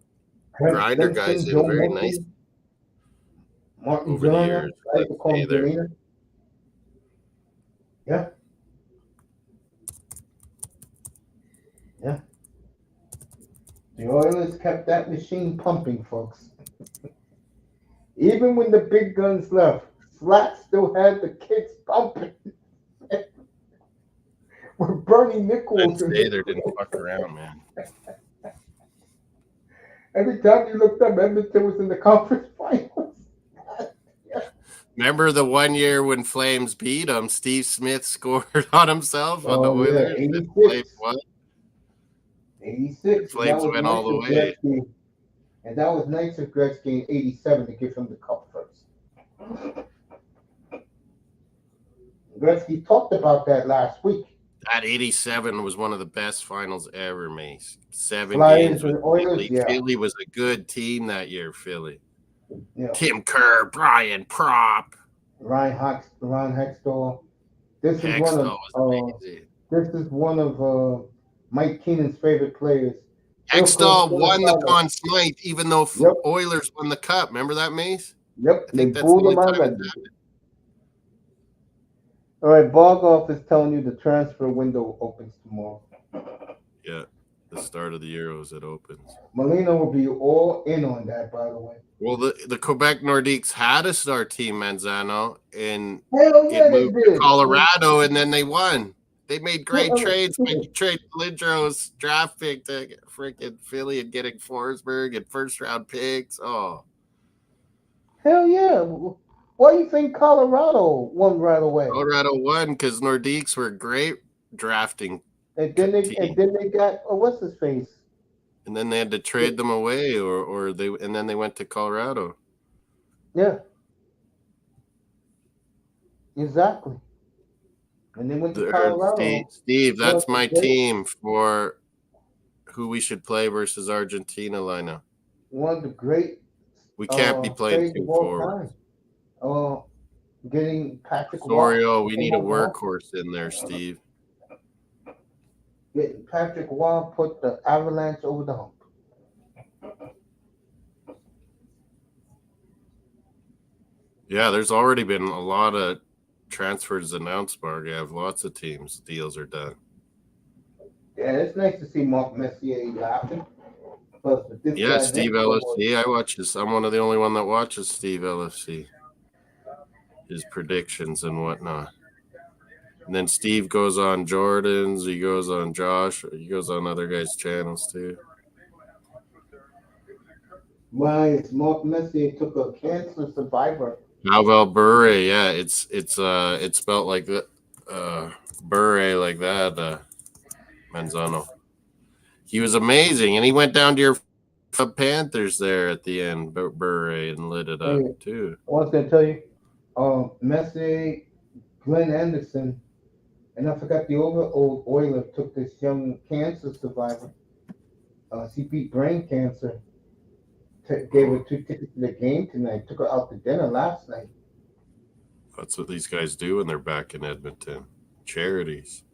grinder guys in very nice Martin over the years. Yeah. Yeah. The Oilers kept that machine pumping, folks. Even when the big guns left, Slack still had the kicks pumping. With Bernie Nichols. They didn't fuck around, man. Every time you looked up, Edmonton was in the conference finals. Remember the one year when Flames beat them, Steve Smith scored on himself on the Oilers? 86. 86. Flames went all the way. Gretzky. And that was nice of Gretzky in 87 to give him the cup first. Gretzky talked about that last week. That 87 was one of the best finals ever, Mace. 7 Flyers games with Oilers, Philly. Philly was a good team that year, Philly. Yeah. Tim Kerr, Brian Propp. Ron Hextall. This is one of Mike Keenan's favorite players. Hextall won the Conn Smythe, even though Oilers won the cup. Remember that, Mace? Yep. They booed him out. All right, Bogoff is telling you the transfer window opens tomorrow. Yeah, the start of the Euros, it opens. Molina will be all in on that, by the way. Well, the Quebec Nordiques had a star team, Manzano, and it moved to Colorado, and then they won. They made great trades. Like you trade Lindros draft pick to freaking Philly and getting Forsberg and first round picks. Oh, hell yeah! Why do you think Colorado won right away? Colorado won because Nordiques were great drafting. And then they got what's his face? And then they had to trade them away, or then they went to Colorado. Yeah, exactly. And they went to Colorado. Steve, that's my team for who we should play versus Argentina, Lina. One of the great. We can't be playing too forward. Getting Patrick Osorio, we need a workhorse in there, Steve. Getting Patrick Waugh put the Avalanche over the hump. Yeah, there's already been a lot of transfers announced, Mark. You have lots of teams. Deals are done. Yeah, it's nice to see Mark Messier laughing. Yeah, Steve LFC. I watch this. I'm one of the only one that watches Steve LFC. His predictions and whatnot. And then Steve goes on Jordan's. He goes on Josh. He goes on other guys' channels too. Why Mark Messier took a cancer survivor. Pavel Bure, yeah, it's spelled like that. Bure like that. Manzano. He was amazing, and he went down to your Panthers there at the end, Bure, and lit it up too. I was gonna tell you, Messier, Glenn Anderson, and I forgot the old Oiler took this young cancer survivor. She beat brain cancer. Gave her 2 tickets to the game tonight. Took her out to dinner last night. That's what these guys do when they're back in Edmonton. Charities.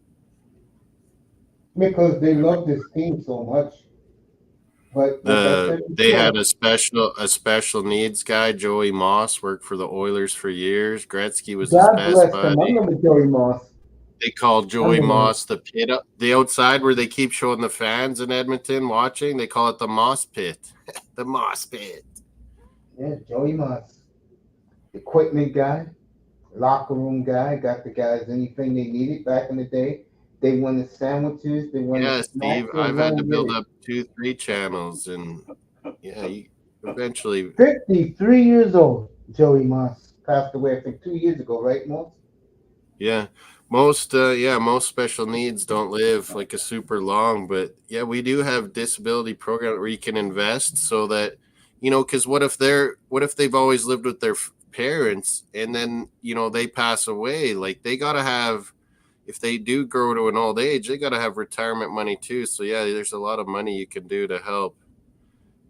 Because they love this team so much. But they had a special needs guy, Joey Moss, worked for the Oilers for years. Gretzky was his best buddy. I remember Joey Moss. They call Joey Moss the pit up the outside where they keep showing the fans in Edmonton watching. They call it the Moss Pit. The Moss Pit. Yeah, Joey Moss. Equipment guy, locker room guy, got the guys anything they needed back in the day. They wanted sandwiches. They wanted Steve, I've had to build up 2-3 channels, and eventually 53 years old, Joey Moss passed away I think 2 years ago, right, Moss? Yeah. Most special needs don't live like a super long, but yeah, we do have disability programs where you can invest so that, because what if they've always lived with their parents and then, they pass away, like they got to have, if they do grow to an old age, they got to have retirement money too. So yeah, there's a lot of money you can do to help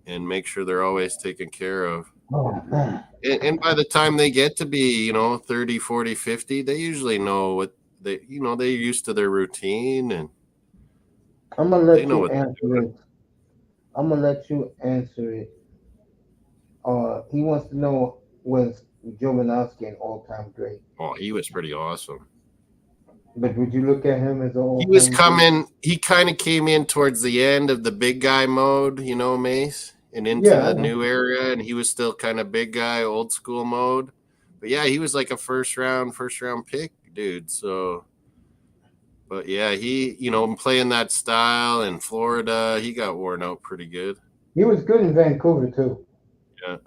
and make sure they're always taken care of. Oh, man. And by the time they get to be, 30, 40, 50, they usually know what they're used to their routine, and I'm gonna let you answer it. I'm gonna let you answer it. He wants to know, was Jovanovski an all-time great? Oh, he was pretty awesome. But would you look at him as all? He was coming. He kind of came in towards the end of the big guy mode, Mace, and into the new era, and he was still kind of big guy, old school mode. But yeah, he was like a first round pick, dude. So, but yeah, he, playing that style in Florida, he got worn out pretty good. He was good in Vancouver too. Yeah.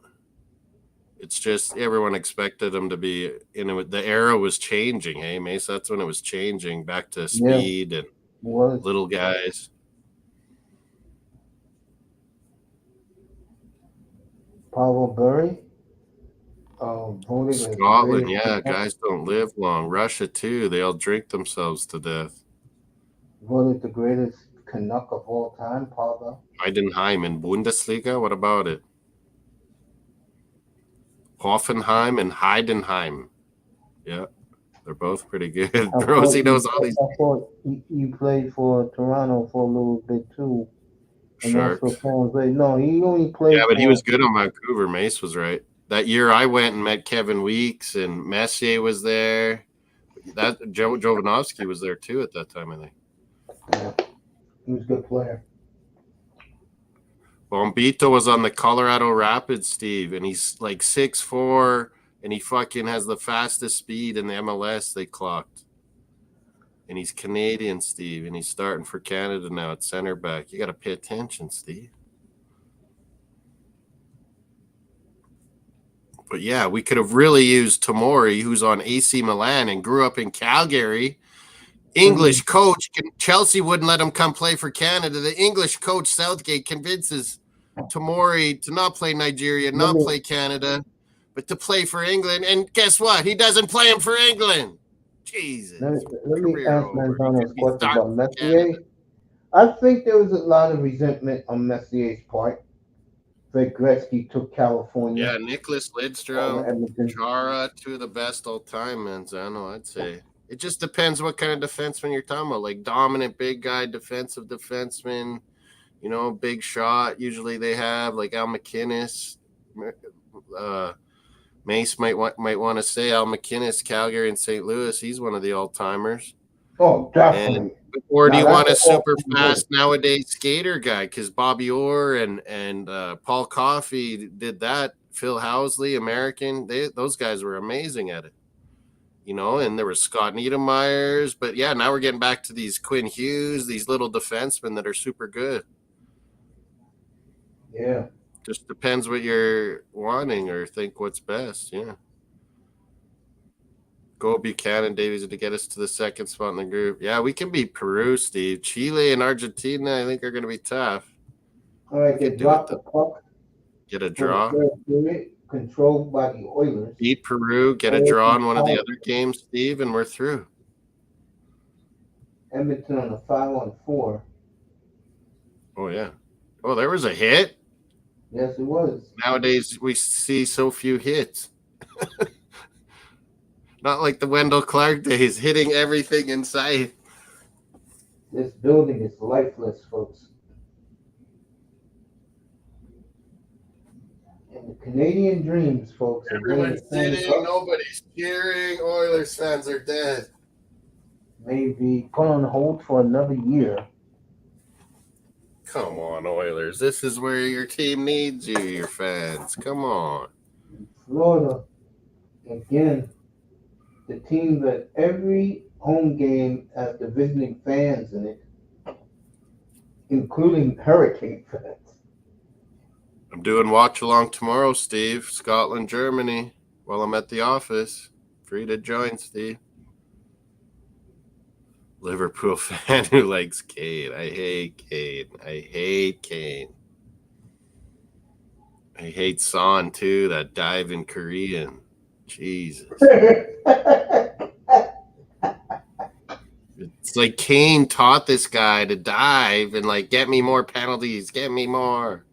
It's just everyone expected him to be, the era was changing, hey, Mace? That's when it was changing back to speed and little guys. Pavel Bure. Scotland, guys don't live long. Russia, too. They all drink themselves to death. Voted the greatest Canuck of all time, Pavel. Heidenheim in Bundesliga? What about it? Hoffenheim and Heidenheim. Yeah, they're both pretty good. Rosie knows all these. I thought you played for Toronto for a little bit, too. Sharks. No, he only played. Yeah, but he was good on Vancouver. Mace was right. That year I went and met Kevin Weeks, and Messier was there. That Jovanovski was there too at that time, I think. Yeah, he was a good player. Bombito was on the Colorado Rapids, Steve, and he's like 6'4", and he fucking has the fastest speed in the MLS they clocked. And he's Canadian, Steve, and he's starting for Canada now at center back. You got to pay attention, Steve. But yeah, we could have really used Tomori, who's on AC Milan and grew up in Calgary. English coach. Chelsea wouldn't let him come play for Canada. The English coach, Southgate, convinces Tomori to not play Nigeria, not play Canada, but to play for England. And guess what? He doesn't play him for England. Jesus. Let me ask Manzano's question about Messier. I think there was a lot of resentment on Messier's part. Fred Gretzky took California. Yeah, Nicholas Lidstrom, Chara, two of the best all time, Manzano, I'd say. It just depends what kind of defenseman you're talking about. Like dominant big guy, defensive defenseman, you know, big shot. Usually they have like Al McInnes. Mace might want to say Al McInnes, Calgary and St. Louis. He's one of the all-timers. Oh, definitely. Or do you want a super fast nowadays skater guy? Because Bobby Orr and Paul Coffey did that. Phil Housley, American. Those guys were amazing at it. You know, and there was Scott Niedermayers. But, yeah, now we're getting back to these Quinn Hughes, these little defensemen that are super good. Yeah. Just depends what you're wanting or think what's best, yeah. Go Buchanan, Davies, to get us to the second spot in the group. Yeah, we can beat Peru, Steve. Chile and Argentina, I think, are going to be tough. All right, they dropped the puck. Get a draw. Controlled by the Oilers. Beat Peru, get a draw in one of the other games, Steve, and we're through. Edmonton on a 5-on-4. Oh, yeah. Oh, there was a hit? Yes, it was. Nowadays, we see so few hits. Not like the Wendell Clark days, hitting everything in sight. This building is lifeless, folks. And the Canadian dreams, folks. Everyone's sitting, nobody's cheering. Oilers fans are dead. Maybe put on hold for another year. Come on, Oilers. This is where your team needs you, your fans. Come on. Florida, again, the team that every home game has the visiting fans in it, including Hurricane fans. I'm doing watch along tomorrow, Steve. Scotland, Germany, while I'm at the office. Free to join, Steve. Liverpool fan who likes Kane. I hate Kane. I hate Kane. I hate Son, too, that dive in Korean. Jesus. It's like Kane taught this guy to dive and, like, get me more penalties. Get me more.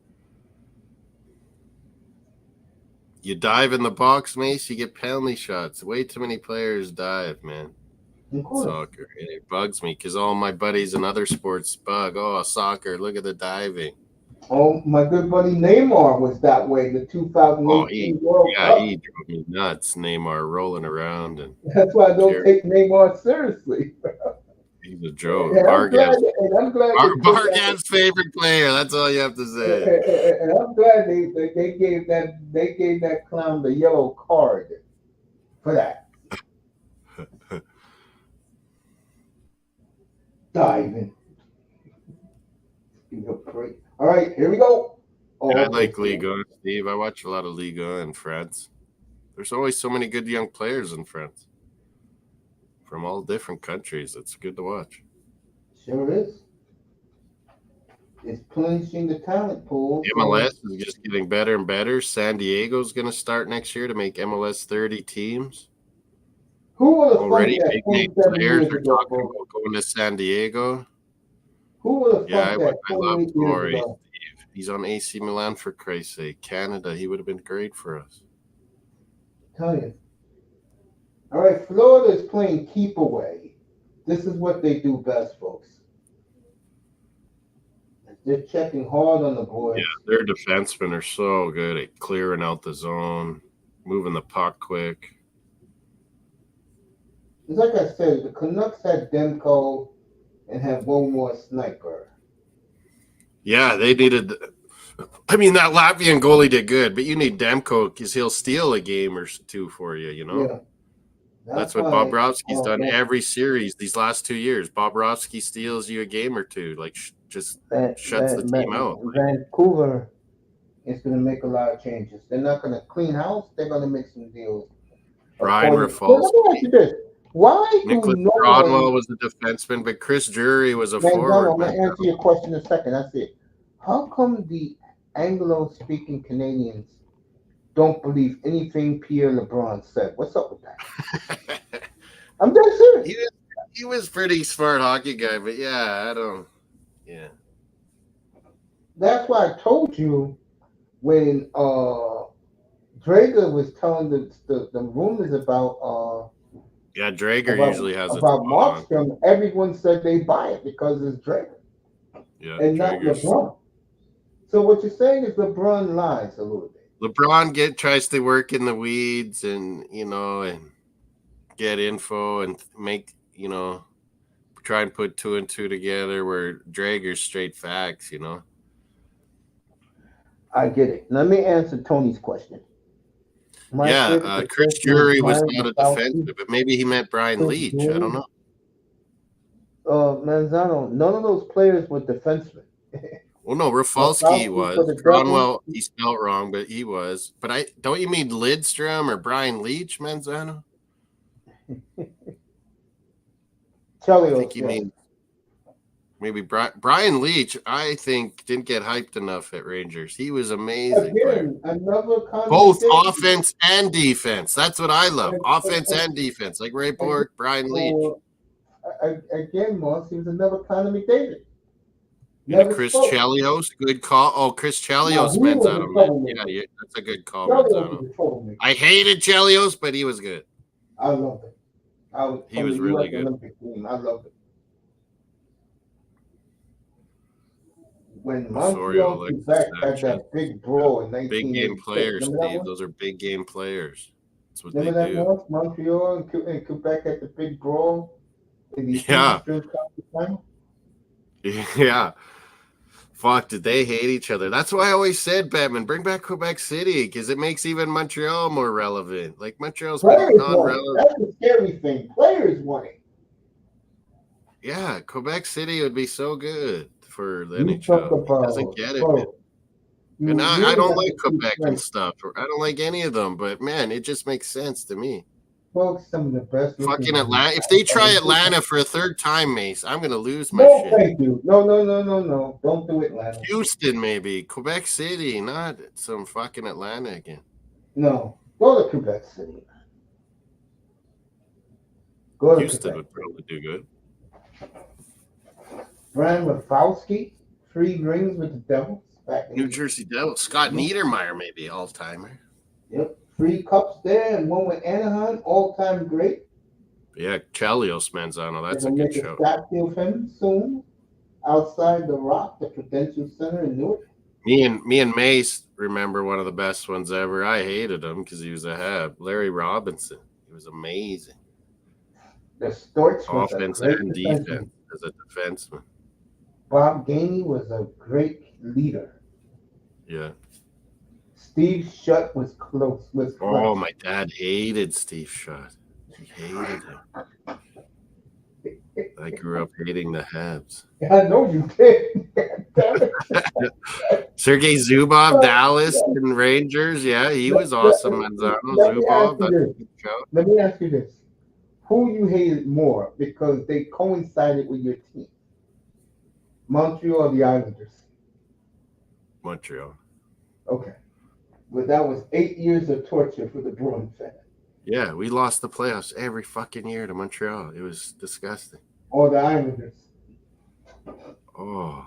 You dive in the box, Mace, you get penalty shots. Way too many players dive, man. Soccer. It bugs me because all my buddies in other sports bug. Oh, soccer. Look at the diving. Oh, my good buddy Neymar was that way. The 2018 World Cup. Yeah, he drove me nuts. Neymar rolling around, and that's why I don't take Neymar seriously. He's a joke. I'm glad Bargav's favorite player. That's all you have to say. And I'm glad they gave that clown the yellow card for that. Diving. All right, here we go. I like Liga, Steve. I watch a lot of Liga in France. There's always so many good young players in France from all different countries. It's good to watch. Sure is. It's plenishing the talent pool. MLS is just getting better and better. San Diego's going to start next year to make MLS 30 teams. Who would have already big name players are talking about going to San Diego? Who would have thought that? I love Corey. He's on AC Milan, for Christ's sake. Canada, he would have been great for us. Tell you. All right, Florida is playing keep away. This is what they do best, folks. They're checking hard on the boys. Yeah, their defensemen are so good at clearing out the zone, moving the puck quick. Like I said, the Canucks had Demko and had one more sniper. Yeah, they needed. I mean, that Latvian goalie did good, but you need Demko because he'll steal a game or two for you, you know? Yeah. That's what why. Bobrovsky's done every series these last 2 years. Bobrovsky steals you a game or two, like just shuts the team out. Vancouver is going to make a lot of changes. They're not going to clean house. They're going to make some deals. Brian Let me ask Rafalski, you this: why Nicholas do no Cronwell one? was a defenseman, but Chris Drury was a Manzano, forward. I'm going to answer your question in a second. That's it. How come the Anglo-speaking Canadians don't believe anything Pierre LeBron said? What's up with that? I'm dead serious. He was pretty smart hockey guy, but yeah, I don't. Yeah. That's why I told you when Drager was telling the rumors about Yeah, Drager usually has it about spot on. Markstrom, everyone said they buy it because it's Drager. Yeah, And not LeBron. So what you're saying is LeBron lies a little bit. LeBron tries to work in the weeds and and get info and make try and put 2 and 2 together where Drager's straight facts. I get it. Let me answer Tony's question. Chris Drury was not a defenseman, but maybe he meant Brian Leach. I don't know. Manzano, none of those players were defensemen. Well, no, Rafalski was. Cronwell, he spelled wrong, but he was. But don't you mean Lidstrom or Brian Leach, Manzano? I think you mean maybe Brian Leach. I think didn't get hyped enough at Rangers. He was amazing. Again, both offense and defense. That's what I love. Offense and defense, like Ray Bork, Brian Leach. Again, Moss, he was another Connor McDavid. Chris Chelios, good call. Oh, Chris Chelios, Manzano. Yeah, that's a good call, Manzano. I hated Chelios, but he was good. I loved it. He was really good. I loved it. When Montreal Quebec had that big brawl in 1986. Big game players, Steve. Those are big game players. That's what Remember they do. Montreal and Quebec had the big brawl in the Yeah. Fuck, did they hate each other? That's why I always said, Batman, bring back Quebec City because it makes even Montreal more relevant. Like Montreal's non-relevant. That's the scary thing. Players want it. Yeah, Quebec City would be so good for the NHL. He doesn't get it. And I don't like Quebec and stuff. I don't like any of them, but man, it just makes sense to me. Folks, some of the best. Fucking Atlanta. If they try Atlanta for a third time, Mace, I'm gonna lose my shit. Thank you. No. Don't do Atlanta. Houston, maybe. Quebec City, not some fucking Atlanta again. No. Go to Quebec City. Houston would probably do good. Brian Rafalski, 3 rings with the Devils. New Jersey Devils. Scott Niedermayer, maybe all-timer. Yep. 3 cups there and 1 with Anaheim, all-time great. Yeah, Chelios Manzano, that's a good show. Backfield him soon, outside the Rock, the Prudential Center in Newark. Me and Mace remember one of the best ones ever. I hated him because he was a Hab. Larry Robinson. He was amazing. The Storch was offense and defense as a defenseman. Bob Gainey was a great leader. Yeah. Steve Shutt was close. Oh, my dad hated Steve Shutt. He hated him. I grew up hating the Habs. I know you did. Sergei Zubov, Dallas and Rangers. Yeah, he was awesome. Zubov. Let me ask you this. Who you hated more because they coincided with your team? Montreal or the Islanders? Montreal. Okay. But that was 8 years of torture for the Bruins fan. Yeah, we lost the playoffs every fucking year to Montreal. It was disgusting. Or the Islanders. Oh.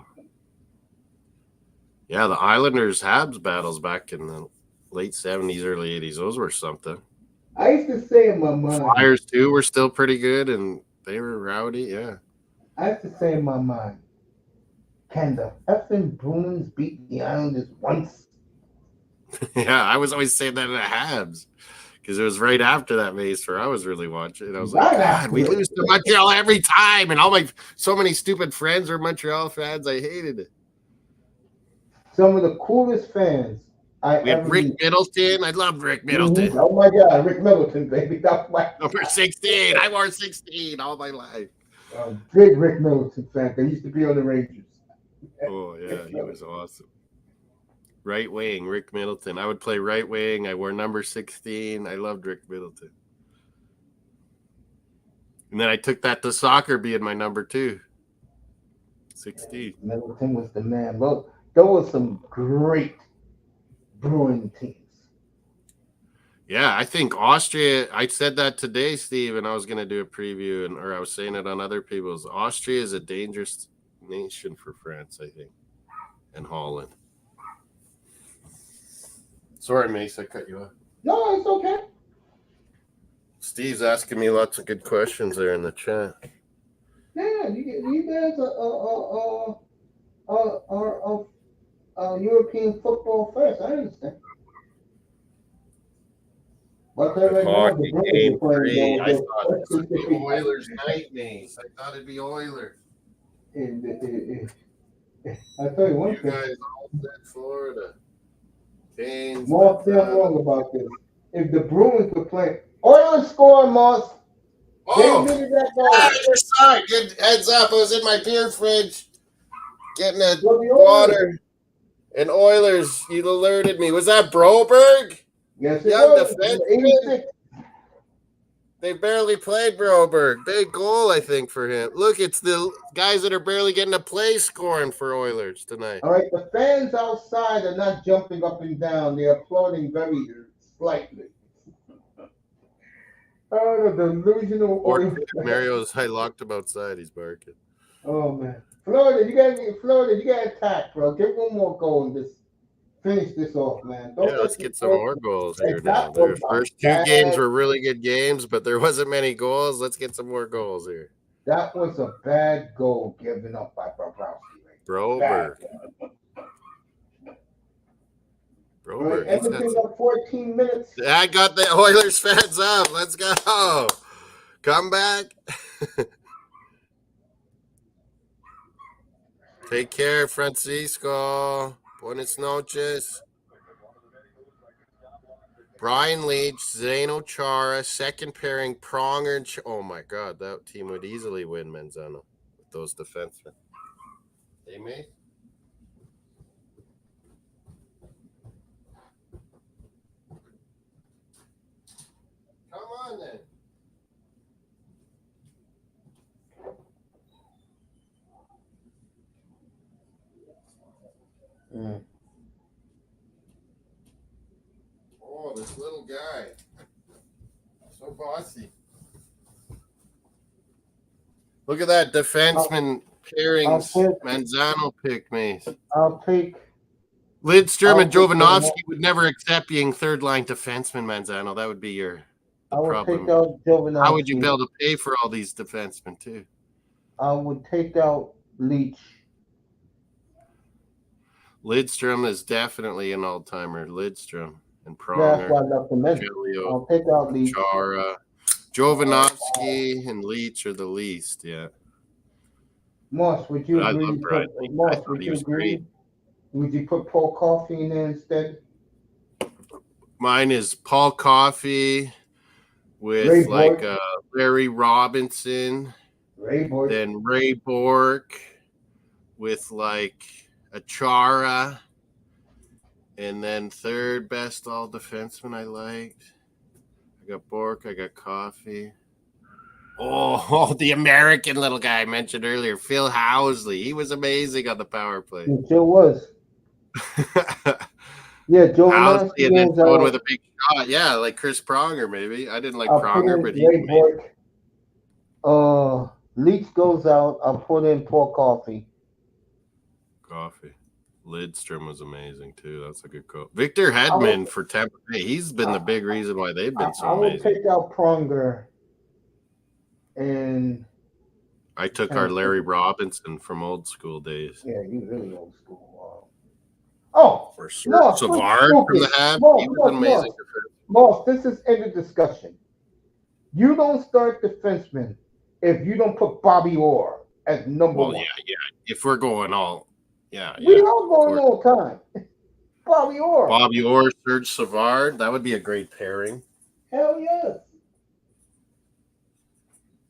Yeah, the Islanders Habs battles back in the late 70s, early 80s. Those were something. I used to say in my mind. Flyers, too, were still pretty good, and they were rowdy, yeah. I used to say in my mind, can the effing Bruins beat the Islanders once? Yeah, I was always saying that in the Habs because it was right after that Mace where I was really watching. And I was like, God, we lose to Montreal every time. And so many stupid friends were Montreal fans. I hated it. Some of the coolest fans We had Rick Middleton. I loved Rick Middleton. Mm-hmm. Oh my God, Rick Middleton, baby. That's my Number 16. I wore 16 all my life. Big Rick Middleton fan. They used to be on the Rangers. Oh, yeah, he was awesome. Right wing, Rick Middleton. I would play right wing. I wore number 16. I loved Rick Middleton. And then I took that to soccer being my number 2. 16. Middleton was the man. Look, there was some great Bruin teams. Yeah, I think Austria, I said that today, Steve, and I was going to do a preview, or I was saying it on other people's. Austria is a dangerous nation for France, I think, and Holland. Sorry, Mace, I cut you off. No, it's okay. Steve's asking me lots of good questions there in the chat. Yeah, you guys are European football first. I understand. But Hockey game 3. I thought this would be Oilers night, Mace. I thought it'd be Oilers. I tell you one You thing. guys all said Florida. Canes. Moss, they're wrong about this. If the Bruins were playing, Oilers score, Moss. Oh, that just saw it. Good heads up. I was in my beer fridge getting a water. And Oilers, you alerted me. Was that Broberg? Yes, it Young was. defenseman. They barely played Broberg. Big goal, I think, for him. Look, it's the guys that are barely getting a play scoring for Oilers tonight. All right, the fans outside are not jumping up and down. They're applauding very slightly. Oh, the delusional Oilers. Mario's locked him outside. He's barking. Oh, man. Florida, you got attacked, bro. Get one more goal and just finish this off, man. Let's get some more goals here now. The first 2 games were really good games, but there wasn't many goals. Let's get some more goals here. That was a bad goal given up by Bobrovsky. Broberg. Broberg. Everything up 14 minutes. I got the Oilers fans up. Let's go. Come back. Take care, Francisco. Buenas noches. Brian Leach, Zdeno Chara, second pairing, Pronger. And oh, my God. That team would easily win, Manzano, with those defensemen. They may. Come on, then. Oh, this little guy. So bossy. Look at that defenseman pairings. Manzano pick me. I'll take Lidstrom and Jovanovski would never accept being third-line defenseman, Manzano. That would be your problem. Take out Jovanovski. How would you be able to pay for all these defensemen, too? I would take out Leach. Lidstrom is definitely an all-timer. Lidstrom and Pronger. Yeah, that's why I left him in. I'll take out Leach. Chara. Jovanovski and Leach are the least, yeah. Moss, would you agree? Would you put Paul Coffey in there instead? Mine is Paul Coffey with Larry Robinson. Then Ray Bork with a Chara. And then third best all defenseman I liked. I got Bork, I got Coffey. Oh, the American little guy I mentioned earlier, Phil Housley. He was amazing on the power play. He sure was. Yeah, Joe Housley and then going with a big shot. Yeah, like Chris Pronger, maybe. I didn't like Pronger, but he Leach goes out. I'll put in Paul Coffey. Lidstrom was amazing, too. That's a good call. Victor Hedman for Tampa Bay. He's been the big reason why they've been so amazing. I would take out Pronger. And I took our Larry Robinson from old school days. Yeah, he's really old school. Oh, for sure. Savard from the Habs. He was amazing. Moss, this is end of discussion. You don't start defenseman if you don't put Bobby Orr as number one. Yeah. If we're going all, we all going all the time. Bobby Orr. Bobby Orr, Serge Savard. That would be a great pairing. Hell yes.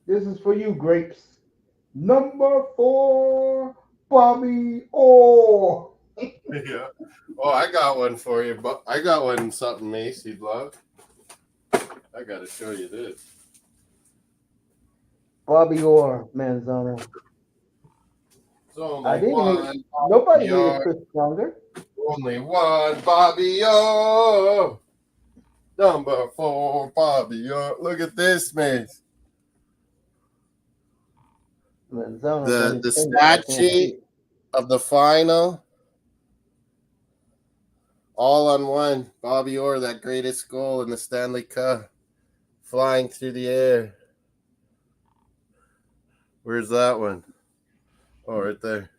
This is for you, Grapes. Number 4, Bobby Orr. Yeah. Oh, I got one for you. But I got one something, Mace, you'd love. I got to show you this. Bobby Orr, Manzano. It's only I didn't one. hate. Nobody Bobby hated Orr. Chris Pronger. Only one Bobby Orr. Number 4 Bobby Orr. Look at this, Mace. Manzano. The stat sheet of the final. All on one. Bobby Orr, that greatest goal in the Stanley Cup. Flying through the air. Where's that one? Oh, right there.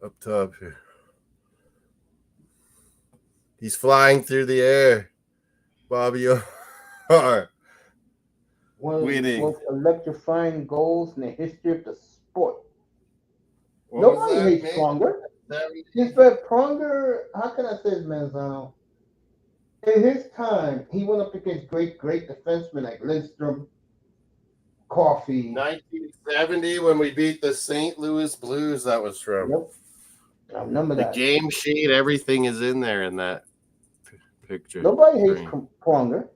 Up top here. He's flying through the air. Bobby Orr. One of the winning. most electrifying goals in the history of the sport. What Nobody was that, hates mate? Pronger. In fact, Pronger, how can I say this, Manzano? In his time, he went up against great defensemen like Lindstrom, Coffey. 1970 when we beat the St. Louis Blues, that was from. Yep. I remember The that. game sheet, everything is in there in that picture. Nobody hates Pronger.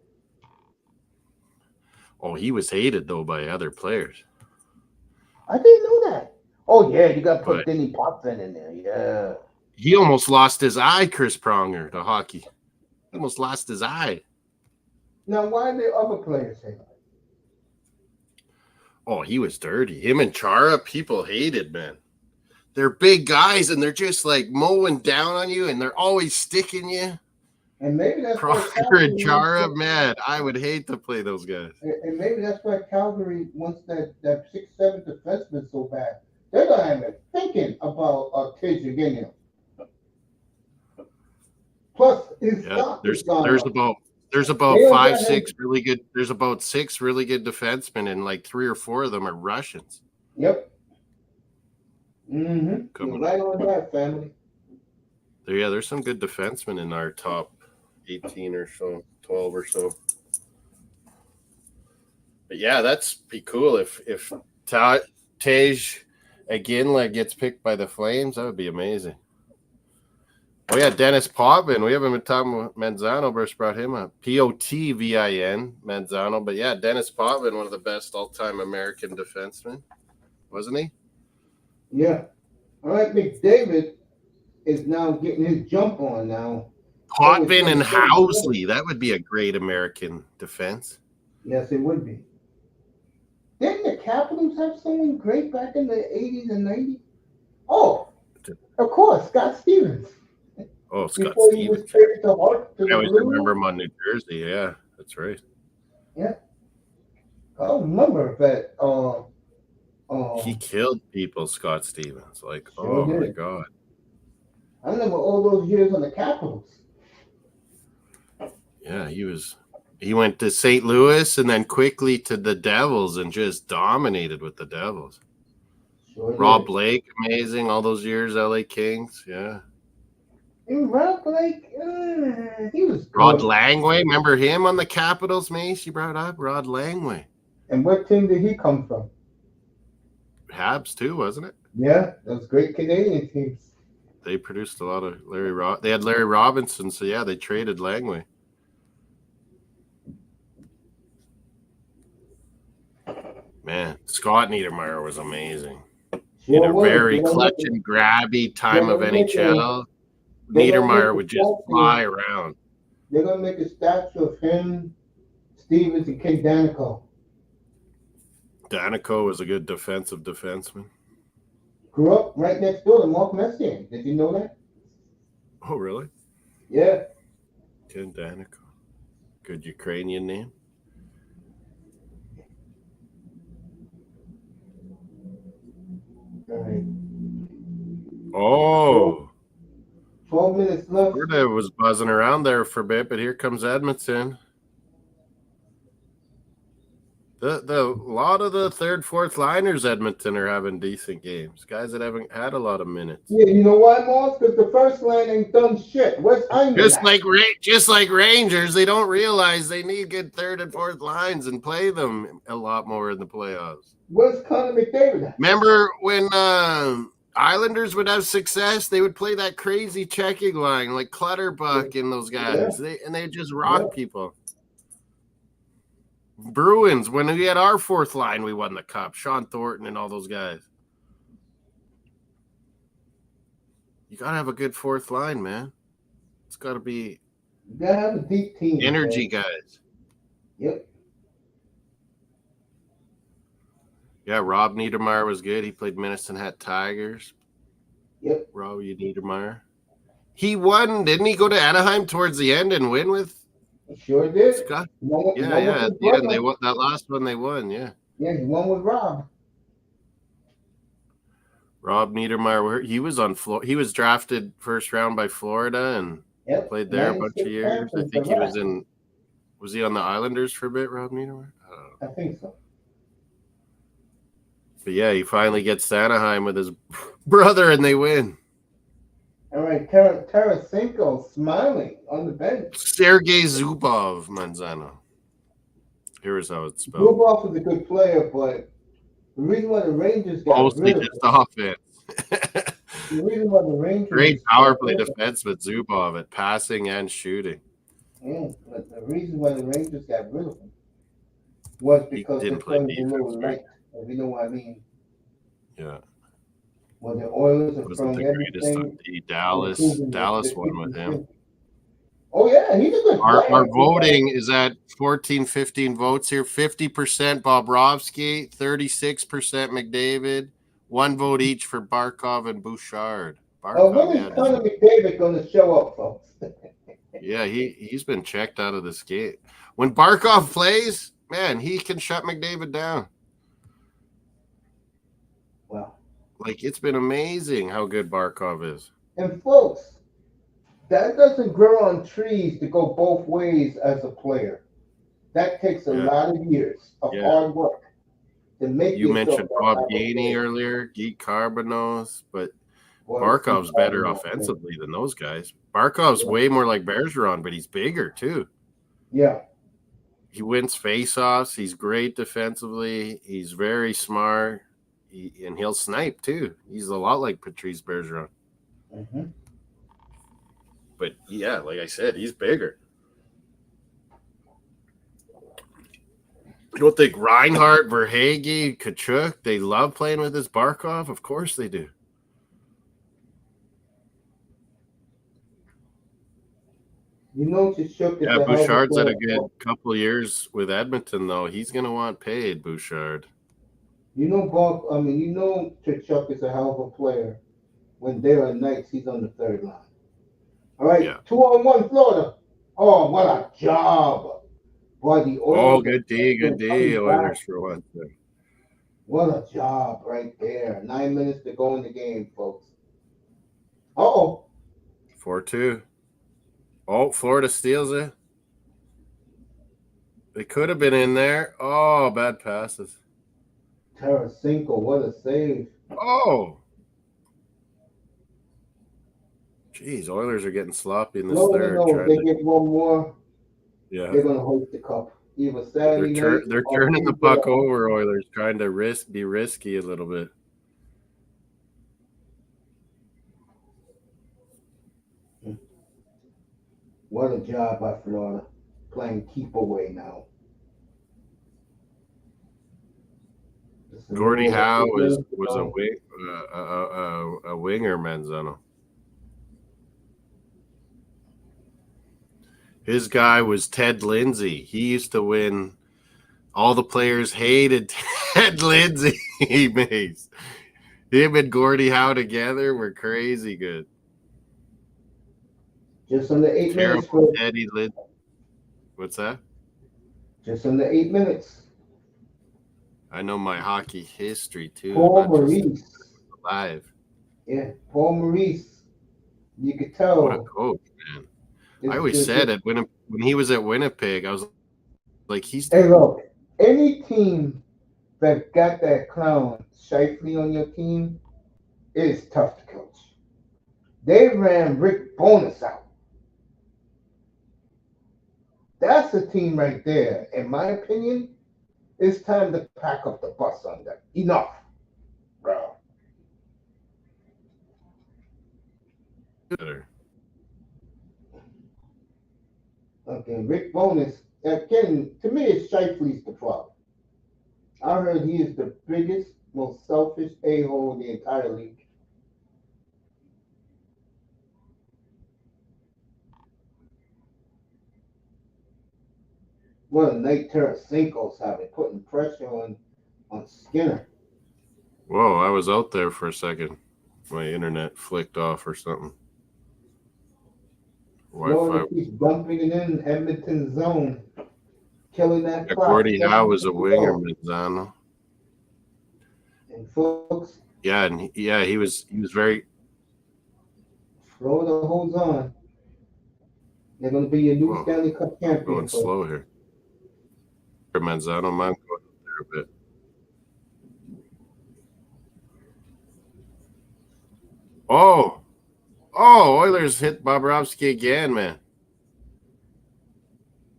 Oh, he was hated, though, by other players. I didn't know that. Oh, yeah, you got to put But Denny Potvin in there. Yeah. he almost lost his eye, Chris Pronger, to hockey. He almost lost his eye. Now, why did other players say that? Oh, he was dirty. Him and Chara, people hated, man. They're big guys, and they're just like mowing down on you, and they're always sticking you. And maybe that's why Pronger and Chara, man, I would hate to play those guys. And maybe that's why Calgary wants that 6'7" defenseman so bad. They're not even thinking about Tage again here. Plus, his stock is gone up. There's about 5, 6 really good. There's about 6 really good defensemen, and like 3 or 4 of them are Russians. Yep. Mm-hmm. You're right on that, family. Yeah, there's some good defensemen in our top 18 or so, 12 or so. But yeah, that's be cool if Tage Iginla gets picked by the Flames. That would be amazing. Oh yeah, Dennis Potvin. We haven't been talking about Manzano. Bruce brought him up. Potvin, Manzano. But yeah, Dennis Potvin, one of the best all-time American defensemen, wasn't he? Yeah. All right, McDavid is now getting his jump on now. Potvin and Housley. That would be a great American defense. Yes, it would be. Didn't the Capitals have someone great back in the 80s and 90s? Oh, of course, Scott Stevens. Oh, Scott Before Stevens. He was traded to I always remember him on New Jersey. Yeah, that's right. Yeah. I remember that. He killed people, Scott Stevens. Like, sure oh did. my God. I remember all those years on the Capitals. Yeah, he went to St. Louis and then quickly to the Devils and just dominated with the Devils. Sure Rob Blake, amazing. All those years, LA Kings. Yeah. And Rob Blake, he was good. Rod Langway, remember him on the Capitals, Mace? You brought up Rod Langway. And what team did he come from? Habs too, wasn't it? Yeah, those great Canadian teams. They produced a lot of They had Larry Robinson, so yeah, they traded Langway. Man, Scott Niedermayer was amazing. In a very clutch and grabby time of NHL, Niedermayer would just fly around. They're going to make a statue of him, Stevens, and Ken Danico. Danico was a good defensive defenseman. Grew up right next door to Mark Messier. Did you know that? Oh, really? Yeah. Ken Danico. Good Ukrainian name. All right. Oh. 12 minutes left. Florida was buzzing around there for a bit, but here comes Edmonton. The lot of the third, fourth liners Edmonton are having decent games. Guys that haven't had a lot of minutes. Yeah, you know why, Moss? Because the first line ain't done shit. Where's Hyman Just at? like Rangers, they don't realize they need good third and fourth lines and play them a lot more in the playoffs. Where's Connor McDavid at? Remember when Islanders would have success, they would play that crazy checking line like Clutterbuck and those guys. Yeah. They just rock people. Bruins, when we had our fourth line, we won the cup. Sean Thornton and all those guys. You gotta have a good fourth line, man. It's gotta be You gotta have a deep team. energy man. guys. Yep. Yeah, Rob Niedermeyer was good. He played Minnesota Hat Tigers. Yep. Robbie Niedermeyer. He won, didn't he go to Anaheim towards the end and win with He sure did. Scott? With At his the end, brother. they won that last one. They won, yeah. Yeah, he won with Rob. Rob Niedermeyer, he was on Florida. He was drafted first round by Florida and played there a bunch of years. I think he was in. Was he on the Islanders for a bit, Rob Niedermeyer? I think so. But yeah, he finally gets to Anaheim with his brother, and they win. All right, Tarasenko smiling on the bench. Sergei Zubov, Manzano. Here's how it's spelled. Zubov is a good player, but the reason why the Rangers got Mostly rid of just offense. the reason why the Rangers Great power play defense with Zubov at passing and shooting. Yeah, but the reason why the Rangers got rid of him was because didn't they play played a little defense, light. If you know what I mean. Yeah. When the Oilers are Wasn't throwing the greatest on everything. D. Dallas won with him. Oh yeah, he's a good player. Our voting is at 15 votes here. 50% Bobrovsky, 36% McDavid, 1 vote each for Barkov and Bouchard. When is Connor McDavid going to show up, folks? Yeah, he's been checked out of this game. When Barkov plays, man, he can shut McDavid down. Wow. Like, it's been amazing how good Barkov is. And folks, that doesn't grow on trees to go both ways as a player. That takes a lot of years of hard work to make. You mentioned Bob Gainey earlier, Geek Carbonos, but Barkov's better offensively than those guys. Barkov's way more like Bergeron, but he's bigger too. Yeah. He wins faceoffs. He's great defensively. He's very smart. And he'll snipe too. He's a lot like Patrice Bergeron. Mm-hmm. But yeah, like I said, he's bigger. You don't think Reinhart, Verhaeghe, Kachuk, they love playing with this Barkov? Of course they do. You know, Kachuk is Bouchard's had a good couple of years with Edmonton, though. He's going to want paid, Bouchard. You know, Kachuk is a hell of a player. When there are nights, he's on the third line. All right, 2-on-1 Florida. Oh, what a job. Boy, the Oilers. Oh, good D, Oilers for one thing. What a job right there. 9 minutes to go in the game, folks. 4-2. Oh, Florida steals it. They could have been in there. Oh, bad passes. Tarasenko, what a save. Oh. Jeez, Oilers are getting sloppy in this third. If they get one more, they're going to hoist the cup. Either Saturday night. They're turning the puck over, Oilers, trying to be risky a little bit. What a job by Florida, playing keep away now. Gordie Howe was a winger, Manzano. His guy was Ted Lindsay. He used to win. All the players hated Ted Lindsay. Him and Gordie Howe together were crazy good. Just under 8 minutes. Teddy Lindsay. What's that? Just under 8 minutes. I know my hockey history too. Paul Maurice. Live. Yeah, Paul Maurice. You could tell. What a coach, man. I always said it when he was at Winnipeg. I was like, Hey, look, Any team that got that clown Shifley on your team is tough to coach. They ran Rick Bonus out. That's a team right there. In my opinion, it's time to pack up the bus on them. Enough, bro. Okay, Rick Bonus, again, to me, it's Shifley's the problem. I heard he is the biggest, most selfish a-hole in the entire league. What a night Tarasenko's having, putting pressure on Skinner. Whoa, I was out there for a second. My internet flicked off or something. Florida keeps dumping it in Edmonton zone, killing that clock. Gordie Howe was a winger, Mazzano. And folks. Yeah, and he was very. Florida holds on. They're going to be your new Stanley Cup champion. Going slow here. Mazzano might go there a bit. Oh, Oilers hit Bobrovsky again, man.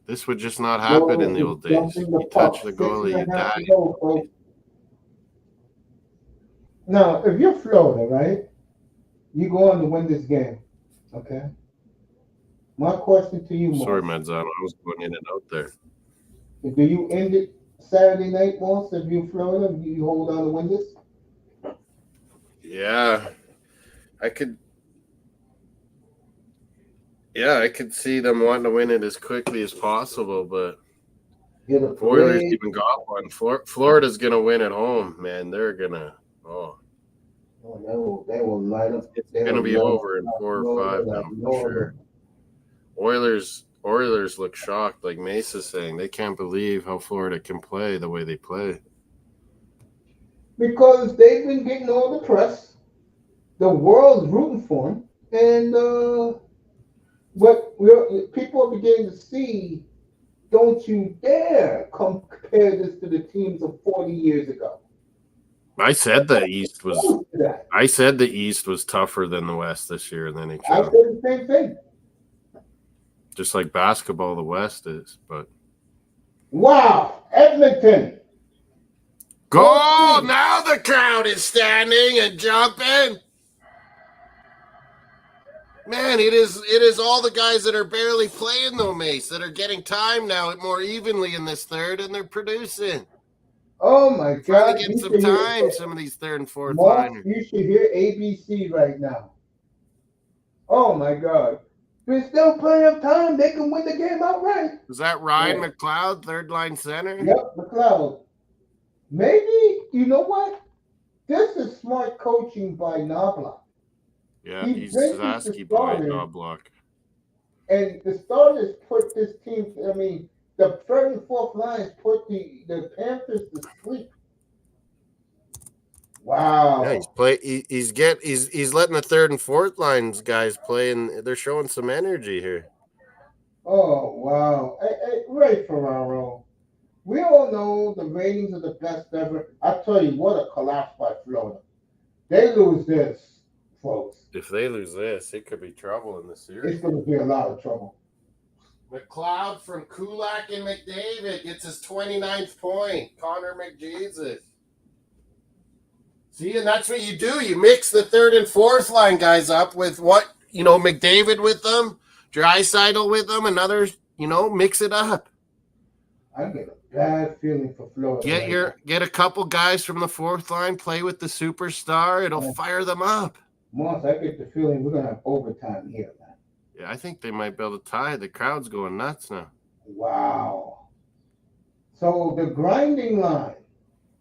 This would just not happen in the old days. You touch the goalie, you die. Now, if you're Florida, right, you go on to win this game, okay? My question to you, Sorry, Mazzano, I was going in and out there. Do you end it Saturday night, Moss, if you're Florida? Do you hold on to win this? Yeah, I could see them wanting to win it as quickly as possible, but if Oilers even got one, Florida's going to win at home, man. They're going to, they will light up. It's going to be over in 4 or 5 now, for sure. Oilers look shocked, like Mesa's saying. They can't believe how Florida can play the way they play. Because they've been getting all the press. The world's rooting for them. And what people are beginning to see, don't you dare compare this to the teams of 40 years ago. I said the East was tougher than the West this year in the NHL. I said the same thing. Just like basketball, the West is, but wow, Edmonton. Goal! Now the crowd is standing and jumping. Man, it is all the guys that are barely playing though, Mace, that are getting time now more evenly in this third, and they're producing. Oh my God! Trying to get some time. Some of these third and fourth liners. You should hear ABC right now. Oh my God! There's still plenty of time. They can win the game outright. Was that Ryan McLeod, third line center? Yep, McLeod. Maybe, you know what? This is smart coaching by Knobloch. Yeah, he's Zaski by Knobloch. And the starters put this team, the third and fourth lines put the Panthers to sleep. Wow. Yeah, he's letting the third and fourth lines guys play, and they're showing some energy here. Oh wow. Hey, Ray Ferraro. We all know the ratings are the best ever. I tell you what, a collapse by Florida. They lose this, folks. If they lose this, it could be trouble in the series. It's going to be a lot of trouble. McLeod from Kulak and McDavid gets his 29th point. Connor McJesus. See, and that's what you do. You mix the third and fourth line guys up with McDavid with them, Draisaitl with them, and others, mix it up. I get a bad feeling for Florida. Get a couple guys from the fourth line, play with the superstar. It'll fire them up. Moss, I get the feeling we're going to have overtime here, man. Yeah, I think they might be able to tie. The crowd's going nuts now. Wow. So the grinding line,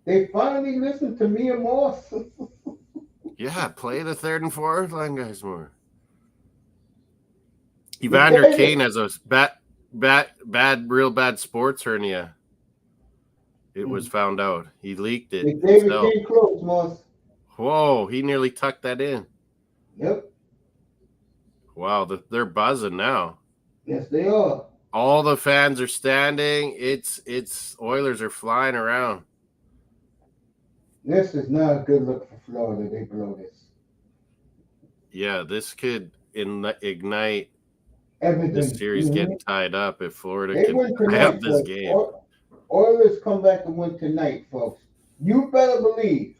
they finally listened to me and Moss. Yeah, play the third and fourth line guys more. Evander Kane has a real bad sports hernia. It was found out. He leaked it. David came close, Moss. Whoa, he nearly tucked that in. Yep. Wow, they're buzzing now. Yes, they are. All the fans are standing. It's Oilers are flying around. This is not a good look for Florida. They blow this. Yeah, this could ignite Edmonton. this series getting tied up if Florida They can win tie tonight, up this folks. game. Oilers come back and win tonight, folks. You better believe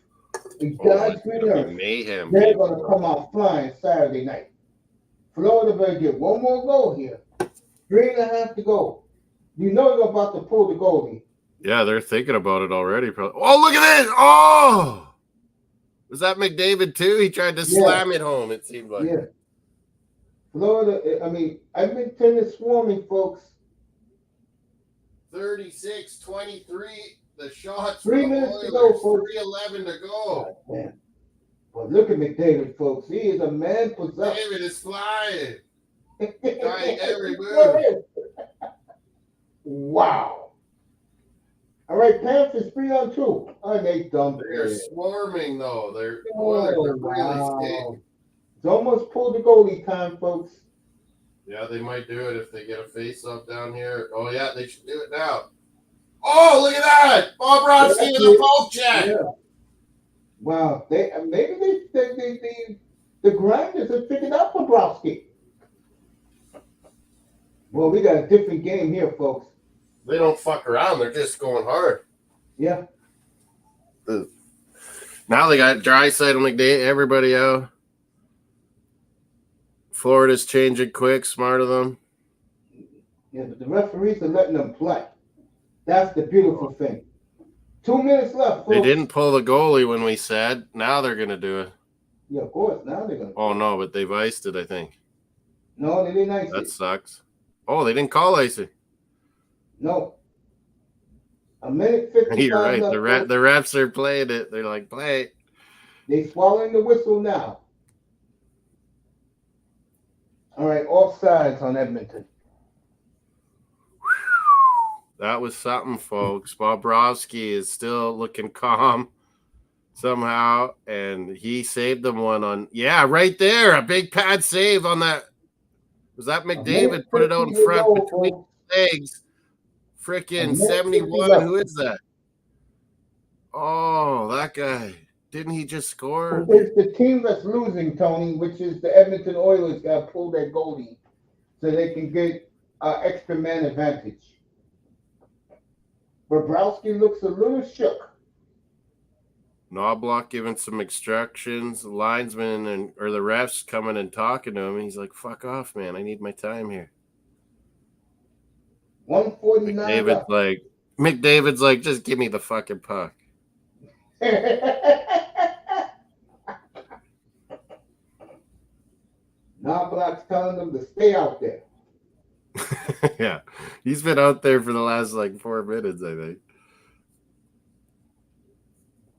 in God's green earth, mayhem. they're going to come out flying Saturday night. Florida better get one more goal here. 3.5 to go. You know they're about to pull the goalie. Yeah, they're thinking about it already. Probably. Oh, look at this! Oh, was that McDavid too? He tried to slam it home. It seemed like. Yeah. Florida. I mean, Edmonton is swarming, folks. 36-23. The shots. 3 minutes to go, folks. 3:11 to go. God, but look at McDavid, folks. He is a man possessed. David is flying. Trying every move. Wow. All right, Panthers 3-on-2. I make dumb. They're swarming though. They're wow. really sick. It's almost pulled the goalie time, folks. Yeah, they might do it if they get a face-off down here. Oh yeah, they should do it now. Oh, look at that! Bobrovsky with a poke check. Yeah. Wow. Maybe the grinders have figured out Bobrovsky. Well, we got a different game here, folks. They don't fuck around. They're just going hard. Yeah. Now they got Draisaitl, McDavid, everybody out. Florida's changing quick, smart of them. Yeah, but the referees are letting them play. That's the beautiful thing. 2 minutes left, folks. They didn't pull the goalie when we said. Now they're going to do it. Yeah, of course. Now they're going to. Oh, no, but they've iced it, I think. No, they didn't ice it. That sucks. Oh, they didn't call icing. No. 1:55. You're right. Left, The refs are playing it. They're like, play. They swallowing the whistle now. All right, offsides on Edmonton. That was something, folks. Bobrovsky is still looking calm somehow, and he saved them one on. Yeah, right there, a big pad save on that. Was that McDavid? Put it out in front between legs. Freaking 71. Who is that? Oh, that guy. Didn't he just score? It's the team that's losing, Tony, which is the Edmonton Oilers got to pull their goalie so they can get extra man advantage. Bobrovsky looks a little shook. Knobloch giving some instructions. The linesman or the refs coming and talking to him. He's like, fuck off, man. I need my time here. 149. McDavid's like, just give me the fucking puck. Knobloch's telling them to stay out there. Yeah. He's been out there for the last 4 minutes, I think.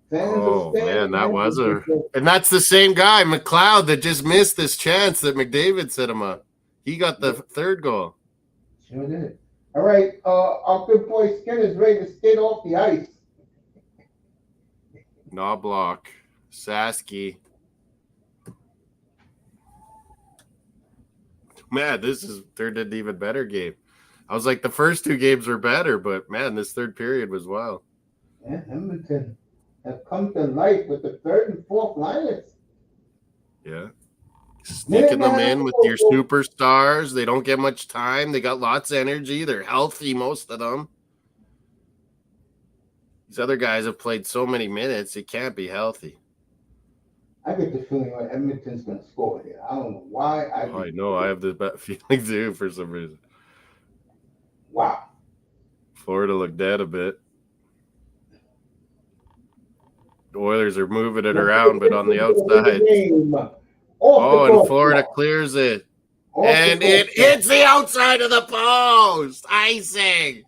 Oh, man, that was and that's the same guy, McLeod, that just missed this chance that McDavid set him up. He got the third goal. Sure did. All right, our good boy Skinner's ready to skate off the ice. Knobloch, Sasky. Man, this is turned into an even better game. I was like, the first 2 games were better, but man, this third period was wild. Yeah, Edmonton have come to life with the third and fourth liners. Yeah. Sneaking them in with your superstars. They don't get much time. They got lots of energy. They're healthy, most of them. These other guys have played so many minutes, it can't be healthy. I get the feeling like Edmonton's going to score here. I don't know why. I know. I have the feeling too for some reason. Wow. Florida looked dead a bit. The Oilers are moving it around, but on the outside. And Florida clears it. And it hits the outside of the post. Icing.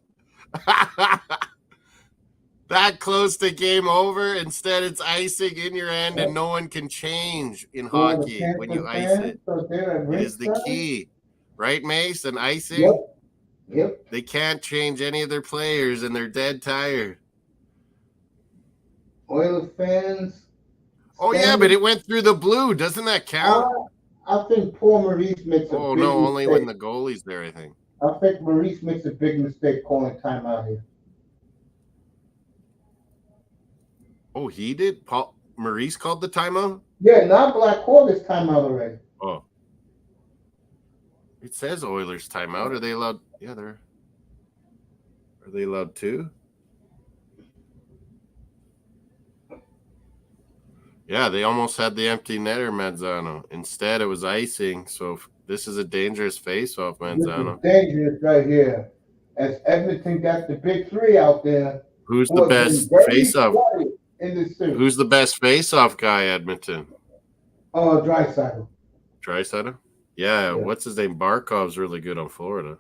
That close to game over. Instead, it's icing in your end, and no one can change in hockey when you ice it. It is the key. Right, Mace? And icing? Yep. They can't change any of their players, and they're dead tired. Oilers fans. Oh, yeah, but it went through the blue. Doesn't that count? I think Paul Maurice makes a no, only when the goalie's there, I think. I think Maurice makes a big mistake calling timeout here. Oh, he did? Maurice called the timeout? Yeah, now Black called this timeout already. Oh. It says Oilers timeout. Are they allowed? Yeah, are they allowed to? Yeah, they almost had the empty netter, Manzano. Instead, it was icing. So this is a dangerous face-off, Manzano. This is dangerous right here. As Edmonton got the big three out there. Who's the best face-off? Who's the best face-off guy, Edmonton? Oh, Draisaitl. Draisaitl? Yeah, what's his name? Barkov's really good on Florida.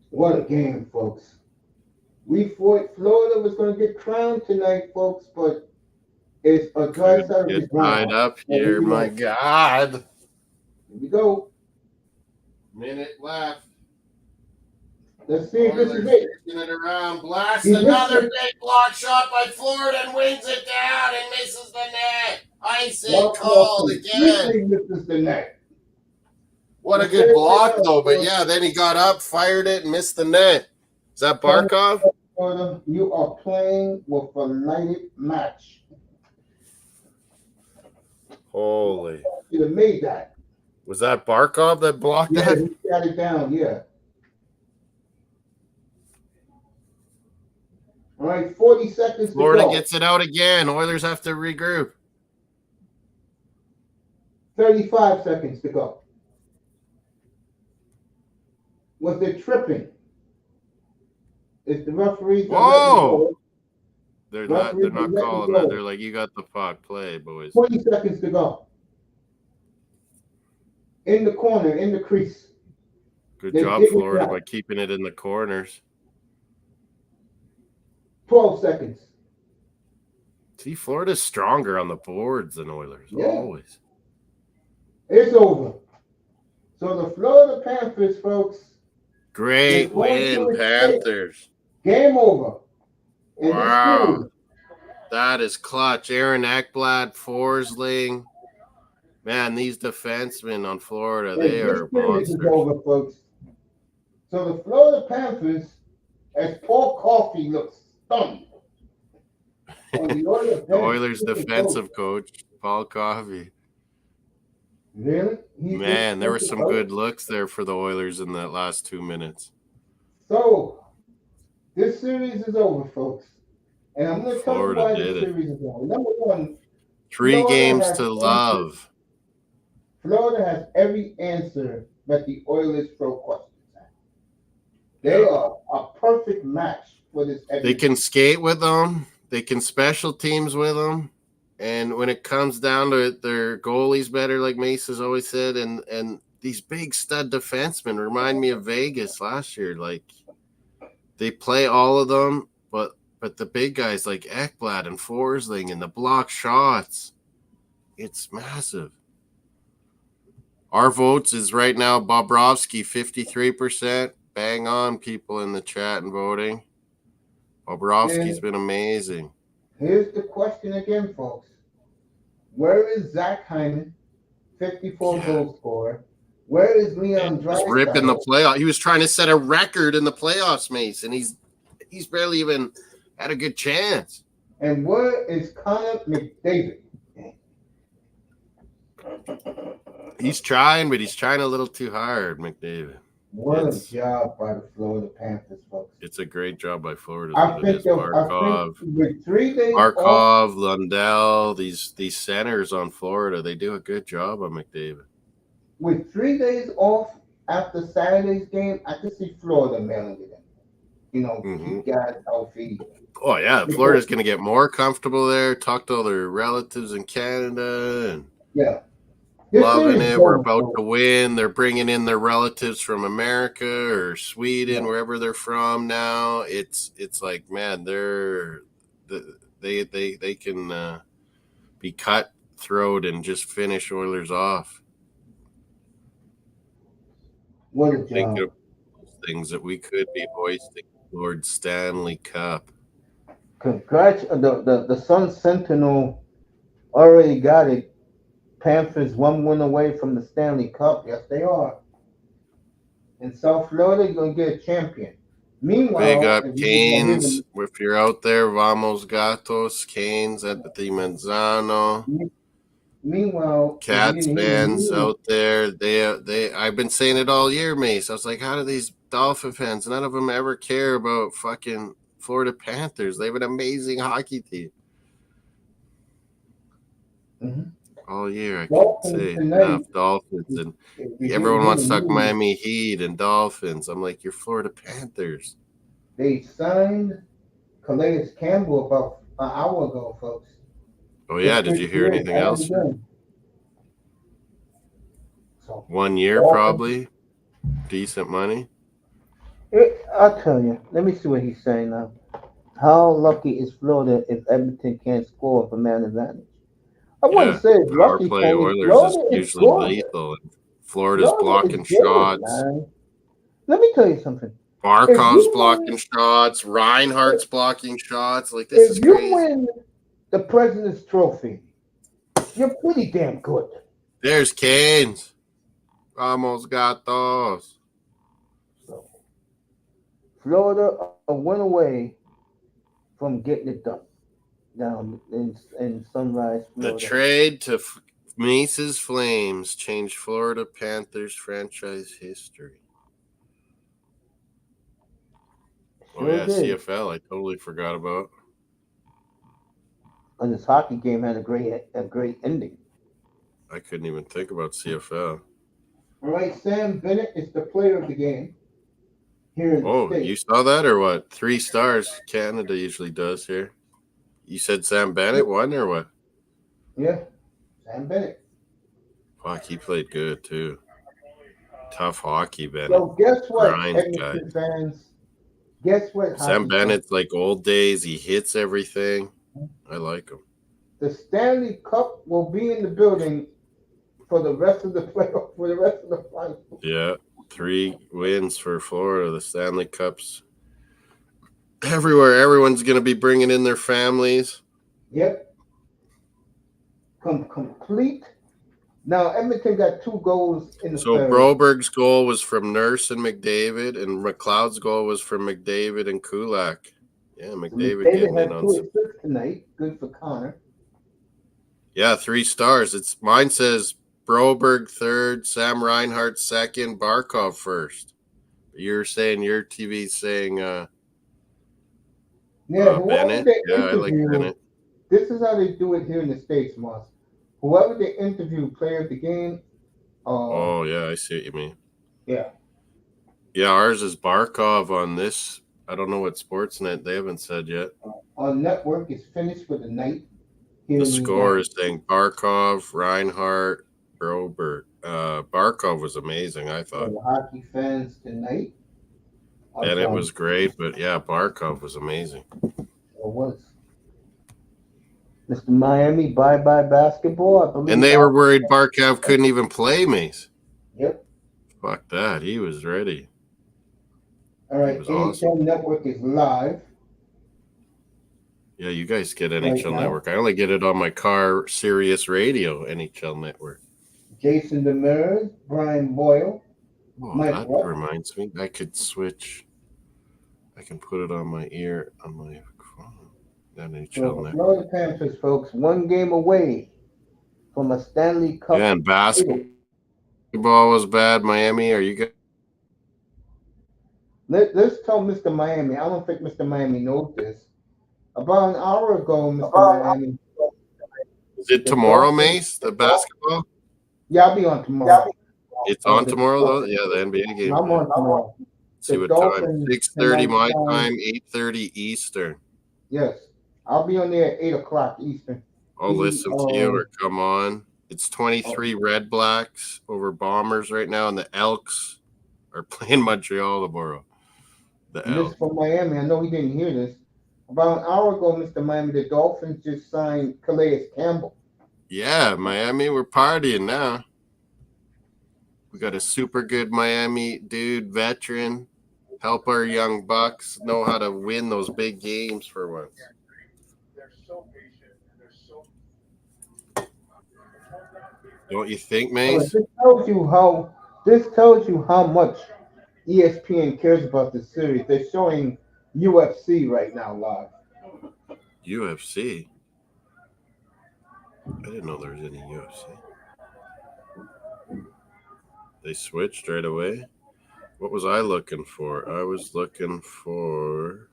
What a game, folks. We thought Florida was going to get crowned tonight, folks, but it's a Draisaitl. Get tied up here, my God. Here we go. Minute left. Let's see if this is it. It around, blasts another big block shot by Florida and wings it down and misses the net. Icing called again. Misses the net. What a good block, though. But yeah, then he got up, fired it, and missed the net. Is that Barkov? You are playing with a lighted match. Holy. You have made that. Was that Barkov that blocked that? He got it down, yeah. All right, 40 seconds Florida to go. gets it out again. Oilers have to regroup. 35 seconds to go. Was it tripping? Is the referees? Whoa! They're not calling that. They're like, you got the puck. Play, boys. 20 seconds to go. In the corner, in the crease. Good job, Florida, by keeping it in the corners. 12 seconds. See, Florida's stronger on the boards than Oilers. Yeah. Always. It's over. So the Florida Panthers, folks. Great win, Panthers. Game over. Wow. That is clutch. Aaron Ekblad, Forsling. Man, these defensemen on Florida, they are monsters. Is over, folks. So the Florida Panthers, as Paul Coffey looks stunned. The Oilers defensive coach, Paul Coffey. Really? Man, there were some good looks there for the Oilers in that last 2 minutes. So, this series is over, folks. And I'm going to tell you why this series is over. Number one, 3 games to love. Florida has every answer that the Oilers throw questions at. They are a perfect match for this. They can skate with them. They can special teams with them. And when it comes down to it, their goalie's better, like Mace has always said. And these big stud defensemen remind me of Vegas last year. Like, they play all of them, but the big guys like Ekblad and Forsling and the block shots, it's massive. Our votes is right now Bobrovsky, 53%. Bang on, people in the chat and voting. Bobrovsky's been amazing. Here's the question again, folks. Where is Zach Hyman, 54 goal scorer? Where is Leon Draisaitl? He's ripping the playoff. He was trying to set a record in the playoffs, Mace, and he's barely even had a good chance. And where is Connor McDavid? He's trying, but he's trying a little too hard, McDavid. What a job by the Florida Panthers, folks. It's a great job by Florida. I think with 3 days Markov, Lundell, these centers on Florida, they do a good job on McDavid. With 3 days off after Saturday's game, I could see Florida mailing it in. You know, keep guys healthy. Oh, yeah. Florida's going to get more comfortable there, talk to all their relatives in Canada. And loving it. We're about to win. They're bringing in their relatives from America or Sweden, wherever they're from now. It's like, man, they can be cutthroat and just finish Oilers off. What a job. Think of things that we could be hoisting Lord Stanley Cup. Congrats. The Sun Sentinel already got it. Panthers 1 win away from the Stanley Cup. Yes, they are. In South Florida, you're gonna get a champion. Big Meanwhile, up Canes. If you're out there, Vamos Gatos, Canes at the Manzano. Meanwhile, Cats fans out there, they I've been saying it all year, Mace. I was like, how do these Dolphin fans, none of them ever care about fucking Florida Panthers? They have an amazing hockey team. All year, I can't say enough. Dolphins, and everyone wants to talk Miami Heat and Dolphins. I'm like, you're Florida Panthers. They signed Calais Campbell about an hour ago, folks. Oh yeah, did you hear anything else? So, 1 year, probably. Decent money. I'll tell you. Let me see what he's saying now. How lucky is Florida if Edmonton can't score for man advantage? I wouldn't say it's power lucky. Play Oilers is usually lethal. Florida's blocking shots. Man. Let me tell you something. Barkov's blocking shots. Reinhardt's blocking shots. Like, this is crazy. If you win the President's Trophy, you're pretty damn good. There's Canes. Almost got those. So, Florida a win away from getting it done down in Sunrise, Florida. The trade to Mace's Flames changed Florida Panthers franchise history. Oh, yeah, CFL. I totally forgot about. And this hockey game had a great ending. I couldn't even think about CFL. All right, Sam Bennett is the player of the game here in the States. You saw that or what? 3 stars Canada usually does here. You said Sam Bennett won or what? Yeah, Sam Bennett. Fuck, he played good too. Tough hockey, Bennett. So guess what, Edmonton fans? Guess what? Sam Bennett's like old days. He hits everything. I like him. The Stanley Cup will be in the building for the rest of the playoff, for the rest of the finals. Yeah, 3 wins for Florida. The Stanley Cups everywhere. Everyone's going to be bringing in their families. Yep. Complete. Now, Edmonton got 2 goals in the third. Broberg's goal was from Nurse and McDavid, and McLeod's goal was from McDavid and Kulak. Yeah, McDavid getting in on 2 assists tonight. Good for Connor. Yeah, 3 stars. Mine says Broberg 3rd, Sam Reinhart 2nd, Barkov 1st. You're saying your TV's saying Bennett. Yeah, I like Bennett. This is how they do it here in the States, Moss. Whoever they interview, player of the game. Oh yeah, I see what you mean. Yeah. Yeah, ours is Barkov on this. I don't know what Sportsnet. They haven't said yet. On network, it's finished for the night. The score is saying Barkov, Reinhardt, Broberg. Barkov was amazing, I thought. For the hockey fans tonight. And it was great, but yeah, Barkov was amazing. It was. Mr. Miami, bye-bye basketball, I believe. And they were worried Barkov couldn't even play, Mace. Yep. Fuck that. He was ready. All right, NHL awesome. Network is live. Yeah, you guys get NHL Network. I only get it on my car Sirius Radio, NHL Network. Jason Demers, Brian Boyle. That reminds me. I could switch. I can put it on my ear, on my phone. NHL Network. Florida Panthers, folks, 1 game away from a Stanley Cup. Yeah, and basketball was bad. Miami, are you good? Let's tell Mr. Miami. I don't think Mr. Miami knows this. About an hour ago, Mr. Miami. Is it tomorrow, Mace, the basketball? Yeah, I'll be on tomorrow. It's on tomorrow, though? Yeah, the NBA game. I'm on tomorrow. Let's see what time. 6:30 my time, 8:30 Eastern. Yes. I'll be on there at 8 o'clock Eastern. I'll listen to you or come on. It's 23 Red Blacks over Bombers right now, and the Elks are playing Montreal tomorrow. This is from Miami. I know he didn't hear this. About an hour ago, Mr. Miami, the Dolphins just signed Calais Campbell. Yeah, Miami, we're partying now. We got a super good Miami dude, veteran. Help our young Bucks know how to win those big games for once. They're so patient. They're so. Don't you think, Mace? This tells you how much ESPN cares about the series. They're showing UFC right now live. UFC? I didn't know there was any UFC. They switched right away? What was I looking for? I was looking for...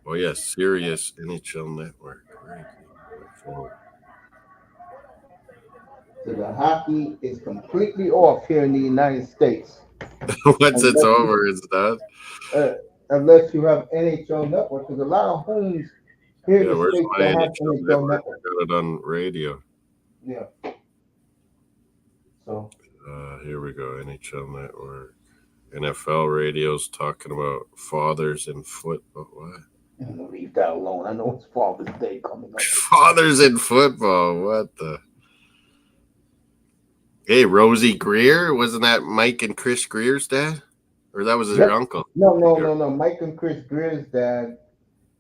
Oh, yeah, Sirius NHL Network. Where is it? So the hockey is completely off here in the United States. Once it's unless you, over, it's done. uh, unless you have NHL Network, because a lot of homes here in Yeah, the where's States my don't have NHL NHL Network? Network. I got it on radio. Yeah. So Here we go. NHL Network. NFL radio's talking about fathers in football. What? I'm gonna leave that alone. I know it's Father's Day coming up. Fathers in football. What the? Hey, Rosie Greer. Wasn't that Mike and Chris Greer's dad? Or that was his uncle? No. Mike and Chris Greer's dad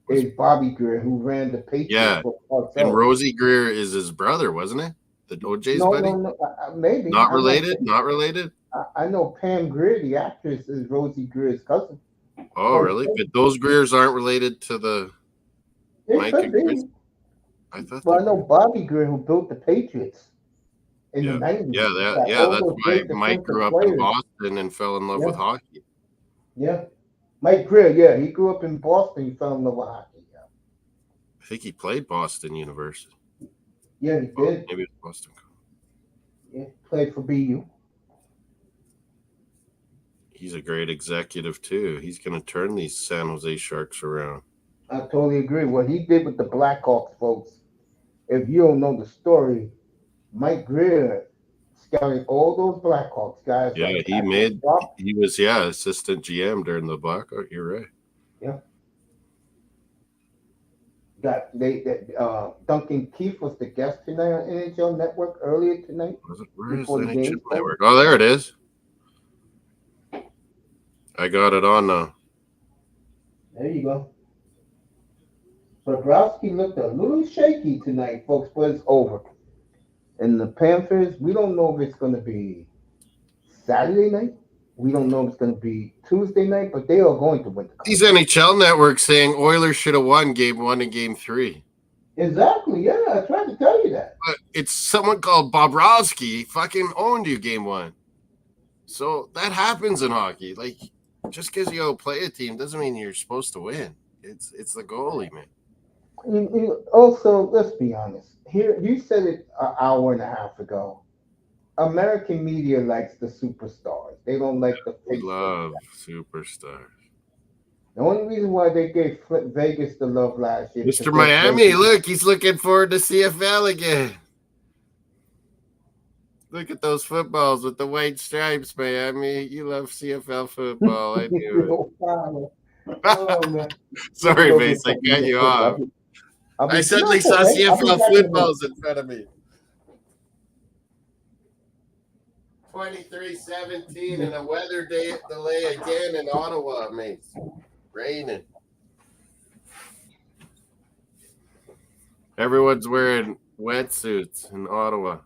is Bobby Greer, who ran the Patriots Yeah. for Parcells. And Rosie Greer is his brother, wasn't it? The OJ's buddy? No. Maybe. Not related? Not related? I know Pam Greer, the actress, is Rosie Greer's cousin. Oh, really? But those Greers aren't related to the Mike and Chris? I thought. Well, I know Bobby Greer, who built the Patriots in the 90s. Yeah, that's why Mike grew up in Boston and fell in love with hockey. Yeah. Mike Greer, he grew up in Boston. He fell in love with hockey. Yeah. I think he played Boston University. Yeah, he did. Maybe it's Boston. Yeah, played for BU. He's a great executive, too. He's going to turn these San Jose Sharks around. I totally agree. What he did with the Blackhawks, folks, if you don't know the story, Mike Greer scouted all those Blackhawks guys. Yeah, he was assistant GM during the Blackhawks. You're right. Yeah. Duncan Keith was the guest tonight on NHL Network earlier tonight. Where is the NHL Network? Oh, there it is. I got it on now. There you go. Bobrovsky looked a little shaky tonight, folks, but it's over. And the Panthers, we don't know if it's going to be Saturday night. We don't know if it's going to be Tuesday night, but they are going to win the cup. These NHL networks saying Oilers should have won Game 1 and Game 3. Exactly, yeah. I tried to tell you that. But it's someone called Bobrovsky. He fucking owned you Game 1. So that happens in hockey. Like, just because you outplay a team doesn't mean you're supposed to win. It's the goalie, man. Also, let's be honest. Here, you said it an hour and a half ago. American media likes the superstars. They don't like the We fake love superstars. The only reason why they gave Vegas the love last year. Mr. Miami, look, he's looking forward to CFL again. Look at those footballs with the white stripes, Miami. You love CFL football. I knew it. Oh, man. Sorry, Mace, I cut you off. I suddenly saw CFL footballs in front of me. 23-17 and a weather delay again in Ottawa, Mace. Raining. Everyone's wearing wetsuits in Ottawa.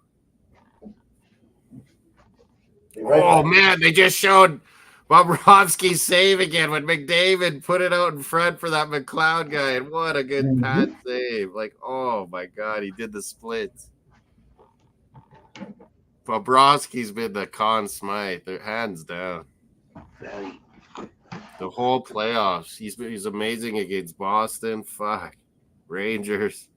Oh, man, they just showed Bobrovsky's save again when McDavid put it out in front for that McLeod guy. And what a good pad save. Like, oh, my God, he did the splits. Bobrovsky's been the Conn Smythe. They're hands down. The whole playoffs. He's amazing against Boston. Fuck. Rangers.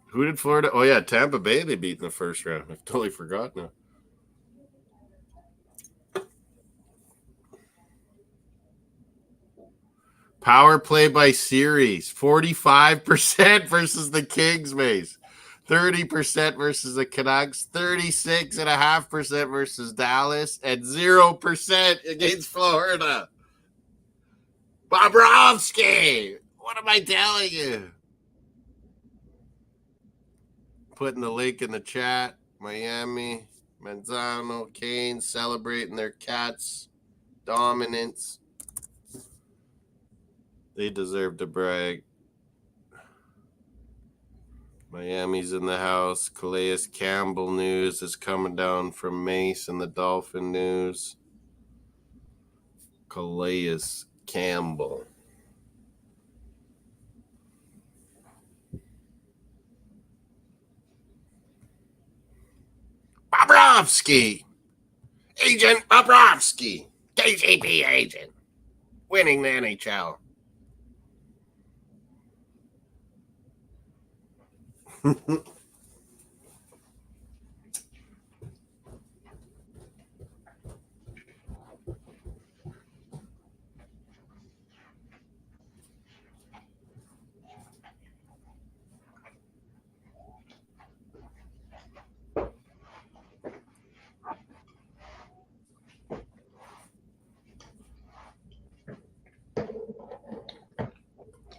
Who did Florida? Oh, yeah, Tampa Bay they beat in the first round. I've totally forgotten now. Power play by series. 45% versus the Kings, Mace. 30% versus the Canucks. 36.5% versus Dallas. And 0% against Florida. Bobrovsky! What am I telling you? Putting the link in the chat. Miami, Manzano, Kane celebrating their Cats' dominance. They deserve to brag. Miami's in the house. Calais Campbell news is coming down from Mace and the Dolphin news. Calais Campbell. Bobrovsky. Agent Bobrovsky. KGB agent. Winning the NHL.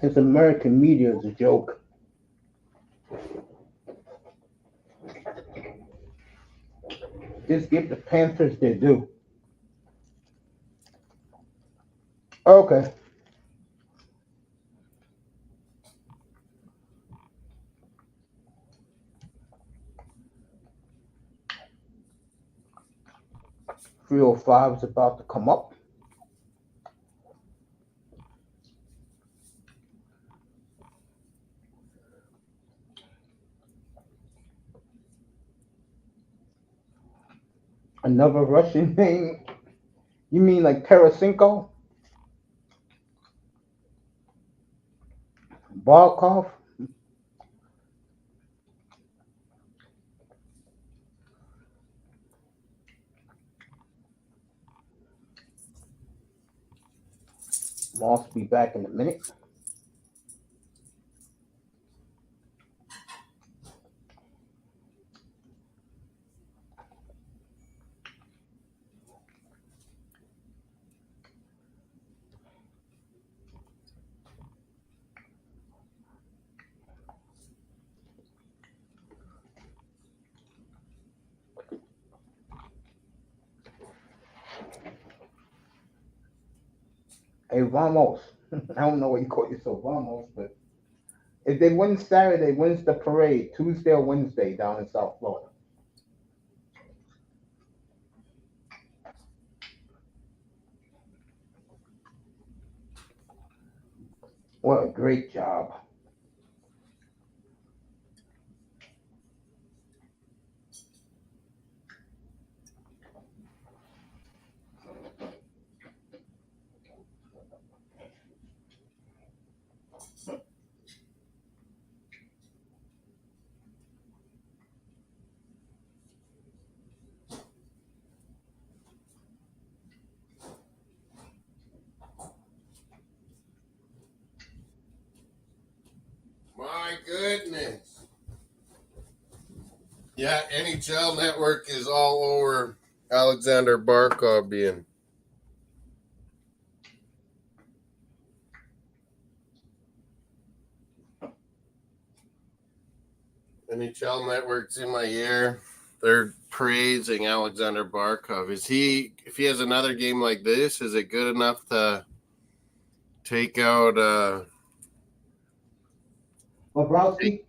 This American media is a joke. Just give the Panthers their due. Okay. .305 is about to come up. Another Russian name? You mean like Tarasenko? Barkov? Moss be back in a minute. Hey, Vamos. I don't know what you call yourself, Vamos, but if they win Saturday, when's the parade? Tuesday or Wednesday down in South Florida? What a great job. My goodness. Yeah, NHL Network is all over Alexander Barkov being. NHL Network's in my ear. They're praising Alexander Barkov. Is he, if he has another game like this, is it good enough to take out Bobrovsky?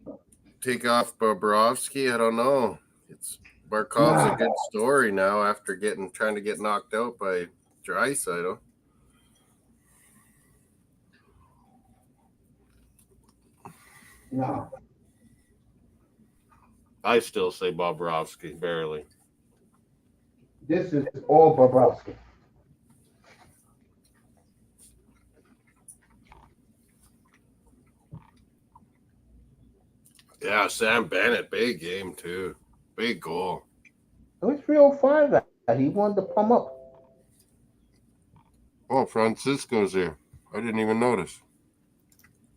take off Bobrovsky? I don't know. It's Barkov's a good story now after trying to get knocked out by Draisaitl. No. I still say Bobrovsky, barely. This is all Bobrovsky. Yeah, Sam Bennett, big game too. Big goal. It was 305. He wanted to pump up. Oh, Francisco's here. I didn't even notice.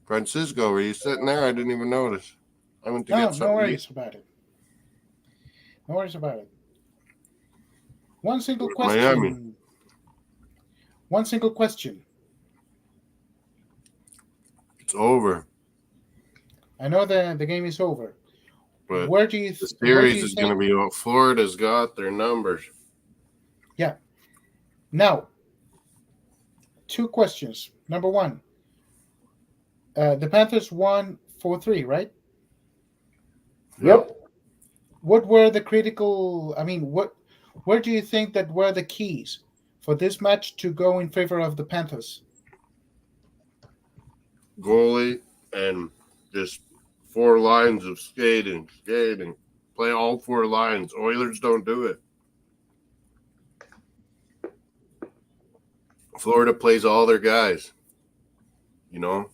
Francisco, were you sitting there? I didn't even notice. I went to get something. No worries about it. No worries about it. One single question. Miami. One single question. It's over. I know the game is over. But where do you the series is going to be what Florida's got their numbers. Yeah. Now, two questions. Number one, the Panthers won 4-3, right? Yep. What were the critical? I mean, where do you think that were the keys for this match to go in favor of the Panthers? Goalie and just 4 lines of skating. Play all 4 lines. Oilers don't do it. Florida plays all their guys. You know?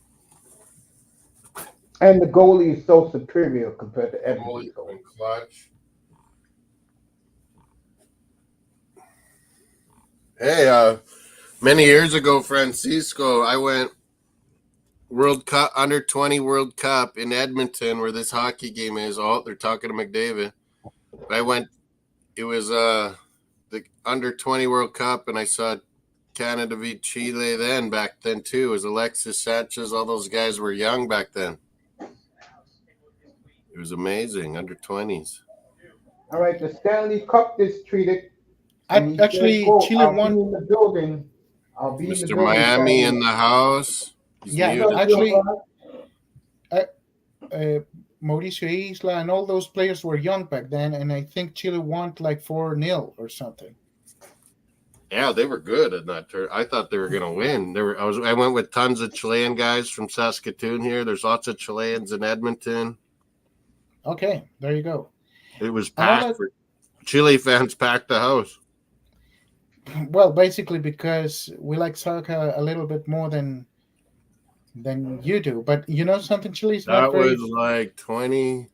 And the goalie is so superior compared to Goalie Edmonton's goalie. and clutch. Hey, many years ago, Francisco, I went World Cup, under 20 World Cup in Edmonton, where this hockey game is. Oh, they're talking to McDavid. I went, it was the under 20 World Cup, and I saw Canada beat Chile back then too. It was Alexis Sanchez. All those guys were young back then. It was amazing, under 20s. All right, the Stanley Cup is treated. Actually, Chile I'll won. be in the building. I'll be in the Mr. building. Miami in the house. He's Yeah, muted. actually, Mauricio Isla and all those players were young back then, and I think Chile won like 4-0 or something. Yeah, they were good in that turn. I thought they were going to win. I went with tons of Chilean guys from Saskatoon here. There's lots of Chileans in Edmonton. Okay, there you go. It was packed. Chile fans packed the house. Well, basically because we like soccer a little bit more than you do. But you know something, Chile's not very. That was like 20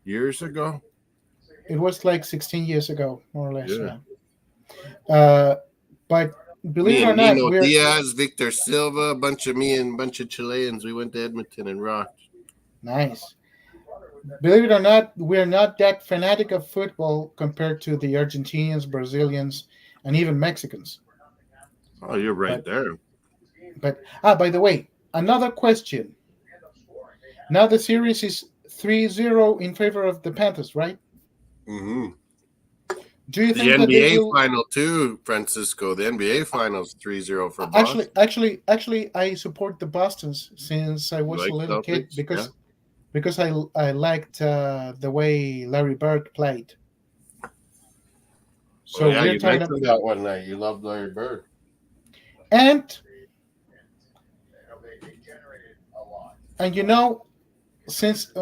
years ago. It was like 16 years ago, more or less. Yeah. But believe it or not, Nino Diaz, Victor Silva, a bunch of Chileans. We went to Edmonton and rocked. Nice. Believe it or not, we're not that fanatic of football compared to the Argentinians, Brazilians, and even Mexicans. Oh, you're right there. But by the way, another question. Now the series is 3-0 in favor of the Panthers, right? Mm-hmm. Do you the think NBA final too, Francisco? The NBA finals 3-0 for Boston. Actually, I support the Bostons since I was a little kid because I liked the way Larry Bird played. So you mentioned that one night. You loved Larry Bird. And you know, since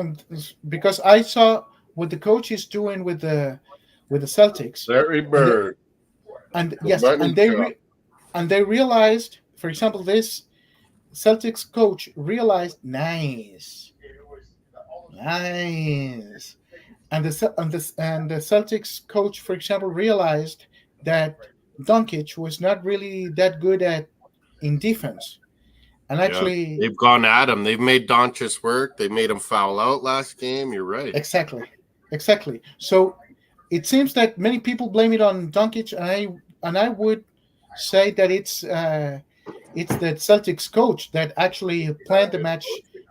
because I saw what the coach is doing with the Celtics, Larry Bird, and they realized, for example, this Celtics coach realized nice, and the Celtics coach, for example, realized that Doncic was not really that good in defense. And actually, they've gone at him. They've made Doncic work. They made him foul out last game. You're right. Exactly. So it seems that many people blame it on Doncic, and I would say that it's the Celtics coach that actually planned the match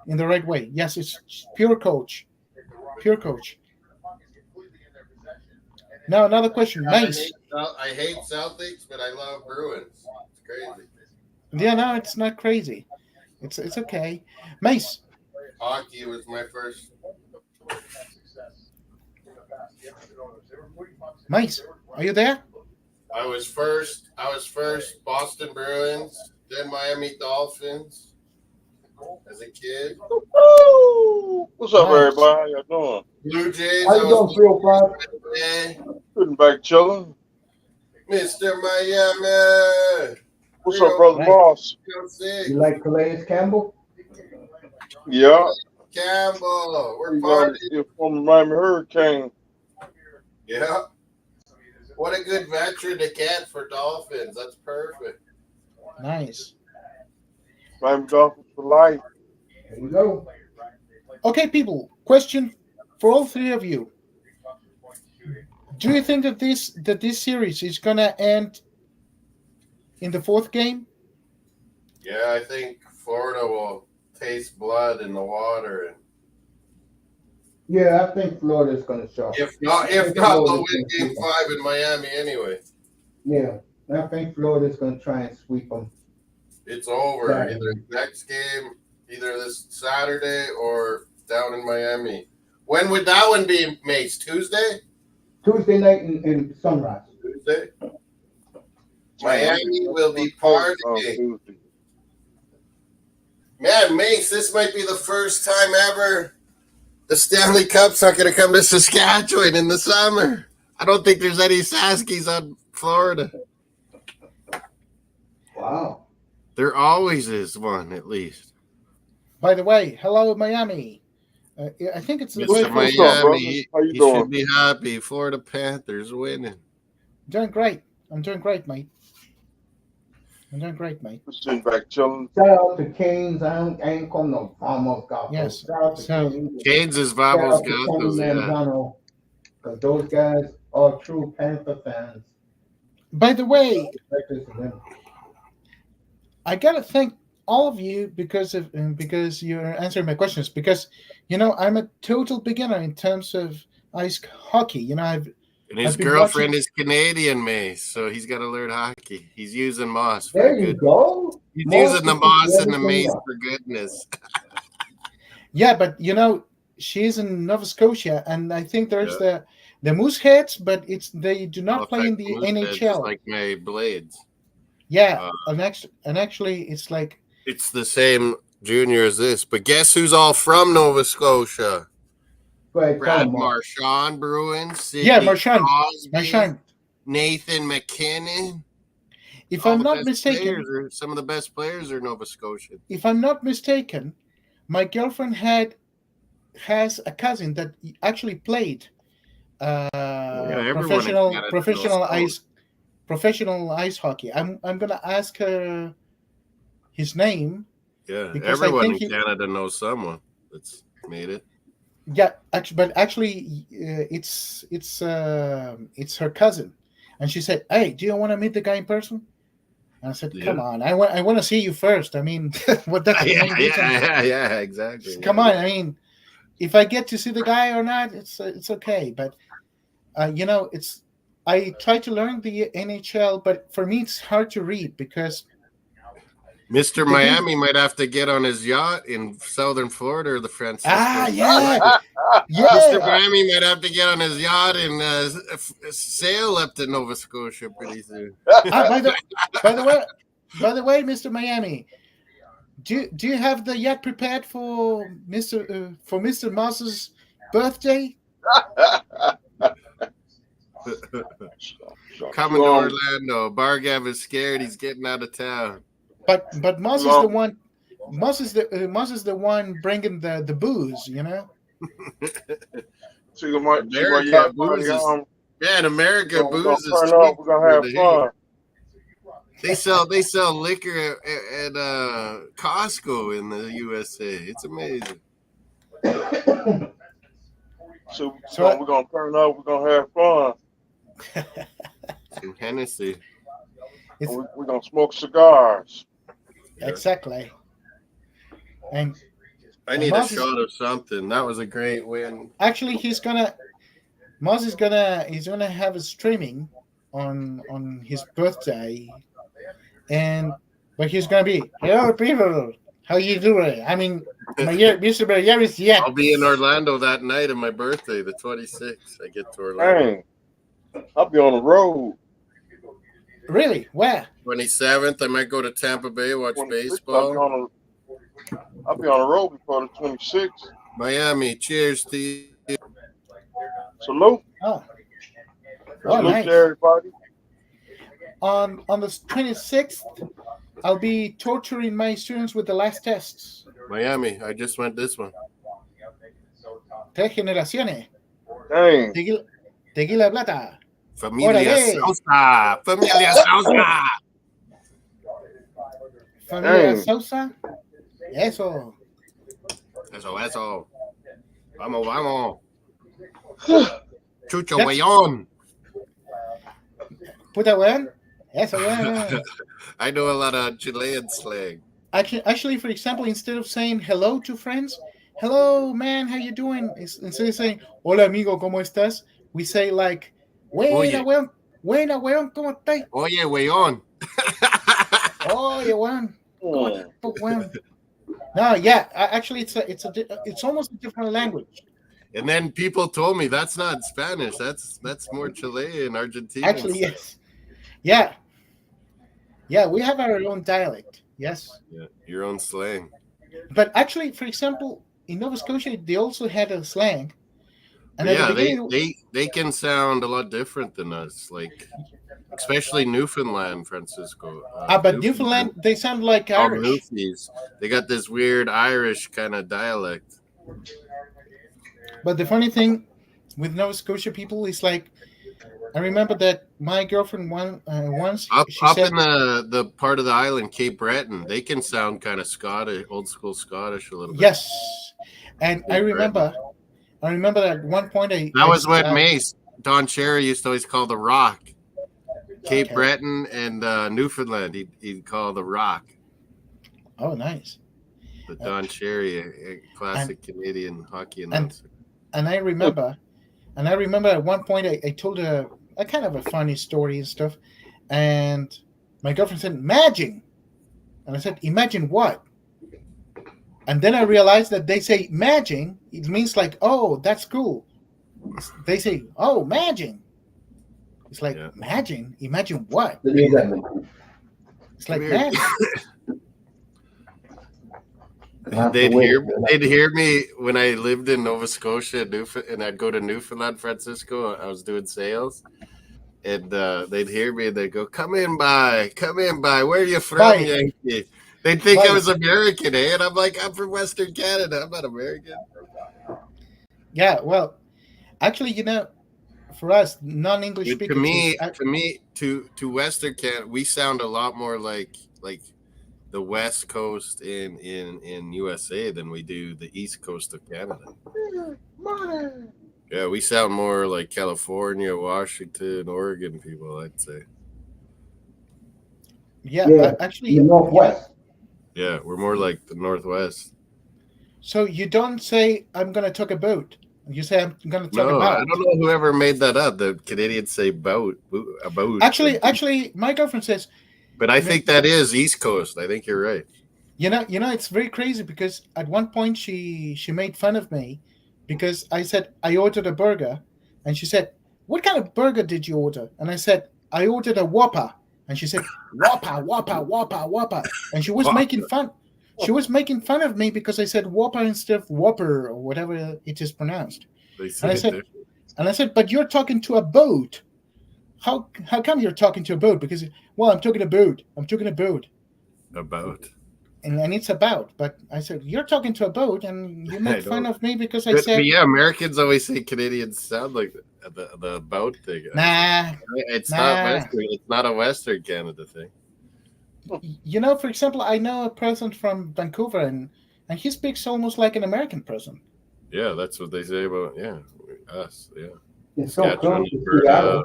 in the right way. Yes, it's pure coach. Now another question, Mace. I hate Celtics, but I love Bruins. It's crazy. Yeah, no, it's not crazy. It's okay. Mace. Hockey was my first. Mace, are you there? I was first Boston Bruins, then Miami Dolphins as a kid. What's up, everybody? How y'all doing? Blue Jays. How you doing, 305? Sitting back chilling. Mr. Miami. What's up, brother Moss? You like Calais Campbell? Yeah. Campbell. We're partying. You're from Miami Hurricane. Yeah. What a good veteran to get for Dolphins. That's perfect. Nice. Miami Dolphins for life. There you go. Okay, people. Question for all three of you. Do you think that this series is gonna end in the fourth game? Yeah, I think Florida will taste blood in the water. Yeah, I think Florida's going to show. If not, they'll win Game 5 in Miami anyway. Yeah, I think Florida's going to try and sweep them. It's over. Either next game, either this Saturday or down in Miami. When would that one be, Mace? Tuesday? Tuesday night in Sunrise. Tuesday? Miami will be partying. Man, Mace, this might be the first time ever the Stanley Cup's not going to come to Saskatchewan in the summer. I don't think there's any Saskies on Florida. Wow. There always is one, at least. By the way, hello, Miami. I think it's the Mr. way Miami, How you he doing? should be happy. Florida Panthers winning. Doing great. I'm doing great, mate. I'm doing great, mate. Just sitting back chilling. Shout out to Canes. I ain't calling no Vamos Gatos. Yes. Shout out to So- Canes. Canes is Shout Vamos out to Tony Gatos, yeah. Manzano, because those guys are true Panther fans. By the way, Expect us to win. I gotta thank all of you because you're answering my questions. Because I'm a total beginner in terms of ice hockey. And his I've been girlfriend watching- is Canadian, Mace, so he's got to learn hockey. He's using Moss. For There you good. go. He's Moss using the is Moss and the everything Mace up. for goodness. Yeah, but she's in Nova Scotia, and I think there's the Mooseheads, but they do not play in the NHL. Like my Blades. Yeah, and actually, it's like It's the same junior as this, but guess who's all from Nova Scotia? Go ahead, Brad tell 'em, Mark. Marchand Bruin, Sidney yeah, Marchand. Crosby, Marchand. Nathan McKinnon. If All I'm the not best mistaken, players some of the best players are Nova Scotian. my girlfriend has a cousin that actually played everyone in Canada professional ice hockey. I'm gonna ask her his name. Yeah, Because I everyone in think Canada knows someone that's made it. Yeah, actually, it's her cousin, and she said, "Hey, do you want to meet the guy in person?" And I said, "Come on, I want to see you first. I mean, what that's the main reason. Yeah, exactly. Come on, I mean, if I get to see the guy or not, it's okay. But I try to learn the NHL, but for me, it's hard to read because Mr. Miami might have to get on his yacht in southern Florida or the Francisco. yeah. Mr. Miami might have to get on his yacht and sail up to Nova Scotia pretty soon. By the way, Mr. Miami, do you have the yacht prepared for Mr. Moss's birthday? Coming to Orlando. Bargav is scared. He's getting out of town. But Moss is the one. Moss is the one bringing the booze. So you might, America, booze is, yeah, in America, we're booze is gonna turn up. We're gonna have fun. They sell liquor at Costco in the USA. It's amazing. So we're gonna turn up. We're gonna have fun. Some Hennessy. We're gonna smoke cigars. Exactly. And I need a shot of something. That was a great win. Actually, Moss is gonna have a streaming on his birthday, but he's gonna be, hello people, how you doing? I mean, Mr. Yaris, yeah. I'll be in Orlando that night of my birthday, the 26th. I get to Orlando. Dang, I'll be on the road. Really? Where? 27th, I might go to Tampa Bay, watch baseball. I'll be on the road before the 26th. Miami, cheers to you. Salute. Oh, Salute nice. to everybody. On the 26th, I'll be torturing my students with the last tests. Miami, I just went this one. Tres generaciones. Dang. Tequila Plata. Familia Órale. Sosa. Familia Sosa. Familia Dang. Sousa. Eso. Eso. Vamos. Chucho That's- Guayon. Puta weón. Eso weón. I know a lot of Chilean slang. Actually, for example, instead of saying hello to friends, hello man, how you doing? Instead of saying hola amigo, ¿cómo estás? We say like, buena weón, ¿cómo estás? Oye, Guayon. Oye weón. Weón. No, yeah, actually, it's almost a different language. And then people told me that's not Spanish. That's more Chilean, Argentinian. Actually, yes. Yeah. Yeah, we have our own dialect. Yes. Yeah, your own slang. But actually, for example, in Nova Scotia, they also had a slang. And Yeah, at the beginning, they can sound a lot different than us, like especially Newfoundland, Francisco. but Newfoundland, they sound like called Irish. Newfies. They got this weird Irish kind of dialect. But the funny thing with Nova Scotia people is like, I remember that my girlfriend once Up said, in the part of the island, Cape Breton, they can sound kind of Scottish, old school Scottish a little bit. yes, and Cape I remember that at one point that was what Mace Don Cherry used to always call the Rock. Cape Okay. Breton and Newfoundland, he'd call the Rock. Oh, nice. The Don Cherry, a classic Canadian hockey announcer. And I remember at one point I told a kind of a funny story and stuff, and my girlfriend said, "Imagine," and I said, "Imagine what?" And then I realized that they say "imagine," it means like, "Oh, that's cool." They say, "Oh, imagine." It's like, imagine what? It's like Weird. magic. They'd hear me when I lived in Nova Scotia and I'd go to Newfoundland, Francisco. I was doing sales, and they'd hear me and they'd go, come in by. Where are you from, Bye. Yankee? They'd think Bye. I was American, eh? And I'm like, I'm from Western Canada. I'm not American. Yeah, well, actually, for us non-English speakers, to Western Canada, we sound a lot more like the West Coast in USA than we do the East Coast of Canada. Yeah, we sound more like California, Washington, Oregon people, I'd say. Yeah, actually, the Northwest. Yeah, we're more like the Northwest. So you don't say, "I'm going to talk a boat." You say, "I'm going to talk No, about." I don't know whoever made that up. The Canadians say boat, a boat. Actually, my girlfriend says, But I think that is East Coast. I think you're right. it's very crazy because at one point she made fun of me because I said I ordered a burger, and she said, "What kind of burger did you order?" And I said, "I ordered a Whopper," and she said, "Whopper," and she was making fun. She was making fun of me because I said Whopper instead of Whopper or whatever it is pronounced. They And I said, "But you're talking to a boat. How come you're talking to a boat?" Because, well, I'm talking a boat. About. And it's about. But I said, "You're talking to a boat," and you made fun of me because I But said, yeah, Americans always say Canadians sound like the boat thing. "Nah." It's not Western. It's not a Western Canada thing. For example, I know a person from Vancouver, and he speaks almost like an American person. Yeah, that's what they say about us. Yeah, It's so Saskatchewan, close to Alberta. Seattle.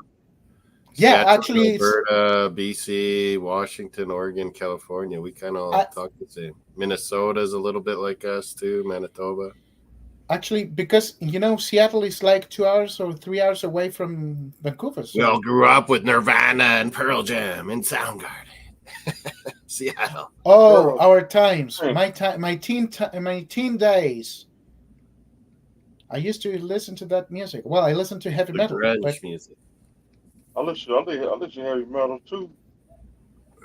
Yeah, Saskatchewan, actually, Alberta, BC, Washington, Oregon, California. We kind of all talk the same. Minnesota's a little bit like us too. Manitoba. Actually, because Seattle is like 2 hours or 3 hours away from Vancouver. So. We all grew up with Nirvana and Pearl Jam and Soundgarden. Seattle. Oh, our times. My teen days. I used to listen to that music. Well, I listened to heavy metal. Grunge music. I listen to heavy metal too.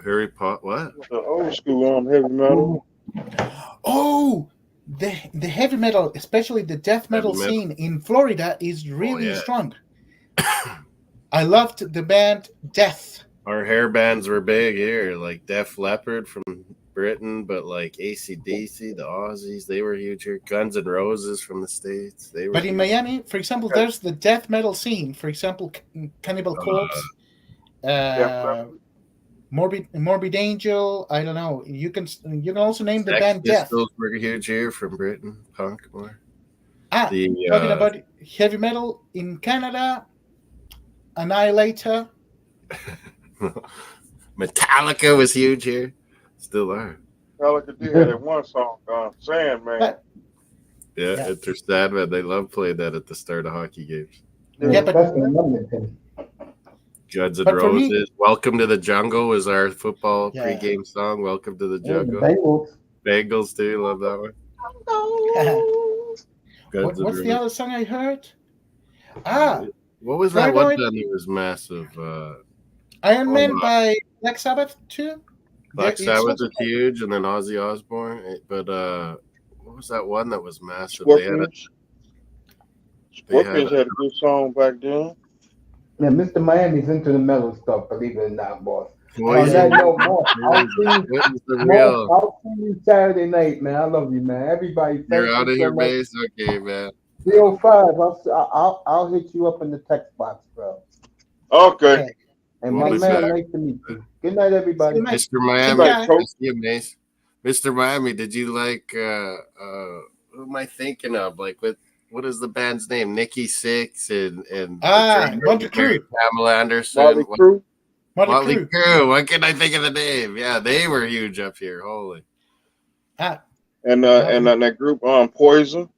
Harry Potter. What? The old school heavy metal. Oh, the heavy metal, especially the death metal scene in Florida, is really strong. I loved the band Death. Our hair bands were big here, like Def Leppard from Britain, but like AC/DC, the Aussies, they were huge here. Guns N' Roses from the States, they were. But in Miami, for example, there's the death metal scene. For example, Cannibal Corpse, Morbid Angel. I don't know. You can also name the band Death. Pistols were huge here from Britain, punk more. Talking about heavy metal in Canada, Annihilator. Metallica was huge here. Still are. Metallica did have that one song, Sandman. Enter Sandman. They love playing that at the start of hockey games. But Guns N' Roses. Welcome to the Jungle was our football pregame song. Welcome to the Jungle. Bengals. Bengals too. Love that one. What's the other song I heard? What was that one Paranoid. band that was massive? Iron Man by Black Sabbath too. Black Sabbath is huge, and then Ozzy Osbourne. But what was that one that was massive? Scorpions. Scorpions had a good song back then. Yeah, Mr. Miami's into the metal stuff, believe it or not, boss. Poison. I'll see you Saturday night, man. I love you, man. Everybody, you're out of here, base. Okay, man. 305. I'll hit you up in the text box, bro. Okay. And my man, nice to meet you. Good night, everybody. Mr. Miami, Mr. Miami, did you like? Who am I thinking of? Like, what is the band's name? Nikki Sixx and Motley Crue. Pamela Anderson. Motley Crue. What can I think of the name? Yeah, they were huge up here. Holy. And that group Poison.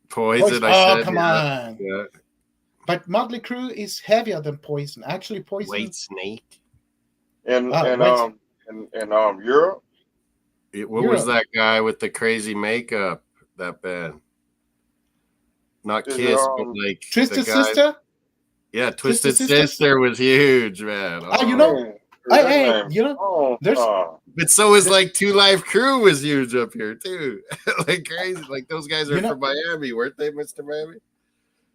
Poison. Come on. Yeah. But Motley Crue is heavier than Poison. Actually, Poison. White Snake. And Europe. What was that guy with the crazy makeup? That band. Not Kiss, but like Twisted Sister. Yeah, Twisted Sister was huge, man. There's. But so is like Two Live Crew was huge up here too, like crazy. Like those guys are from Miami, weren't they, Mr. Miami?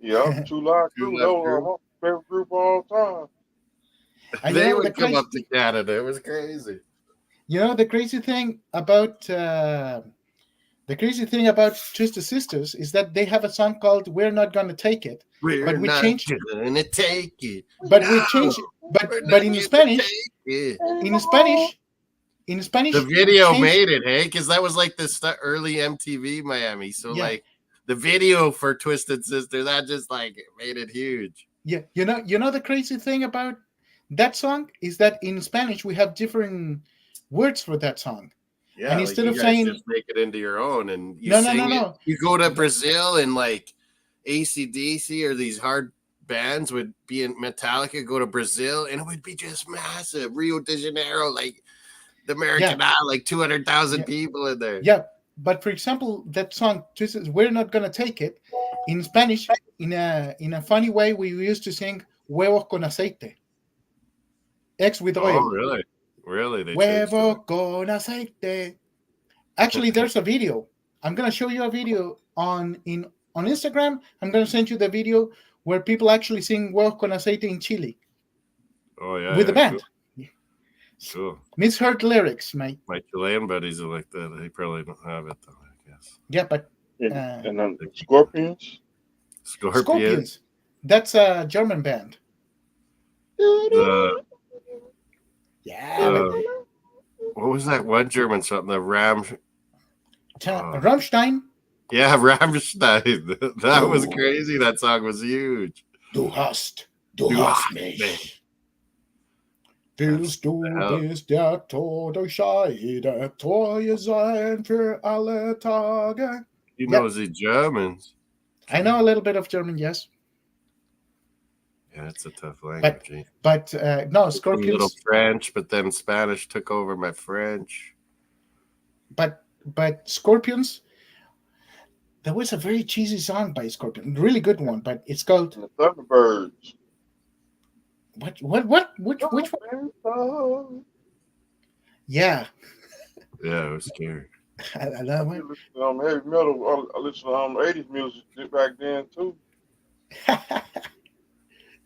Yeah, Two Live Crew. That was my favorite group of all time. They would come up to Canada. It was crazy. You know the crazy thing about Twisted Sisters is that they have a song called "We're Not Gonna Take It," but we changed it. But we changed it. But in Spanish, the video made it, hey, because that was like the early MTV Miami. So like the video for Twisted Sister, that just like made it huge. Yeah, you know the crazy thing about that song is that in Spanish we have different words for that song. Yeah, and instead of saying just make it into your own, and you no. You go to Brazil and like AC/DC or these hard bands would be in Metallica, go to Brazil, and it would be just massive. Rio de Janeiro, like the American like 200,000 people in there. Yeah, but for example, that song "We're Not Gonna Take It" in Spanish, in a funny way, we used to sing "huevos con aceite," eggs with oil. Oh, really? Really? Huevo con aceite. Actually, there's a video. I'm gonna show you a video on Instagram. I'm gonna send you the video where people actually sing "huevo con aceite" in Chile. Oh yeah, with the band. Cool. Misheard lyrics, mate. My Chilean buddies are like that. They probably don't have it though, I guess. Yeah, but and then Scorpions. Scorpions. That's a German band. What was that one German song? The Rammstein. Yeah, Rammstein. That was crazy. That song was huge. Du hast mich. Willst du bis der Tod euch scheide, treu sein für alle Tage. You know the Germans. I know a little bit of German, yes. Yeah, it's a tough language. But no, Scorpions. A little French, but then Spanish took over my French. But Scorpions, there was a very cheesy song by Scorpions, really good one, but it's called The Thunderbirds. Which one? Yeah. Yeah, it was scary. I love it. Heavy metal. I listen to 80s music back then too.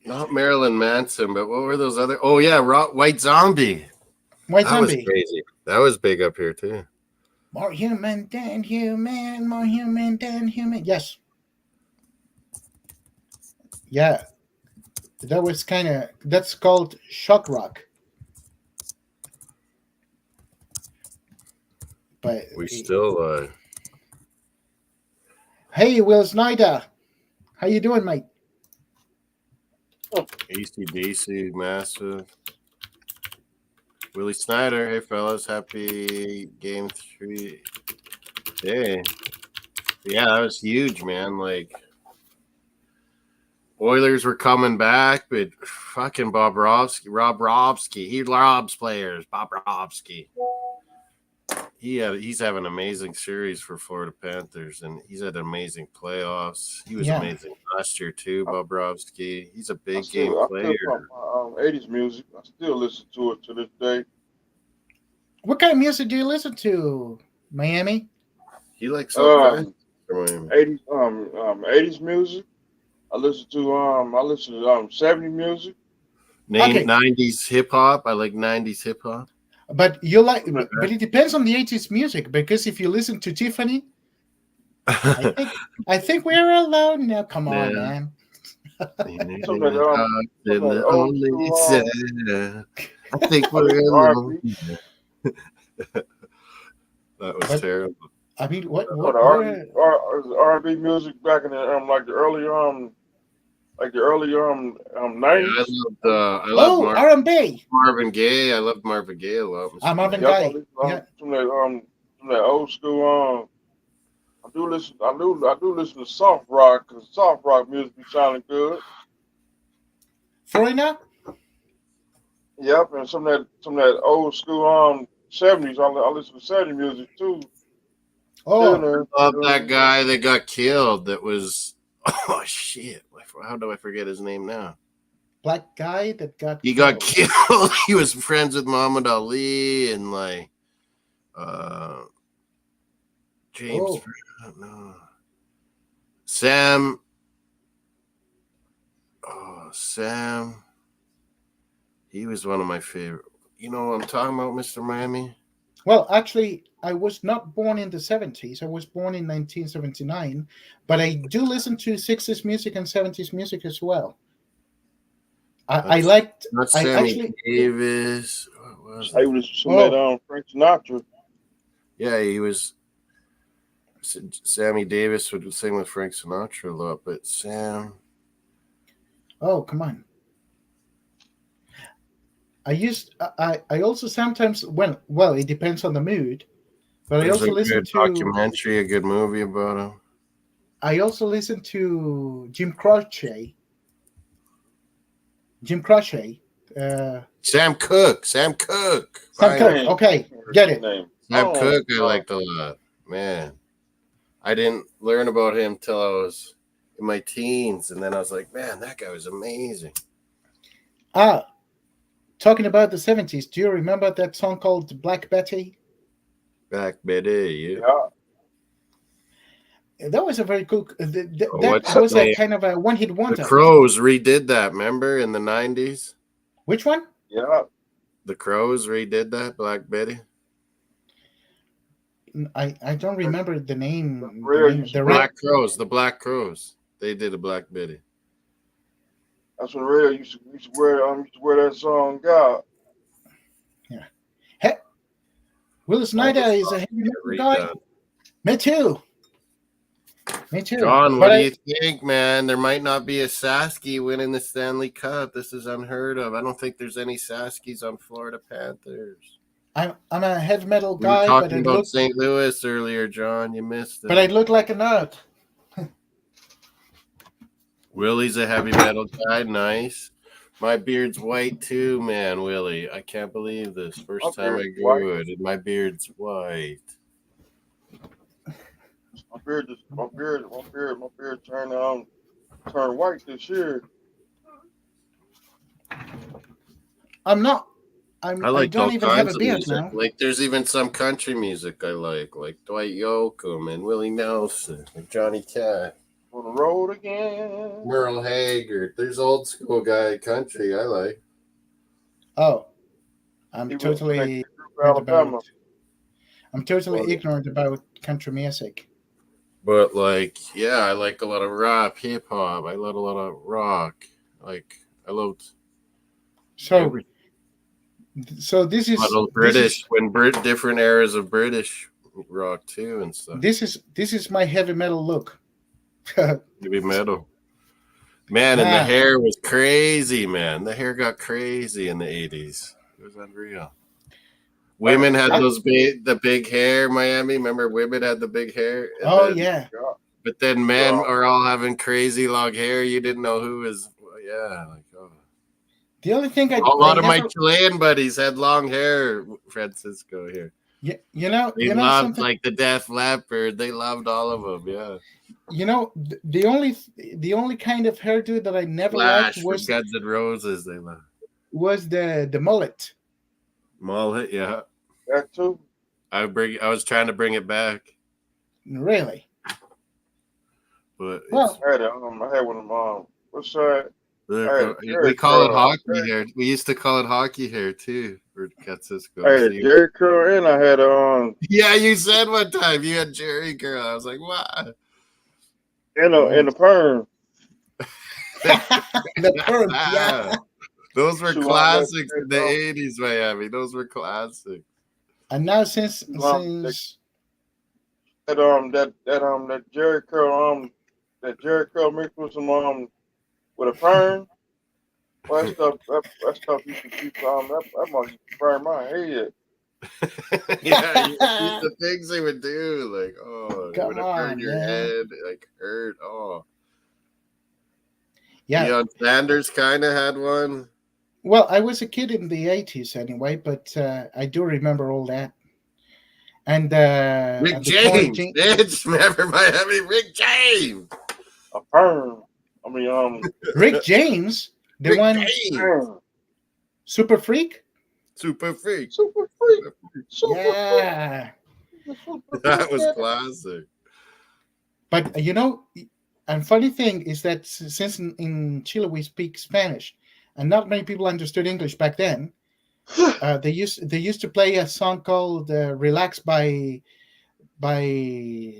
Not Marilyn Manson, but what were those other? Oh yeah, White Zombie. White Zombie. Was crazy. That was big up here too. More human than human, more human than human. Yes. Yeah. That was that's called shock rock. But we still Hey, Will Snyder. How you doing, mate? AC/DC, massive. Willie Snyder, hey fellas, happy game 3. Hey, yeah, that was huge, man. Like Oilers were coming back, but fucking Rob Robsky, he robs players. Bob Robsky, he's having an amazing series for Florida Panthers, and he's had amazing playoffs. He was Yeah. amazing last year too, Bobrovsky. He's a big I game player. still pump my 80s music. I still listen to it to this day. What kind of music do you listen to, Miami? He likes all kinds. 80s music. I listen to 70s music. 90s hip hop. I like 90s hip hop. But it depends on the 80s music, because if you listen to Tiffany, I think we're alone now. Come on, man. I think we're alone. That was terrible. I mean, what R&B music back in the like the early 90s. I love R&B. Marvin Gaye. I loved Marvin Gaye a lot. Marvin Gaye. From that old school. I do listen to soft rock, because soft rock music be sounding good. Foreigner. Yep, and some of that old school 70s. I listen to 70s music too. Oh, I love that guy that got killed. That was shit. How do I forget his name now? Black guy that got killed. He was friends with Muhammad Ali and like James. No. Sam. Oh, Sam. He was one of my favorite. You know what I'm talking about, Mr. Miami? Well, actually, I was not born in the 70s. I was born in 1979, but I do listen to 60s music and 70s music as well. I liked. Not Sammy Davis. What was it? I was that Frank Sinatra. Yeah, he was. Sammy Davis would sing with Frank Sinatra a lot, but Sam. Oh, come on. I also sometimes it depends on the mood, but I also listen to documentary, a good movie about him. I also listen to Jim Croce. Sam Cooke. Okay, get it. Sam Cooke, I liked a lot. Man, I didn't learn about him till I was in my teens, and then I was like, man, that guy was amazing. Talking about the 70s, do you remember that song called Black Betty? Black Betty, yeah. That was a very cool. That was a kind of a one-hit wonder. The Crows redid that. Remember in the 90s? Which one? Yeah. The Crows redid that. Black Betty. I don't remember the name. The Black Crows. They did a Black Betty. That's what Ray used to wear that song. God. Yeah. Hey, Will Snyder is a heavy metal guy. Me too. John, what do you think, man? There might not be a Sasky winning the Stanley Cup. This is unheard of. I don't think there's any Saskys on Florida Panthers. I'm a heavy metal guy. We were talking about St. Louis earlier, John. You missed it. But I look like a nerd. Willie's a heavy metal guy. Nice. My beard's white too, man, Willie. I can't believe this. First time I grew it, and my beard's white. My beard turned white this year. I don't even have a beard now. Like there's even some country music I like Dwight Yoakam and Willie Nelson and Johnny Cash. On the road again. Merle Haggard. There's old school guy country I like. Oh, I'm totally ignorant about country music. But I like a lot of rap, hip hop. I love a lot of rock. So this is British different eras of British rock too and stuff. This is my heavy metal look. Heavy metal, man, and the hair was crazy, man. The hair got crazy in the 80s. It was unreal. Women had the big hair. Miami, remember women had the big hair. Yeah. But then men are all having crazy long hair. You didn't know who was. The only thing a lot of my Chilean buddies had long hair. Francisco here. They you know loved something. like the Def Leppard. They loved all of them. Yeah. The only kind of hairdo that I never liked Flash for Guns N' Roses. They loved was the mullet. mullet. Yeah. That too. I was trying to bring it back, Really? but Well, I had one of them. What's that? we call it hockey hair. We used to call it hockey hair too. For Francisco. I had Jerry curl and I had Yeah, you said one time you had Jerry curl. I was like, what? and the perm. the perm. Yeah. Those were Two classics on in the 80s, Miami. Those were classics. And now since that Jerry curl mixed with some with a perm. Well, that stuff used to keep that must burn my head. Yeah, the things they would do, like, it Come would have burned on, your man. head, like hurt. Oh, Yeah. Deion Sanders kind of had one. Well, I was a kid in the 80s anyway, but I do remember all that. And Rick and James, bitch. Remember Miami? Rick James. A perm. I mean, Rick James, the Rick one James. perm. Super Freak. Super freak. Super freak. Super Yeah. freak. That was classic. But and funny thing is that since in Chile we speak Spanish, and not many people understood English back then, they used to play a song called "Relax" by a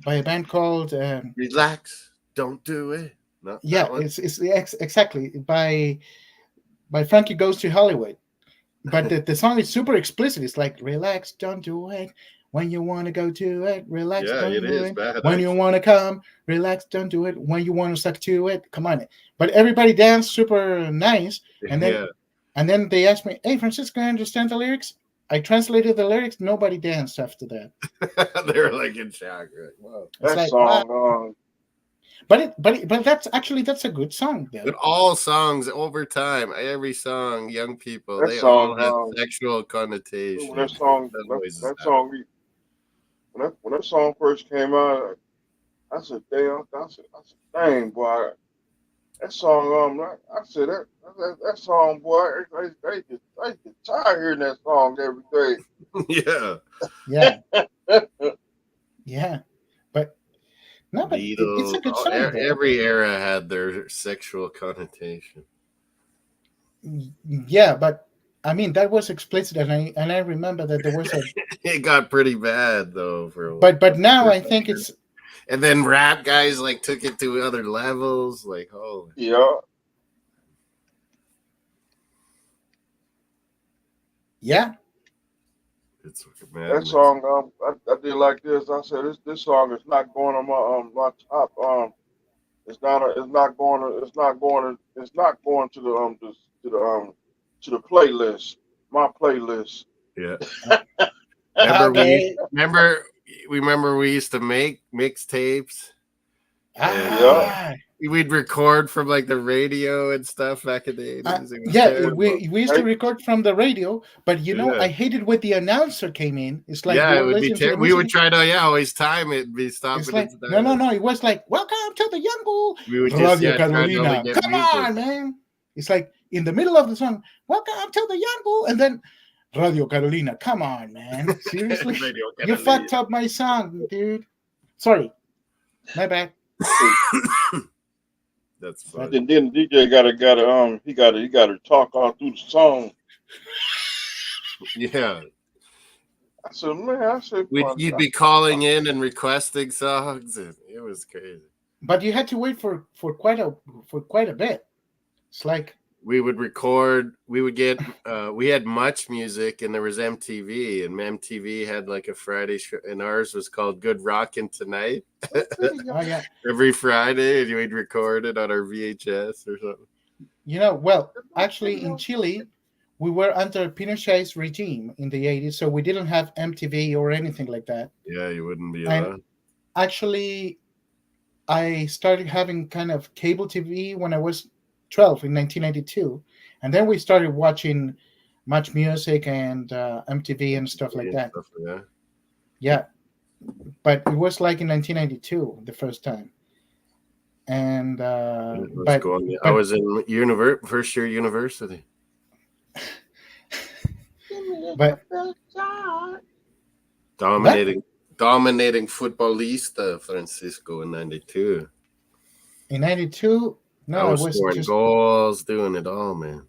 band called Relax. Don't do it. No, yeah, it's exactly by Frankie Goes to Hollywood. But the song is super explicit. It's like, relax, don't do it. When you want to go to it, relax, yeah, don't it do is it. bad. When you want to come, relax, don't do it. When you want to suck to it, come on. But everybody danced super nice. And then they asked me, hey, Francisco, I understand the lyrics? I translated the lyrics. Nobody danced after that. They were like in shock. Like, wow. It's That like, song, wow. But that's a good song though. But all songs over time, every song, young people, That they song, all have sexual connotation. when that song first came out, I said, damn, dang, boy, that song, I said that song, boy, I get tired hearing that song every day. Yeah. Yeah. But no, but it's a good song. Every era had their sexual connotation. Yeah, but I mean that was explicit, and I remember that there was a. It got pretty bad though for a while. But now I think it's. And then rap guys like took it to other levels, like Yeah. Yeah. It's That song, I did like this. I said this song is not going on my top. It's not going to the playlist. My playlist. Yeah. Okay. Remember we used to make mixtapes. Yeah. We'd record from like the radio and stuff back in the 80s. Yeah, we used to record from the radio, but I hated when the announcer came in. It's like it would be we would try to always time it and be stopping. It's like, no. It was like, welcome to the Young Bull. We would Radio Carolina. Come on, man. It's like in the middle of the song, welcome to the Young Bull, and then Radio Carolina. Come on, man. Seriously? You fucked up my song, dude. Sorry. My bad. That's funny. And then the DJ got to talk all through the song. Yeah. I said, man, you'd be calling in and requesting songs, and it was crazy. But you had to wait for quite a bit. It's like we would record. We would get. We had Much Music, and there was MTV, and MTV had like a Friday show, and ours was called Good Rockin' Tonight. Oh yeah. Every Friday, and we'd record it on our VHS or something. Well, actually, in Chile, we were under Pinochet's regime in the 80s, so we didn't have MTV or anything like that. Yeah, you wouldn't be allowed. Actually, I started having kind of cable TV when I was 12 in 1992, and then we started watching Much Music and MTV and stuff like that. Stuff like that. Yeah, but it was like in 1992 the first time. And I but was in first year university. But dominating Futbolista Francisco in 92. In 92, no, I was scoring just goals, doing it all, man.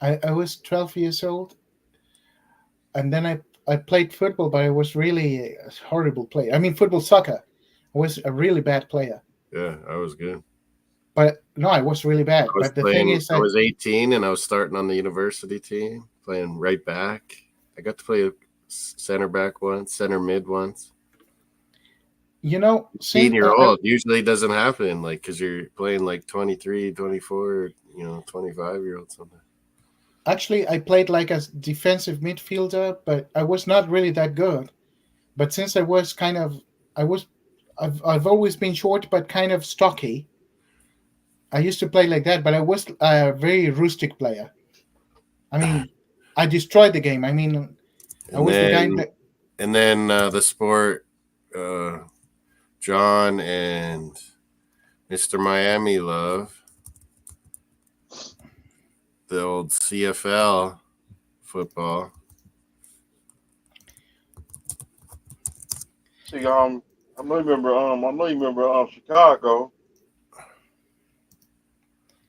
I was 12 years old, and then I played football, but I was really a horrible player. I mean, soccer. I was a really bad player. Yeah, I was good. But no, I was really bad. But the thing is, I was 18 and I was starting on the university team, playing right back. I got to play center back once, center mid once. You know, 18-year-old usually doesn't happen, like, because you're playing like 23, 24, 25-year-old something. Actually, I played like a defensive midfielder, but I was not really that good. But since I was I've always been short, but kind of stocky. I used to play like that, but I was a very rustic player. I mean, I destroyed the game. I mean, I was the guy that. And then the sport, John and Mr. Miami love the old CFL football. See, I know you remember Chicago.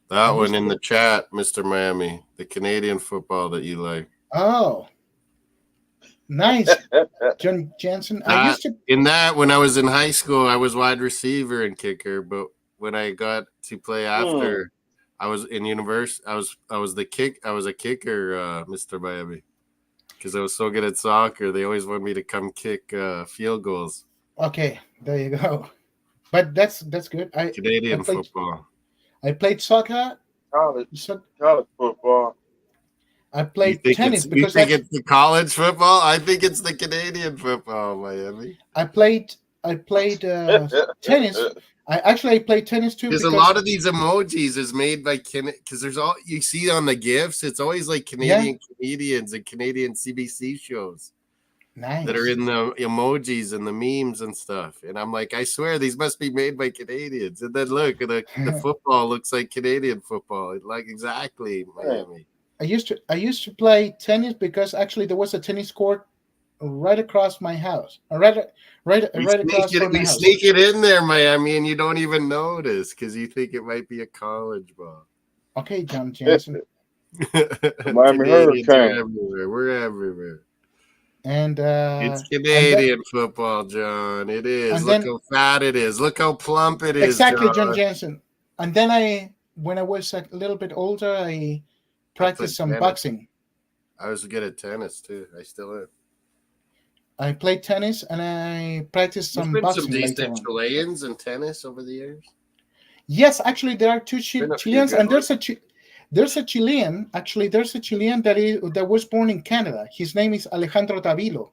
That one in the chat, Mr. Miami, the Canadian football that you like. Oh, nice, John Jansen. When I was in high school, I was wide receiver and kicker, but when I got to play after, I was in university. I was a kicker, Mr. Miami, because I was so good at soccer. They always wanted me to come kick field goals. Okay, there you go. But that's good. Canadian football. I played soccer, college football. I played tennis because you think it's the college football. I think it's the Canadian football, Miami. I played tennis. I played tennis too. There's a lot of these emojis is made by because there's all you see on the GIFs. It's always like Canadian comedians and Canadian CBC shows. Nice. That are in the emojis and the memes and stuff. And I'm like, I swear these must be made by Canadians. And then look, the football looks like Canadian football. Like exactly Miami. I used to play tennis because actually there was a tennis court right across my house. Right across from my house. You sneak it in there, Miami, and you don't even notice because you think it might be a college ball. Okay, John Jansen. Miami Hurricane. We're everywhere. And it's Canadian football, John. It is. Look how fat it is. Look how plump it is. Exactly, John Jansen. And then when I was a little bit older, I practiced some boxing. I was good at tennis too. I still am. I played tennis and I practiced some boxing. Some decent Chileans in tennis over the years. Yes, actually, there are two Chileans, and there's a Chilean. Actually, there's a Chilean that was born in Canada. His name is Alejandro Tavilo.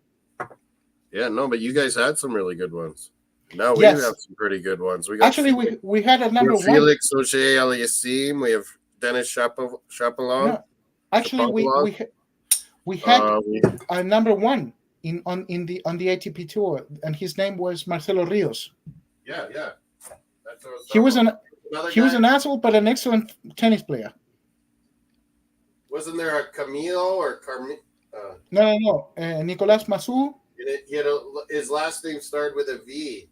Yeah, no, but you guys had some really good ones. No, we have some pretty good ones. We got we had a number one. Felix Auger-Aliassime. We have Dennis Chapelon. No, actually, we had a number one on the ATP tour, and his name was Marcelo Rios. Yeah. He was an asshole, but an excellent tennis player. Wasn't there a Camilo or Carmi? No. Nicolas Massou. His last name started with a V.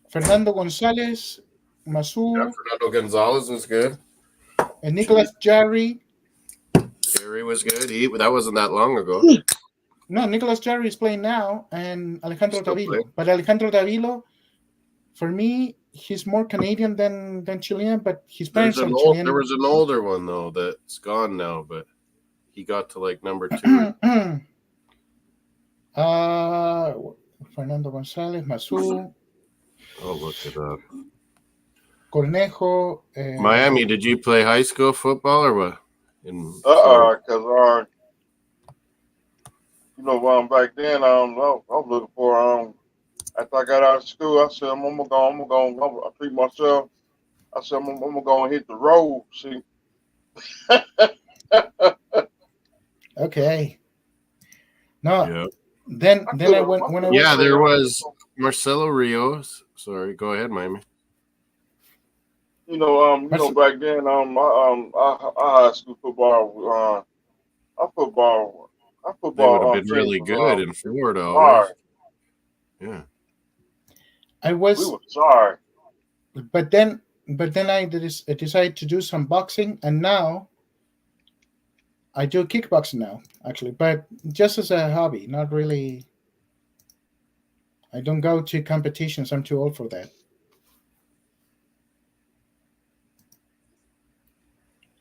Fernando Gonzalez, Massou. Yeah, Fernando Gonzalez was good. And Nicolas Jarry. Jarry was good. That wasn't that long ago. No, Nicolas Jarry is playing now, and Alejandro Tavilo. But Alejandro Tavilo, for me, he's more Canadian than Chilean, but his parents are Chilean. There was an older one, though, that's gone now, but he got to like number 2. Fernando Gonzalez, Massou. I'll look it up. Cornejo. Miami, did you play high school football or what? Because back then I was looking for after I got out of school, I said I'm gonna treat myself. I said I'm gonna go and hit the road. See, Okay. No. Yeah. Then I went when I was. Yeah, there was Marcelo Rios. Sorry, go ahead, Miami. Back then, I high school football, our They would have football been team really good in Florida sorry. always. Yeah. I We was, were sorry. but then I decided to do some boxing, and now I do kickboxing now, actually, but just as a hobby, not really. I don't go to competitions. I'm too old for that.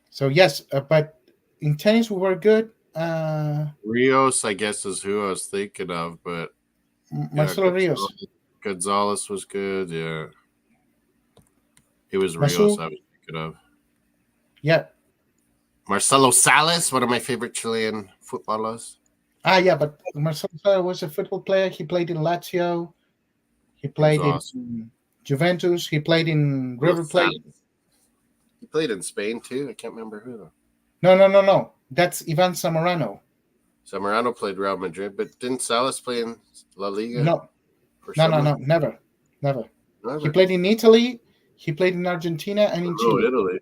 So yes, but in tennis we were good. Rios, I guess, is who I was thinking of, but Marcelo Rios. Gonzalez was good. Yeah. It was Masu. Rios I was thinking of. Yeah. Marcelo Salas, one of my favorite Chilean footballers. Yeah, but Marcelo was a football player. He played in Lazio. He played in Juventus. He played in River Plate. He played in Spain too. I can't remember who though. No. That's Ivan Zamorano. Zamorano played Real Madrid, but didn't Salas play in La Liga? No, never. He played in Italy. He played in Argentina and in Chile. Italy.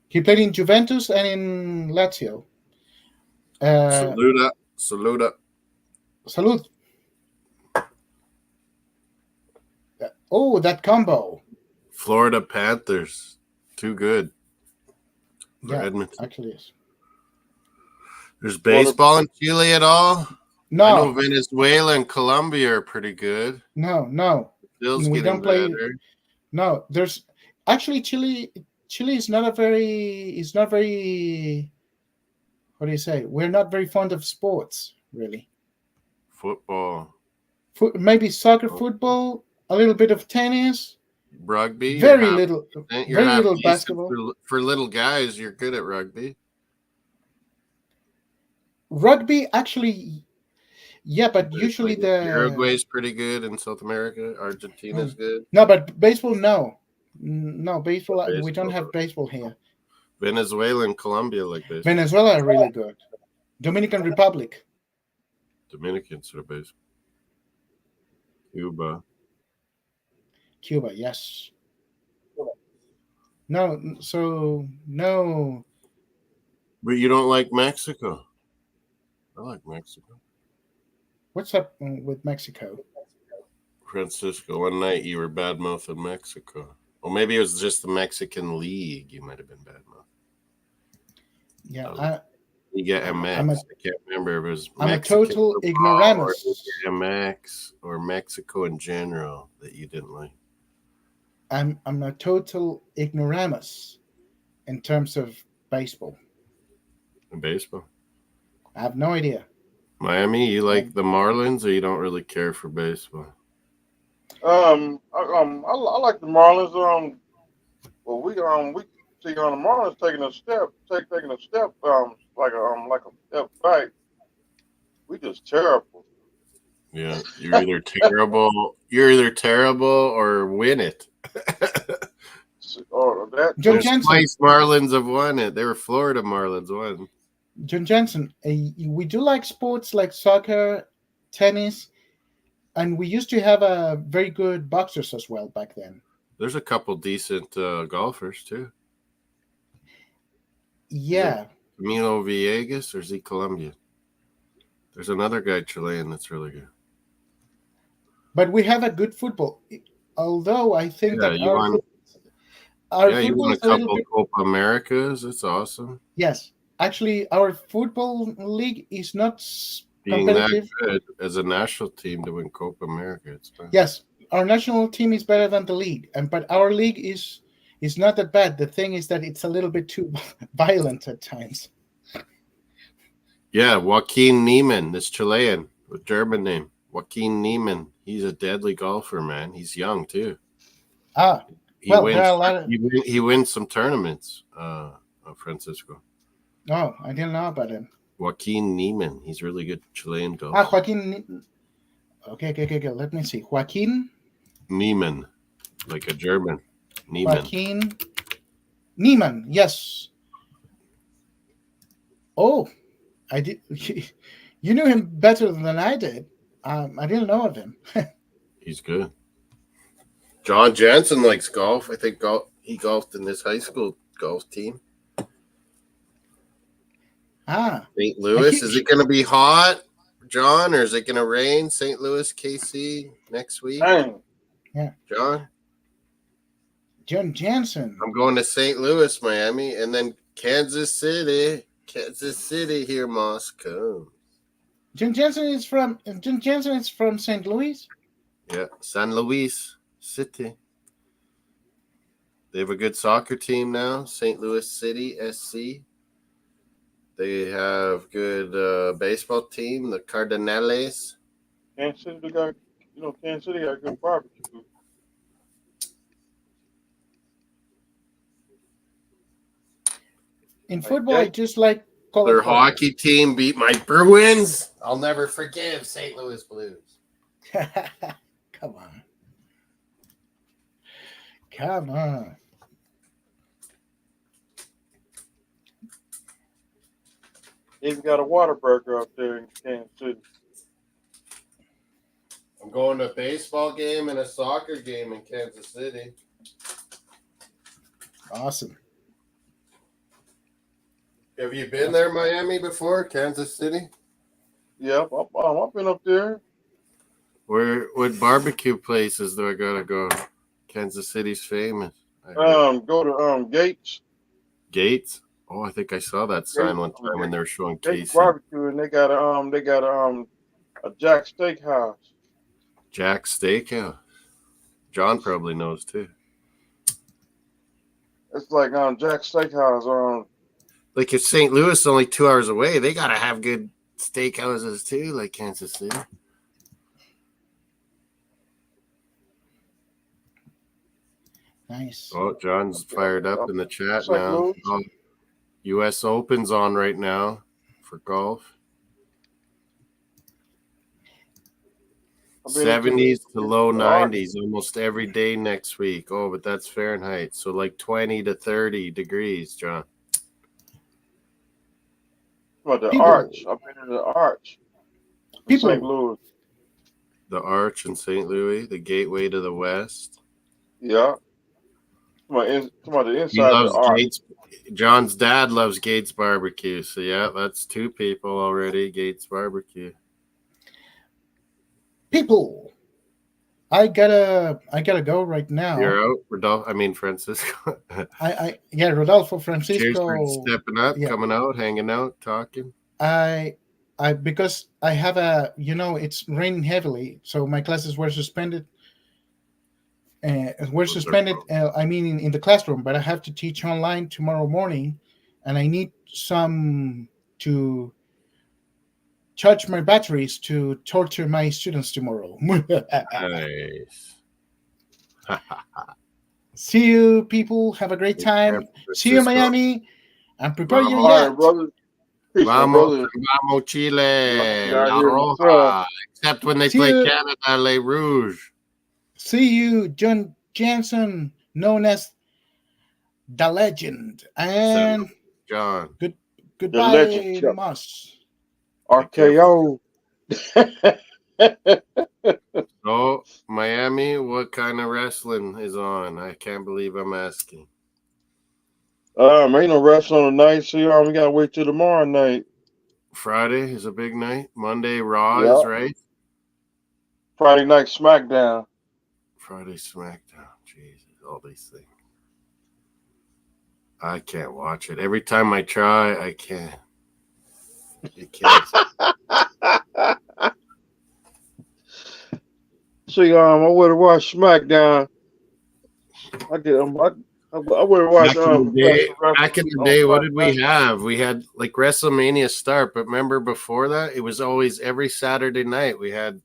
He played in Juventus and in Lazio. Saluda. Salud. Oh, that combo. Florida Panthers. Too good. For Edmonton. Actually is. There's baseball in Chile at all? No. I know Venezuela and Colombia are pretty good. No. We don't play. Better. No, there's actually Chile is not very. What do you say? We're not very fond of sports, really. Football. Maybe soccer, football, a little bit of tennis. Rugby. Very little basketball. For little guys, you're good at rugby. Rugby, actually, yeah, but usually Uruguay's pretty good in South America. Argentina's good. No, but baseball, no. No, baseball, we don't have baseball here. Venezuela and Colombia like baseball. Venezuela are really good. Dominican Republic. Dominicans are baseball. Cuba, yes. No. But you don't like Mexico? I like Mexico. What's up with Mexico? Francisco, one night you were badmouthing Mexico. Well, maybe it was just the Mexican League. You might have been badmouth. Yeah, you get MX. I can't remember if it was I'm Mexican a total ignoramus. Or MX or Mexico in general that you didn't like. I'm a total ignoramus in terms of baseball. Baseball? I have no idea. Miami, you like the Marlins, or you don't really care for baseball? I like the Marlins. Well, we see on the Marlins taking a step, like a step back. We just terrible. Yeah, you're either terrible. You're either terrible or win it. Or that. John Jensen. Twice Marlins have won it. They were Florida Marlins won. John Jensen, we do like sports like soccer, tennis, and we used to have a very good boxers as well back then. There's a couple decent golfers too. Yeah. Camilo Villegas, or is he Colombian? There's another guy Chilean that's really good. But we have a good football. Although I think that you won a couple Copa Americas. It's awesome. Yes. Actually, our football league is not being that good as a national team to win Copa America. It's fine. Yes, our national team is better than the league, but our league is not that bad. The thing is that it's a little bit too violent at times. Yeah, Joaquin Niemann, this Chilean with German name, Joaquin Niemann. He's a deadly golfer, man. He's young too. He wins some tournaments. Francisco. Oh, I didn't know about him. Joaquin Niemann. He's really good Chilean golfer. Joaquin. Okay. Let me see. Joaquin Niemann, like a German. Niemann. Joaquin Neiman, yes. Oh, I did. You knew him better than I did. I didn't know of him. He's good. John Jansen likes golf. I think he golfed in his high school golf team. St. Louis. Is it going to be hot, John, or is it going to rain? St. Louis, KC next week. Dang. Yeah. John Jansen. I'm going to St. Louis, Miami, and then Kansas City. Kansas City, here Moscow. John Jansen is from St. Louis. Yeah, San Luis City. They have a good soccer team now, St. Louis City SC. They have good baseball team, the Cardinals. Kansas City got good barbecue. In football, I just like their hockey team beat my Bruins. I'll never forgive St. Louis Blues. Come on. Come on. Even got a water burger out there in Kansas City. I'm going to a baseball game and a soccer game in Kansas City. Awesome. Have you been there, Miami, before? Kansas City? Yep, I've been up there. What barbecue places do I gotta go? Kansas City's famous. Go to Gates. Gates? Oh, I think I saw that sign one time when they were showing Gates KC. barbecue, and they got a Jack Steakhouse. Jack Steakhouse. John probably knows too. It's like Jack Steakhouse. Like if St. Louis is only 2 hours away, they gotta have good steakhouses too, like Kansas City. Nice. Oh, John's fired up in the chat now. U.S. Open's on right now for golf. 70s to low 90s almost every day next week. Oh, but that's Fahrenheit. So like 20 to 30 degrees, John. What, the Arch? I've been in the Arch. St. Louis. The Arch in St. Louis, the gateway to the West. Yeah. Come on, the inside of the Arch. Gates. John's dad loves Gates Barbecue. So yeah, that's two people already. Gates Barbecue. People, I gotta go right now. You're out, Rodolfo. I mean Francisco. Rodolfo, Francisco. Cheers for stepping up, coming out, hanging out, talking. Because I have it's raining heavily, so my classes were suspended. We're suspended. I mean, in the classroom, but I have to teach online tomorrow morning, and I need some to charge my batteries to torture my students tomorrow. Nice. See you, people. Have a great time. See you, Miami. And prepare your yacht. Brother. Vamos Chile. La Roja. Except when they play Canada, Les Rouge. See you, John Jansen, known as the legend. And John. Goodbye, Moss. RKO. So, Miami, what kind of wrestling is on? I can't believe I'm asking. Ain't no wrestling tonight. So we gotta wait till tomorrow night. Friday is a big night. Monday, Raw is right. Friday night, SmackDown. Friday, SmackDown. Jesus, all these things. I can't watch it. Every time I try, I can't. It can't. See, I would have watched SmackDown. I would have watched. Back in the day, what did we have? We had like WrestleMania start, but remember before that, it was always every Saturday night. We had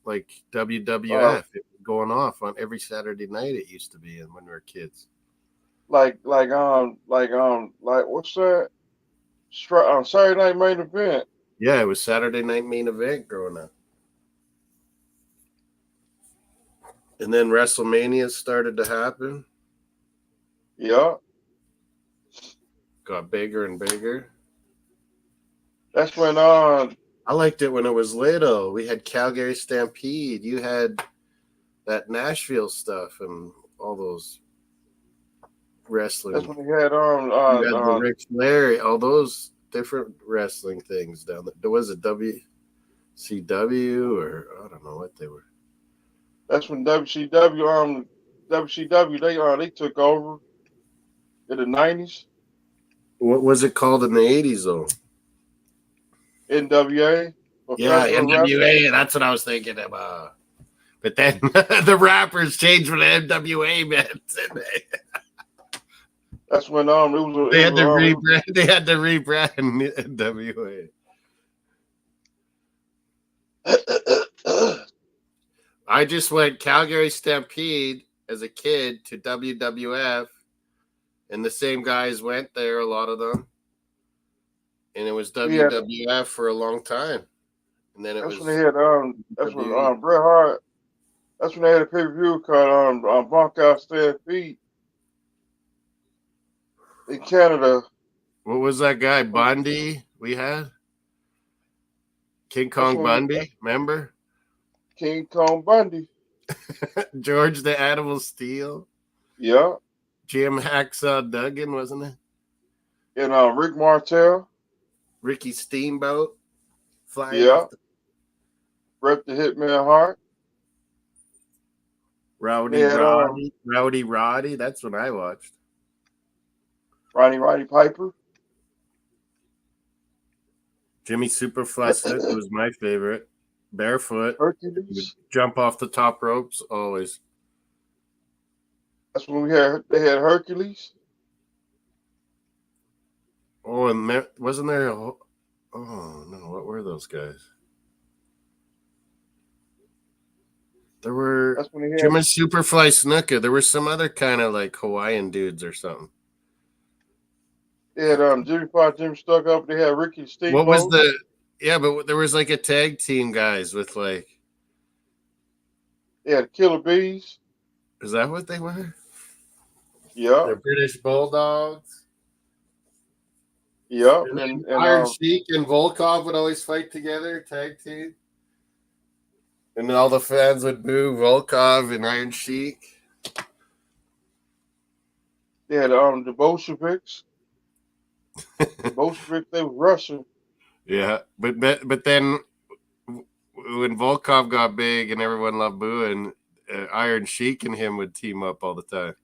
like WWF going off on every Saturday night. It used to be when we were kids. Like what's that? Saturday Night Main Event. Yeah, it was Saturday Night Main Event growing up. And then WrestleMania started to happen. Yeah. got bigger and bigger. That's when I liked it when it was little. We had Calgary Stampede. You had that Nashville stuff and all those wrestling. that's when they had you had the Rick Flair, all those different wrestling things down there. Was it WCW or I don't know what they were. That's when WCW they took over in the 90s. What was it called in the 80s though? NWA. Yeah, NWA. That's what I was thinking about. But then the rappers changed for the NWA, man. That's when They had to rebrand NWA. I just went Calgary Stampede as a kid to WWF, and the same guys went there, a lot of them. And it was WWF for a long time. And then when they had that's when Bret Hart. That's when they had a pay-per-view called Bunkhouse Stampede in Canada. What was that guy? Bundy we had? King Kong Bundy, remember? King Kong Bundy. George the Animal Steel. Yeah. Jim Hacksaw Duggan, wasn't it? And Rick Martel. Ricky Steamboat. Flying. Yeah. Bret the Hitman Hart. Rowdy Roddy. That's what I watched. Roddy Piper. Jimmy Superfly Snuka was my favorite. Barefoot. Hercules. Jump off the top ropes always. That's when they had Hercules. Oh, and wasn't there oh no, what were those guys? There were Jimmy Superfly Snuka. There were some other kind of like Hawaiian dudes or something. They had Jimmy Fox, Jimmy Stuck Up. They had Ricky Steamboat. What was but there was like a tag team guys with like. They had Killer Bees. Is that what they were? Yeah. The British Bulldogs. Yeah. And Iron Sheik and Volkov would always fight together, tag team. And all the fans would boo Volkov and Iron Sheik. They had the Bolsheviks. The Bolsheviks, they were Russian. Yeah, but then when Volkov got big and everyone loved booing, Iron Sheik and him would team up all the time.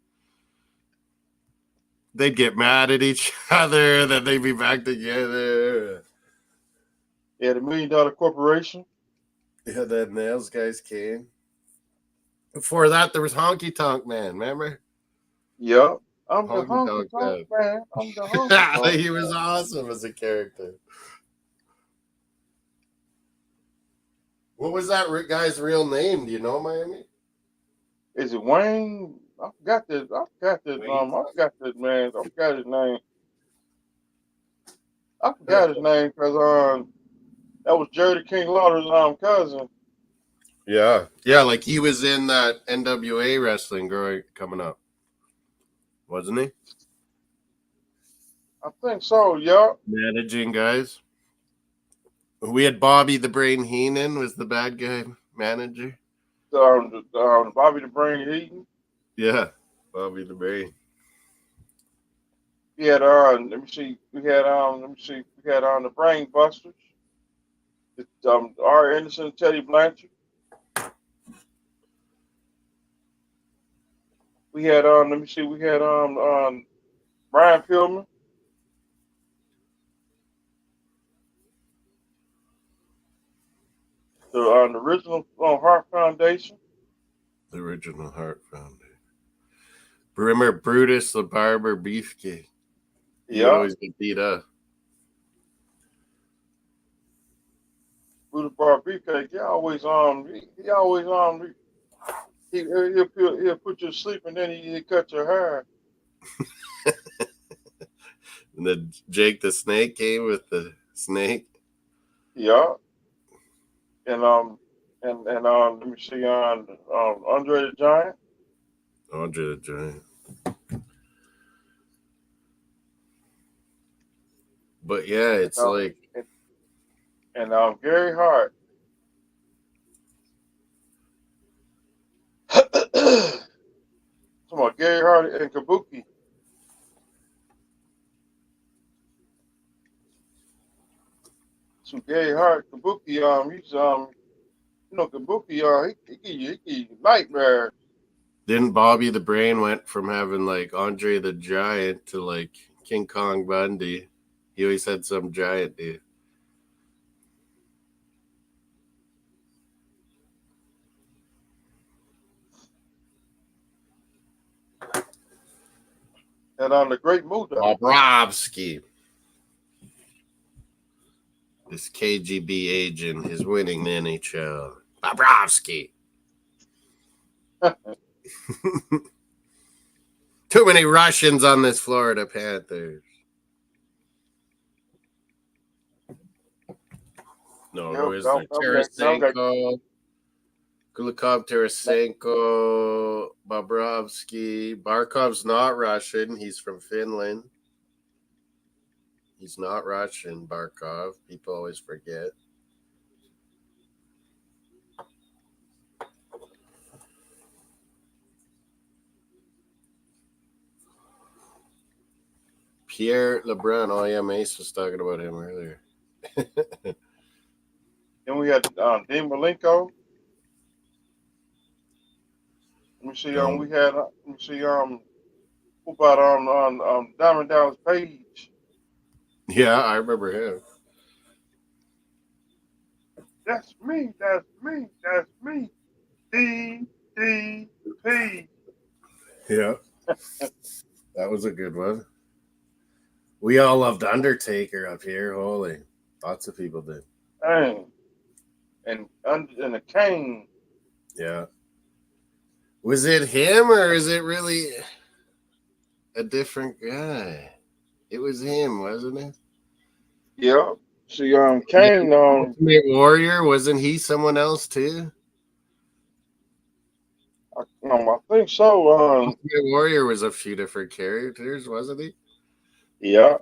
They'd get mad at each other, then they'd be back together. Yeah, the $1 Million Corporation. Yeah, then those guys came. Before that, there was Honky Tonk Man, remember? Yeah. I'm Honky the Honky Tonk Man. I'm the Honky Tonk. He was awesome as a character. What was that guy's real name? Do you know, Miami? Is it Wayne? I forgot that. I forgot his name. I forgot his name because that was Jerry King Lawler's cousin. Yeah, like he was in that NWA wrestling coming up, wasn't he? I think so. Yeah. Managing guys. We had Bobby the Brain Heenan was the bad guy manager. Bobby the Brain Heenan. Yeah, Bobby the Brain. We had We had the Brain Busters. R. Anderson and Teddy Blanchard. We had We had Brian Pillman. The original Heart Foundation. The original Heart Foundation. Remember Brutus the Barber Beefcake? He would always get beat up. Brutus Barber Beefcake. He'll put you to sleep and then he'll cut your hair. And then Jake the Snake came with the snake. Yeah. And let me see Andre the Giant. Andre the Giant. But yeah, it's like and Gary Hart. Come on, Gary Hart and Kabuki. So Gary Hart, Kabuki, he's Kabuki, he give you nightmares. didn't Bobby the Brain went from having like Andre the Giant to like King Kong Bundy. He always had some giant dude. And on the Great Muda. Bobrovsky. This KGB agent is winning the NHL. Bobrovsky. Too many Russians on this Florida Panthers. No, who is there? Tarasenko, Kulikov, Tarasenko, Bobrovsky. Barkov's not Russian. He's from Finland. He's not Russian, Barkov. People always forget. Pierre LeBrun. Oh, yeah, Mace was talking about him earlier. Then we had Dean Malenko. Let me see. We had. Let me see. Who about Diamond Dallas Page? Yeah, I remember him. That's me. That's me. That's me. DDP. Yeah, that was a good one. We all loved Undertaker up here. Holy, lots of people did. Dang. And the Kane. Yeah. Was it him or is it really a different guy? It was him, wasn't it? Yeah. See, Kane. Ultimate Warrior, wasn't he someone else too? I think so. Ultimate Warrior was a few different characters, wasn't he? Yeah.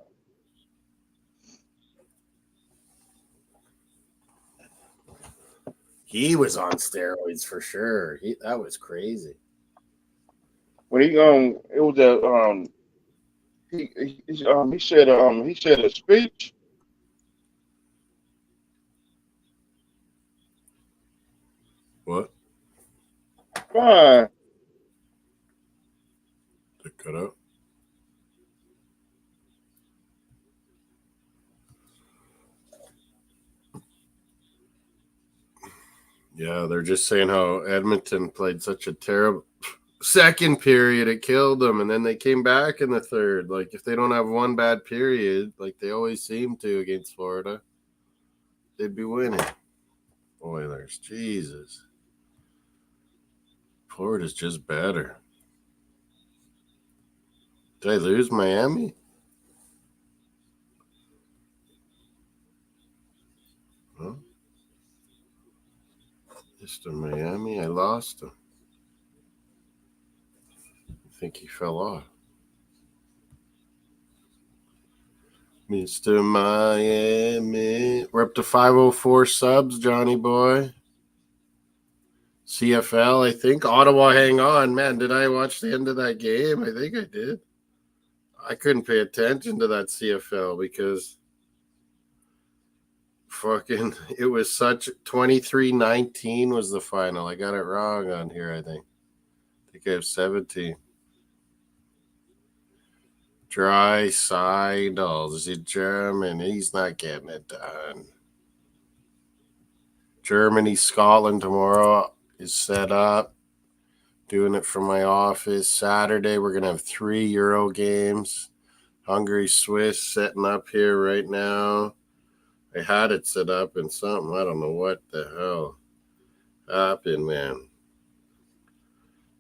He was on steroids for sure. That was crazy. When he it was a he said a speech. What? Fine. To cut out. Yeah, they're just saying how Edmonton played such a terrible second period. It killed them, and then they came back in the third. Like, if they don't have one bad period, like they always seem to against Florida, they'd be winning. Oilers, Jesus. Florida's just better. Did I lose Miami? Huh? Mr. Miami, I lost him. I think he fell off. Mr. Miami. We're up to 504 subs, Johnny boy. CFL, I think. Ottawa, hang on. Man, did I watch the end of that game? I think I did. I couldn't pay attention to that CFL because fucking it was such 23-19 was the final. I got it wrong on here, I think. I think I have 17. Draisaitl. Is it German? He's not getting it done. Germany, Scotland tomorrow is set up. Doing it from my office. Saturday, we're going to have 3 Euro games. Hungary, Swiss setting up here right now. I had it set up in something. I don't know what the hell happened, man.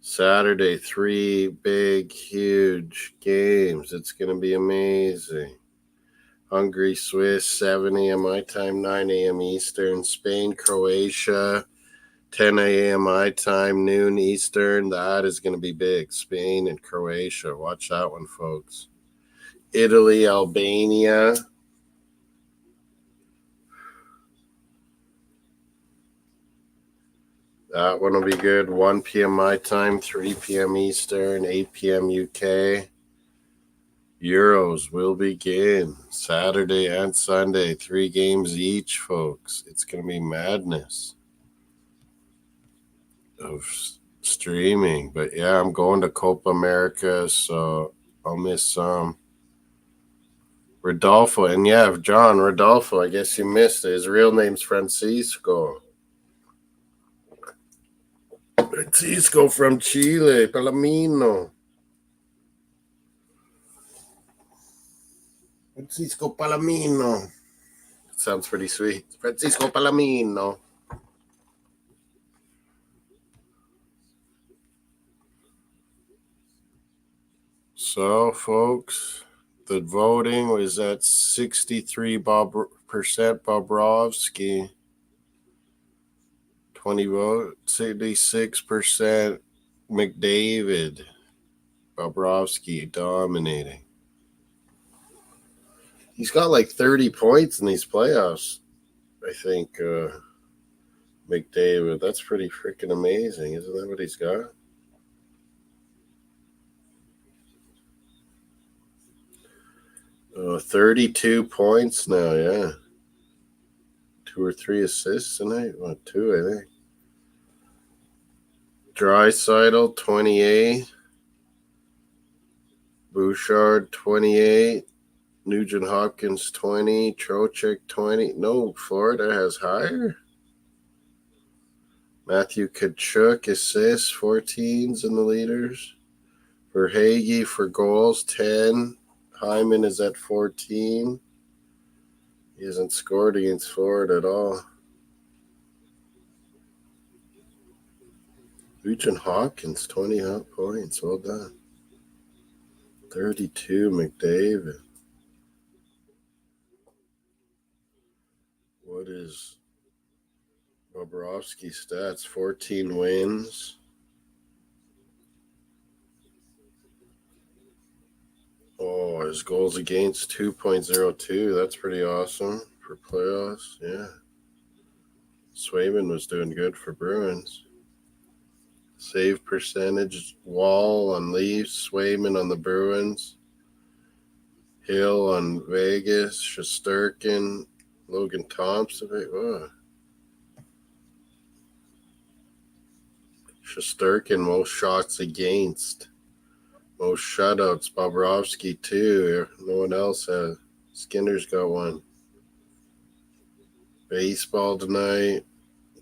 Saturday, 3 big, huge games. It's going to be amazing. Hungary, Swiss, 7 a.m. my time, 9 a.m. Eastern. Spain, Croatia, 10 a.m. my time, noon Eastern. That is going to be big. Spain and Croatia. Watch that one, folks. Italy, Albania. That one will be good. 1 p.m. my time, 3 p.m. Eastern, 8 p.m. UK. Euros will begin Saturday and Sunday. 3 games each, folks. It's going to be madness of streaming. But yeah, I'm going to Copa America, so I'll miss some. Rodolfo, and yeah, John Rodolfo, I guess you missed it. His real name's Francisco. Francisco from Chile, Palomino. Francisco Palomino. Sounds pretty sweet. Francisco Palomino. So, folks, the voting was at 63% Bobrovsky, 20 votes, 66% McDavid. Bobrovsky dominating. He's got like 30 points in these playoffs, I think, McDavid. That's pretty freaking amazing. Isn't that what he's got? Oh, 32 points now, yeah. 2 or 3 assists tonight? Well, 2, I think. Draisaitl, 28. Bouchard, 28. Nugent Hopkins, 20. Trocheck, 20. No, Florida has higher. Matthew Tkachuk, assists, 14's in the leaders. For Hagee, for goals, 10. Hyman is at 14. He hasn't scored against Florida at all. Nugent Hopkins, 20 points. Well done. 32, McDavid. What is Bobrovsky's stats? 14 wins. Oh, his goals against 2.02. That's pretty awesome for playoffs. Yeah. Swayman was doing good for Bruins. Save percentage, Wall on Leafs, Swayman on the Bruins, Hill on Vegas, Shesterkin, Logan Thompson. Oh. Shesterkin, most shots against. Most shutouts, Bobrovsky, too. No one else has. Skinner's got one. Baseball tonight.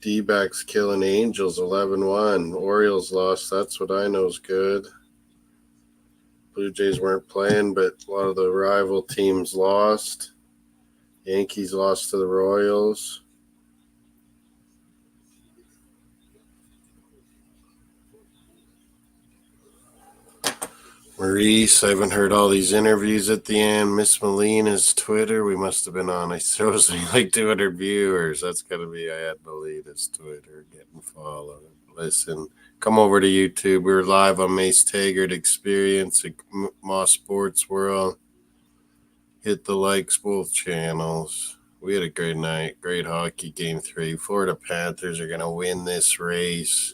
D-backs killing Angels 11-1. Orioles lost. That's what I know is good. Blue Jays weren't playing, but a lot of the rival teams lost. Yankees lost to the Royals. Maurice, I haven't heard all these interviews at the end. Miss Molina's Twitter, we must have been on. I seriously like 200 viewers. That's got to be I had Molina's Twitter getting followed. Listen, come over to YouTube. We're live on Mace Taggart Experience at Mosssports World. Hit the likes, both channels. We had a great night. Great hockey game 3. Florida Panthers are going to win this race.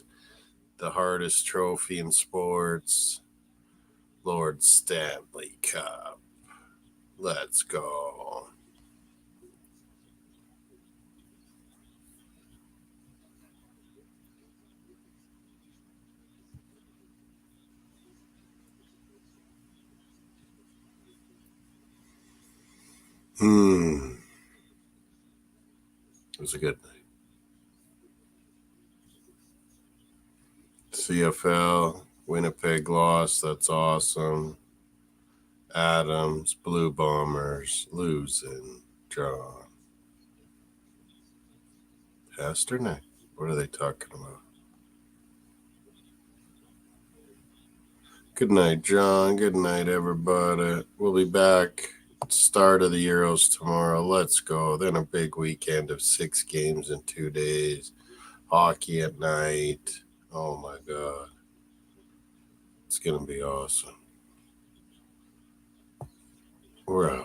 The hardest trophy in sports. Lord Stanley Cup. Let's go. It was a good night. CFL, Winnipeg lost. That's awesome. Adams, Blue Bombers, losing. John. Pasternak. What are they talking about? Good night, John. Good night, everybody. We'll be back. Start of the Euros tomorrow. Let's go. Then a big weekend of 6 games in 2 days. Hockey at night. Oh, my God. It's going to be awesome. We're out.